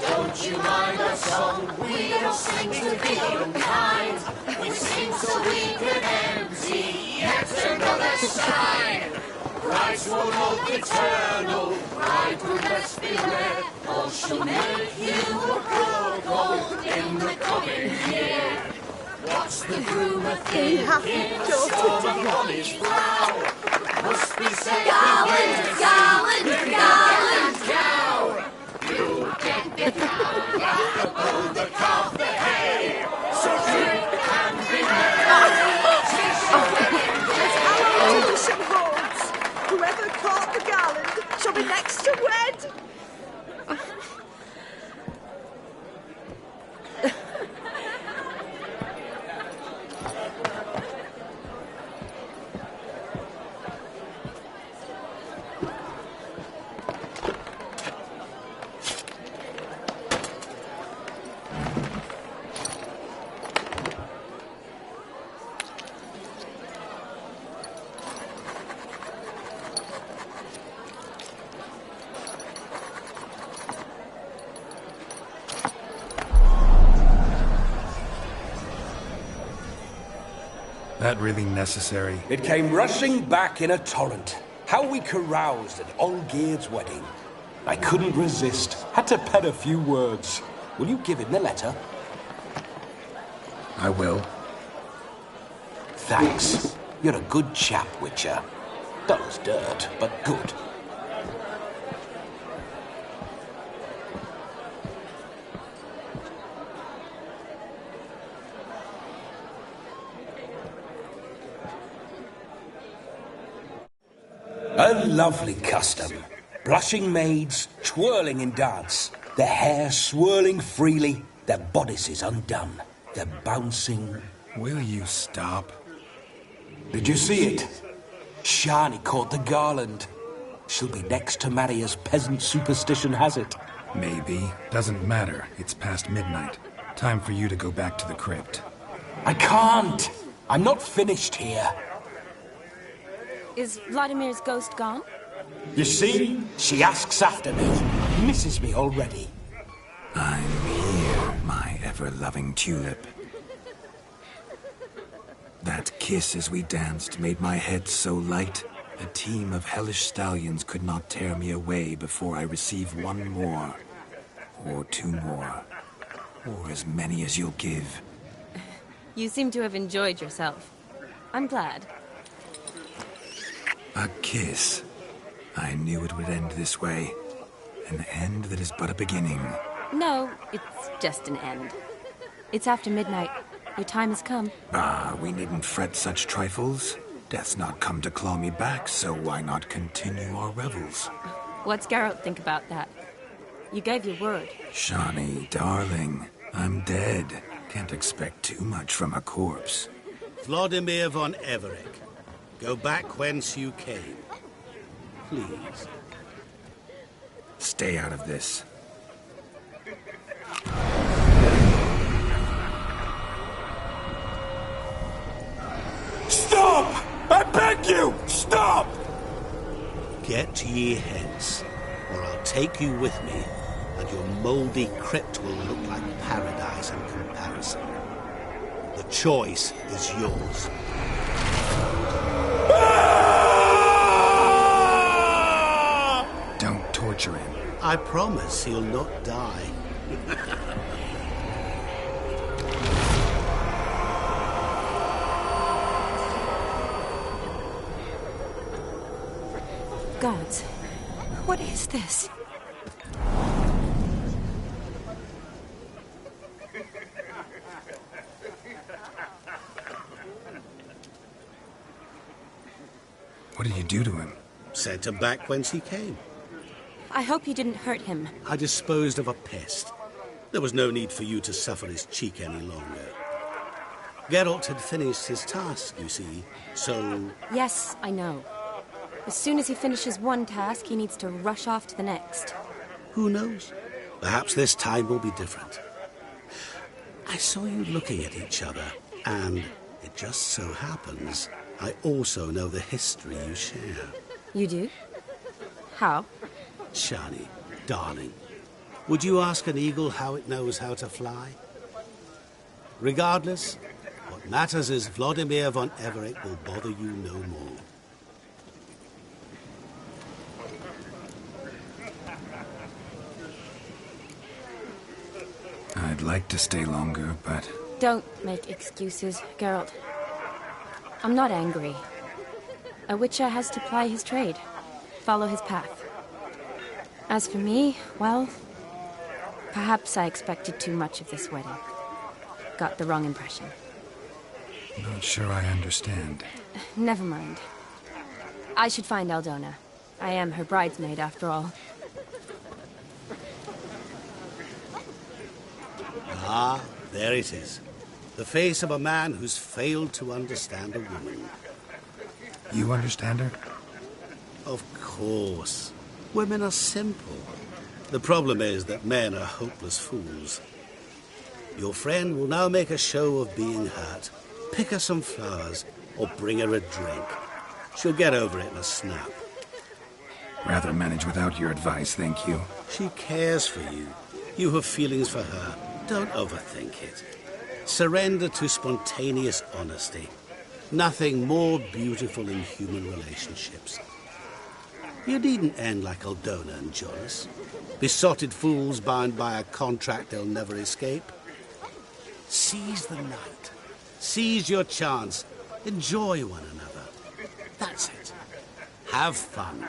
Don't you mind our song? We don't sing to be unkind. We sing so we can empty yet another shrine. Christ will look eternal, bride will best beware, or she'll make you a cuckold in the coming year. What's the groom a thinking? Storm upon his brow. Must be said, Garland, cow. You get the cow, like a bull that calf the hay. So drink and be merry. Tradition holds. Whoever caught the garland shall be next to wed. That really necessary? It came rushing back in a torrent. How we caroused at Olgierd's wedding. I couldn't resist. Had to pen a few words. Will you give him the letter? I will. Thanks. You're a good chap, Witcher. Dull as dirt, but good. A lovely custom. Blushing maids, twirling in dance, their hair swirling freely, their bodices undone, their bouncing... Will you stop? Did you see it? Shani caught the garland. She'll be next to marry as peasant superstition has it. Maybe. Doesn't matter. It's past midnight. Time for you to go back to the crypt. I can't. I'm not finished here. Is Vladimir's ghost gone? You see? She asks after me. Misses me already. I'm here, my ever-loving tulip. That kiss as we danced made my head so light, a team of hellish stallions could not tear me away before I receive one more. Or two more. Or as many as you'll give. You seem to have enjoyed yourself. I'm glad. A kiss. I knew it would end this way. An end that is but a beginning. No, it's just an end. It's after midnight. Your time has come. Ah, we needn't fret such trifles. Death's not come to claw me back, so why not continue our revels? What's Geralt think about that? You gave your word. Shawnee, darling, I'm dead. Can't expect too much from a corpse. Vladimir von Everec, go back whence you came. Please. Stay out of this. Stop! I beg you! Stop! Get ye hence, or I'll take you with me, and your mouldy crypt will look like paradise in comparison. The choice is yours. Don't torture him. I promise he'll not die. Gods, what is this? What did you do to him? Sent him back whence he came. I hope you didn't hurt him. I disposed of a pest. There was no need for you to suffer his cheek any longer. Geralt had finished his task, you see, so... Yes, I know. As soon as he finishes one task, he needs to rush off to the next. Who knows? Perhaps this time will be different. I saw you looking at each other, and it just so happens I also know the history you share. You do? How? Shani, darling, would you ask an eagle how it knows how to fly? Regardless, what matters is Vladimir von Everec will bother you no more. I'd like to stay longer, but... Don't make excuses, Geralt. I'm not angry. A Witcher has to ply his trade, follow his path. As for me, well, perhaps I expected too much of this wedding. Got the wrong impression. Not sure I understand. Never mind. I should find Aldona. I am her bridesmaid, after all. Ah, there it is. The face of a man who's failed to understand a woman. You understand her? Of course. Women are simple. The problem is that men are hopeless fools. Your friend will now make a show of being hurt, pick her some flowers, or bring her a drink. She'll get over it in a snap. Rather manage without your advice, thank you. She cares for you. You have feelings for her. Don't overthink it. Surrender to spontaneous honesty. Nothing more beautiful in human relationships. You needn't end like Aldona and Jonas. Besotted fools bound by a contract they'll never escape. Seize the night. Seize your chance. Enjoy one another. That's it. Have fun.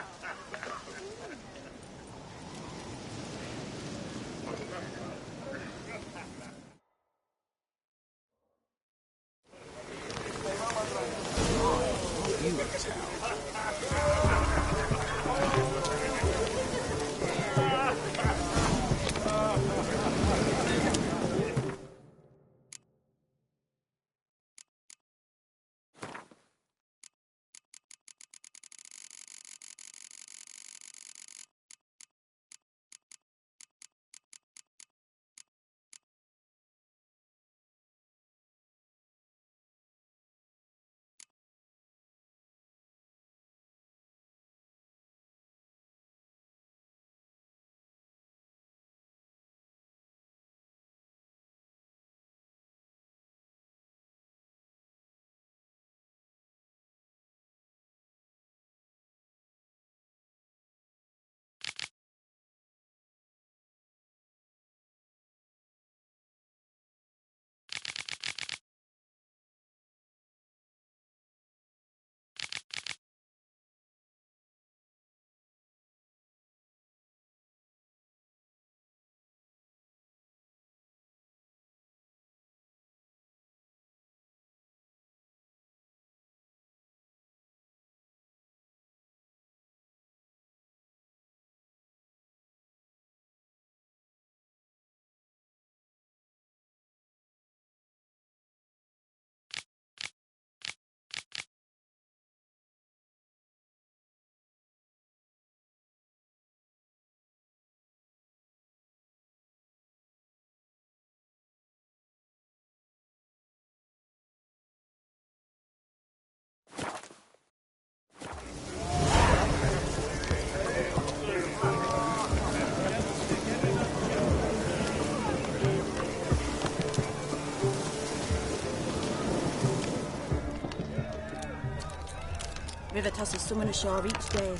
River tosses someone ashore each day.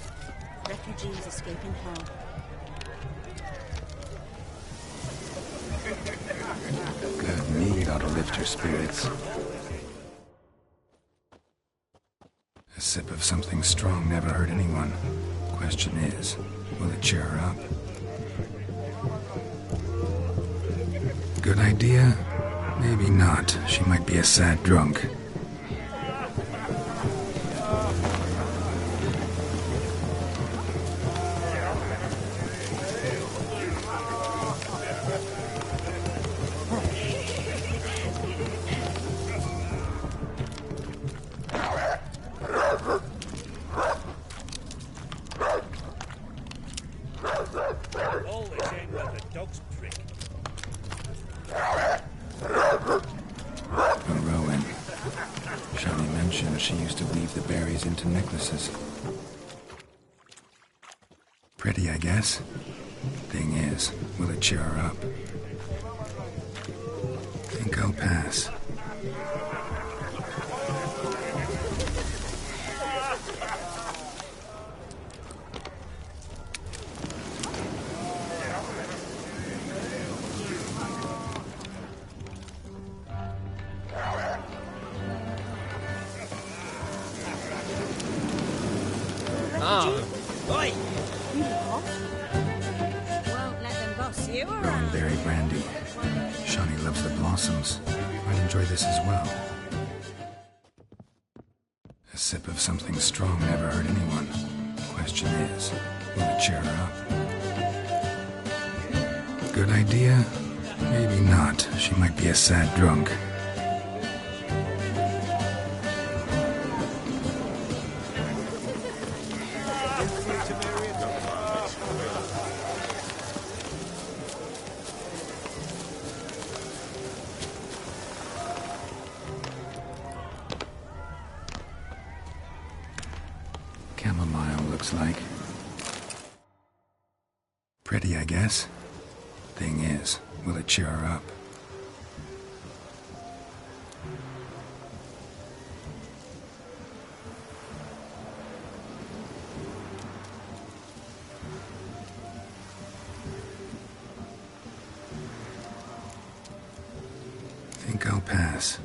Refugees escaping hell. Good mead ought to lift your spirits. A sip of something strong never hurt anyone. Question is, will it cheer her up? Good idea? Maybe not. She might be a sad drunk. She used to weave the berries into necklaces. Pretty, I guess. Thing is, will it cheer her up? Think I'll pass. Thornberry brandy. Shawnee loves the blossoms. Might enjoy this as well. A sip of something strong never hurt anyone. Question is, will it cheer her up? Good idea? Maybe not. She might be a sad drunk. Chamomile looks like. Pretty, I guess. Thing is, will it cheer her up? Think I'll pass.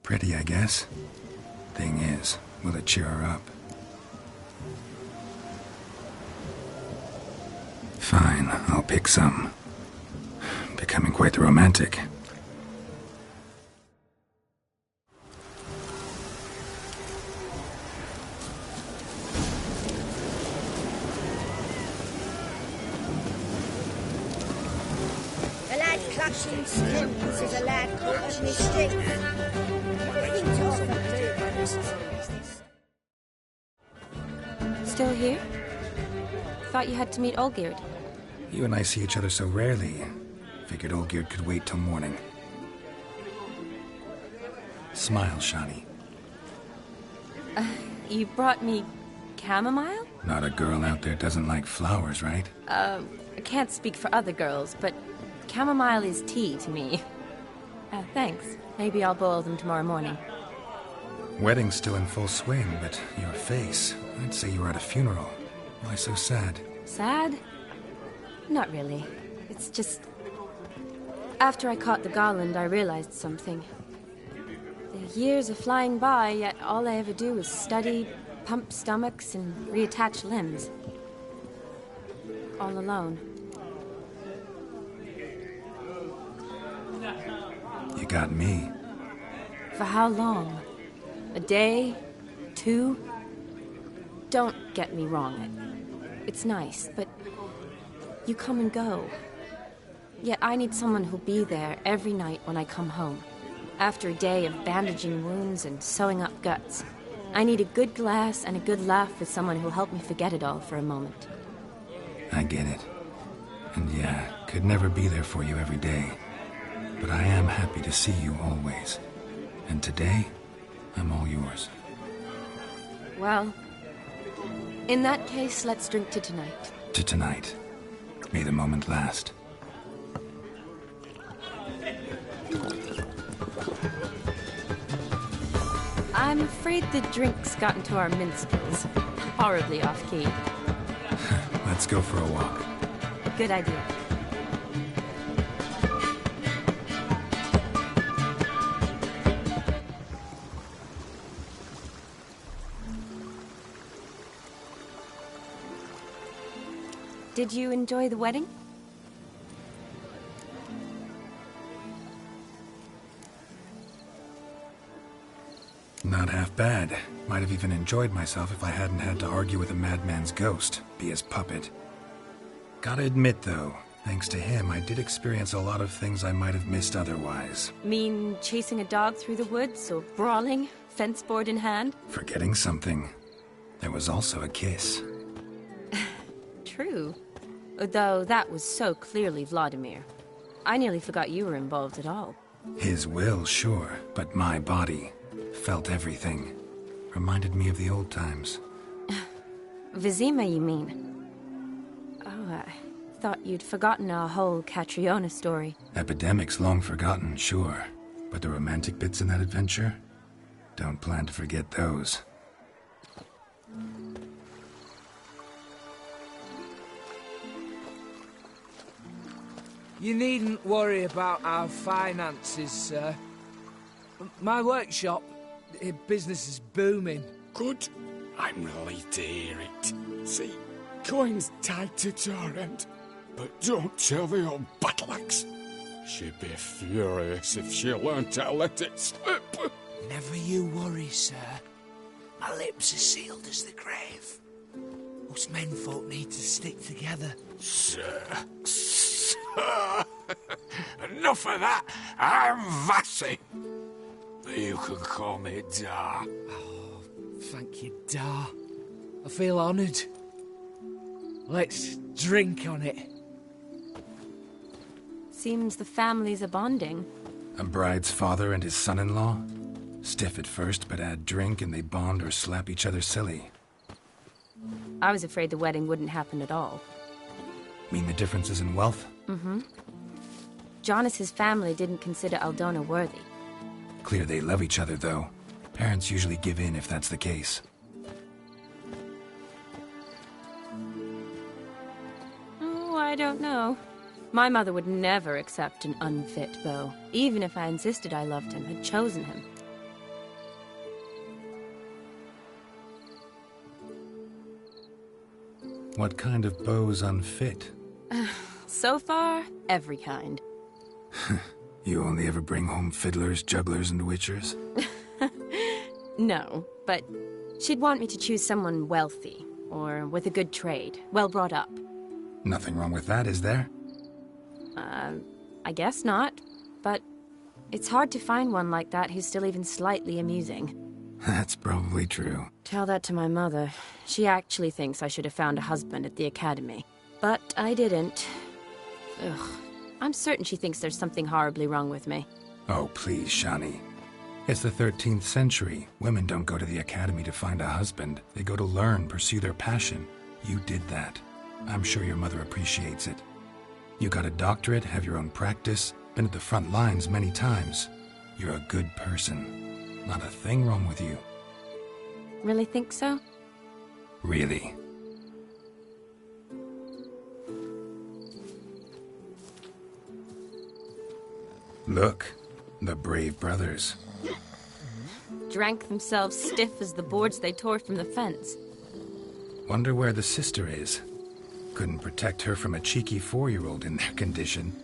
Pretty, I guess. Thing is, will it cheer her up? Fine, I'll pick some. Becoming quite the romantic. A lad clutching skins is a lad caught of mischief. Nothing to offer do. Still here? Thought you had to meet Olgierd. You and I see each other so rarely. Figured Olgierd could wait till morning. Smile, Shawnee. You brought me chamomile? Not a girl out there doesn't like flowers, right? I can't speak for other girls, but chamomile is tea to me. Thanks. Maybe I'll boil them tomorrow morning. Wedding's still in full swing, but your face, I'd say you were at a funeral. Why so sad? Sad? Not really. It's just... After I caught the garland, I realized something. The years are flying by, yet all I ever do is study, pump stomachs, and reattach limbs. All alone. You got me. For how long? A day? 2? Don't get me wrong. It's nice, but you come and go. Yet I need someone who'll be there every night when I come home. After a day of bandaging wounds and sewing up guts, I need a good glass and a good laugh with someone who'll help me forget it all for a moment. I get it. And yeah, could never be there for you every day. But I am happy to see you always. And today, I'm all yours. Well, in that case, let's drink to tonight. To tonight. May the moment last. I'm afraid the drink's got into our minstrels. Horribly off-key. Let's go for a walk. Good idea. Did you enjoy the wedding? Not half bad. Might have even enjoyed myself if I hadn't had to argue with a madman's ghost, be his puppet. Gotta admit, though, thanks to him, I did experience a lot of things I might have missed otherwise. Mean chasing a dog through the woods, or brawling, fence board in hand? Forgetting something. There was also a kiss. True. Though that was so clearly Vladimir. I nearly forgot you were involved at all. His will, sure, but my body felt everything. Reminded me of the old times. Vizima, you mean? Oh, I thought you'd forgotten our whole Catriona story. Epidemics long forgotten, sure. But the romantic bits in that adventure? Don't plan to forget those. You needn't worry about our finances, sir. My workshop, business is booming. Good. I'm relieved to hear it. See, coin's tied to Torrent, but don't tell the old battleaxe. She'd be furious if she learned to let it slip. Never you worry, sir. My lips are sealed as the grave. Us menfolk need to stick together. Sir. Enough of that. I'm Vassy. You can call me Dar. Oh, thank you, Dar. I feel honoured. Let's drink on it. Seems the families are bonding. A bride's father and his son-in-law? Stiff at first, but add drink and they bond or slap each other silly. I was afraid the wedding wouldn't happen at all. Mean the differences in wealth? Mm-hmm. Jonas's family didn't consider Aldona worthy. Clear they love each other, though. Parents usually give in if that's the case. Oh, I don't know. My mother would never accept an unfit beau, even if I insisted I loved him, had chosen him. What kind of beau's unfit? So far, every kind. You only ever bring home fiddlers, jugglers, and witchers? No, but she'd want me to choose someone wealthy, or with a good trade, well brought up. Nothing wrong with that, is there? I guess not, but it's hard to find one like that who's still even slightly amusing. That's probably true. Tell that to my mother. She actually thinks I should have found a husband at the academy. But I didn't. Ugh. I'm certain she thinks there's something horribly wrong with me. Oh, please, Shani. It's the 13th century. Women don't go to the academy to find a husband. They go to learn, pursue their passion. You did that. I'm sure your mother appreciates it. You got a doctorate, have your own practice, been at the front lines many times. You're a good person. Not a thing wrong with you. Really think so? Really. Look, the brave brothers. Drank themselves stiff as the boards they tore from the fence. Wonder where the sister is. Couldn't protect her from a cheeky 4-year-old in their condition.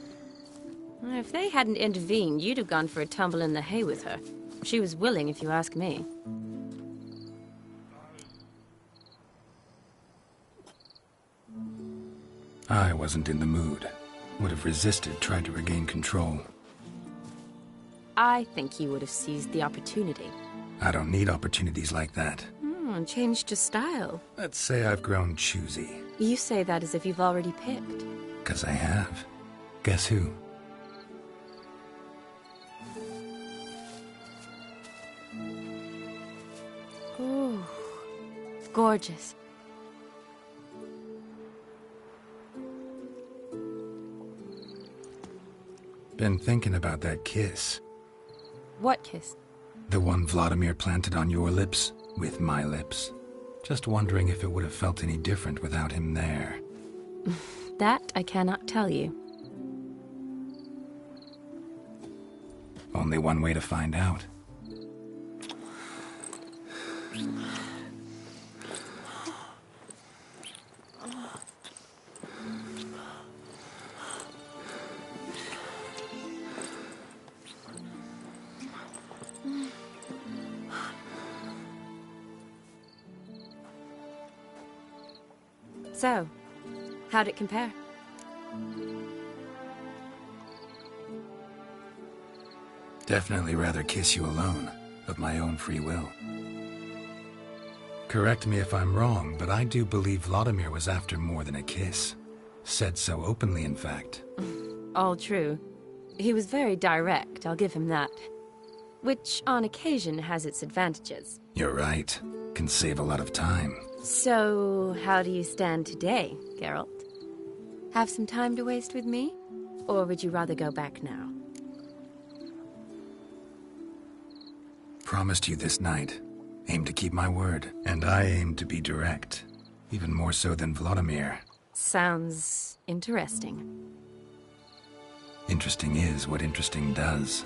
If they hadn't intervened, you'd have gone for a tumble in the hay with her. She was willing, if you ask me. I wasn't in the mood. Would have resisted, tried to regain control. I think you would have seized the opportunity. I don't need opportunities like that. Oh, changed your style. Let's say I've grown choosy. You say that as if you've already picked. 'Cause I have. Guess who? Oh, gorgeous. Been thinking about that kiss. What kiss? The one Vladimir planted on your lips with my lips. Just wondering if it would have felt any different without him there. That I cannot tell you. Only one way to find out. So, how'd it compare? Definitely rather kiss you alone, of my own free will. Correct me if I'm wrong, but I do believe Vladimir was after more than a kiss. Said so openly, in fact. All true. He was very direct, I'll give him that. Which, on occasion, has its advantages. You're right. Can save a lot of time. So, how do you stand today, Geralt? Have some time to waste with me? Or would you rather go back now? Promised you this night. Aim to keep my word. And I aim to be direct. Even more so than Vladimir. Sounds interesting. Interesting is what interesting does.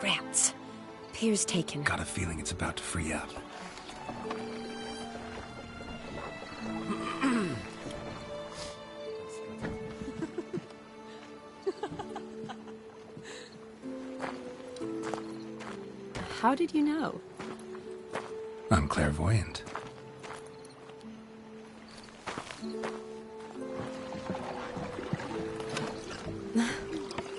Rats. Pier's taken. Got a feeling it's about to free up. How did you know? I'm clairvoyant.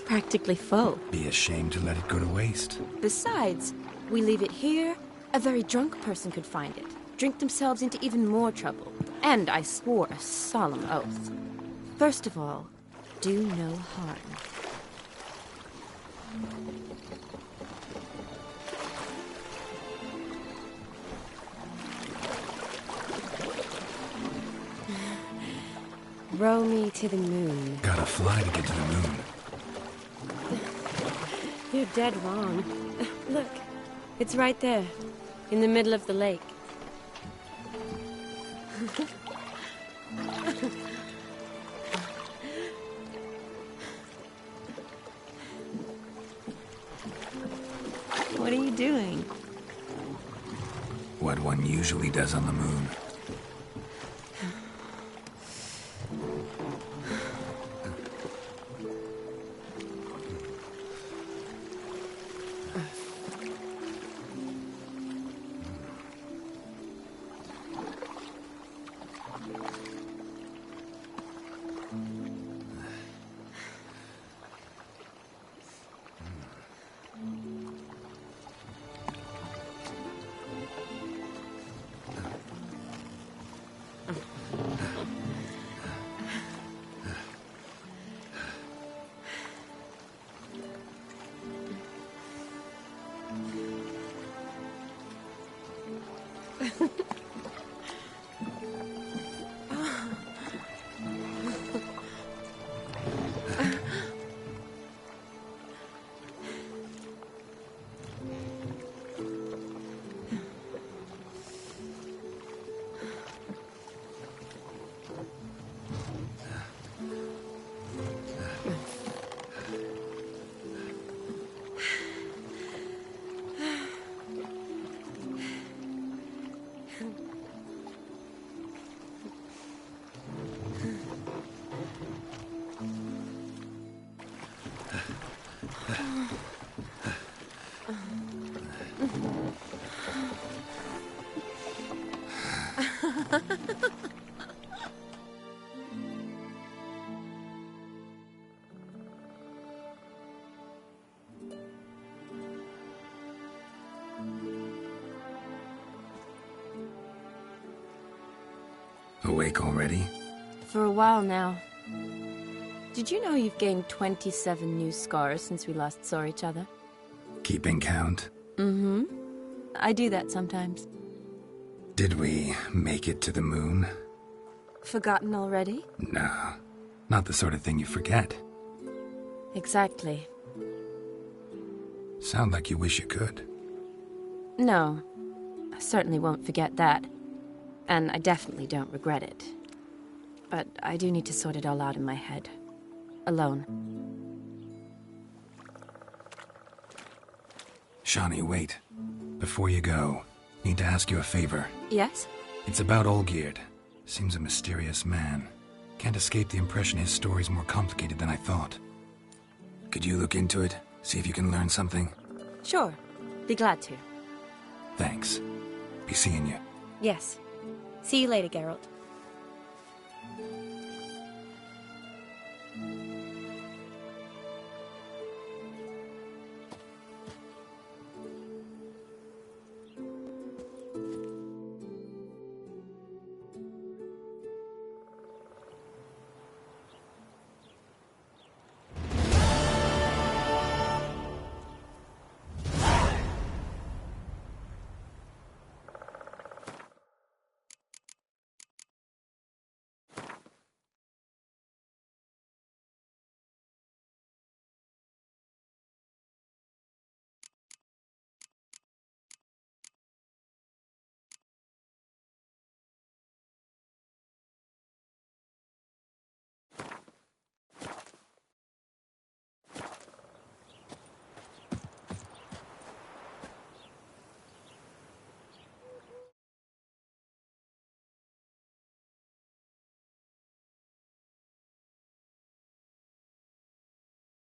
Practically full. Be ashamed to let it go to waste. Besides, we leave it here, a very drunk person could find it, drink themselves into even more trouble. And I swore a solemn oath. First of all, do no harm. Row me to the moon. Gotta fly to get to the moon. You're dead wrong. Look, it's right there, in the middle of the lake. What are you doing? What one usually does on the moon. Awake already? For a while now. Did you know you've gained 27 new scars since we last saw each other? Keeping count? Mm-hmm. I do that sometimes. Did we make it to the moon? Forgotten already? No, not the sort of thing you forget. Exactly. Sound like you wish you could. No, I certainly won't forget that. And I definitely don't regret it. But I do need to sort it all out in my head. Alone. Shani, wait. Before you go, need to ask you a favor. Yes? It's about Olgierd. Seems a mysterious man. Can't escape the impression his story's more complicated than I thought. Could you look into it? See if you can learn something? Sure. Be glad to. Thanks. Be seeing you. Yes. See you later, Geralt.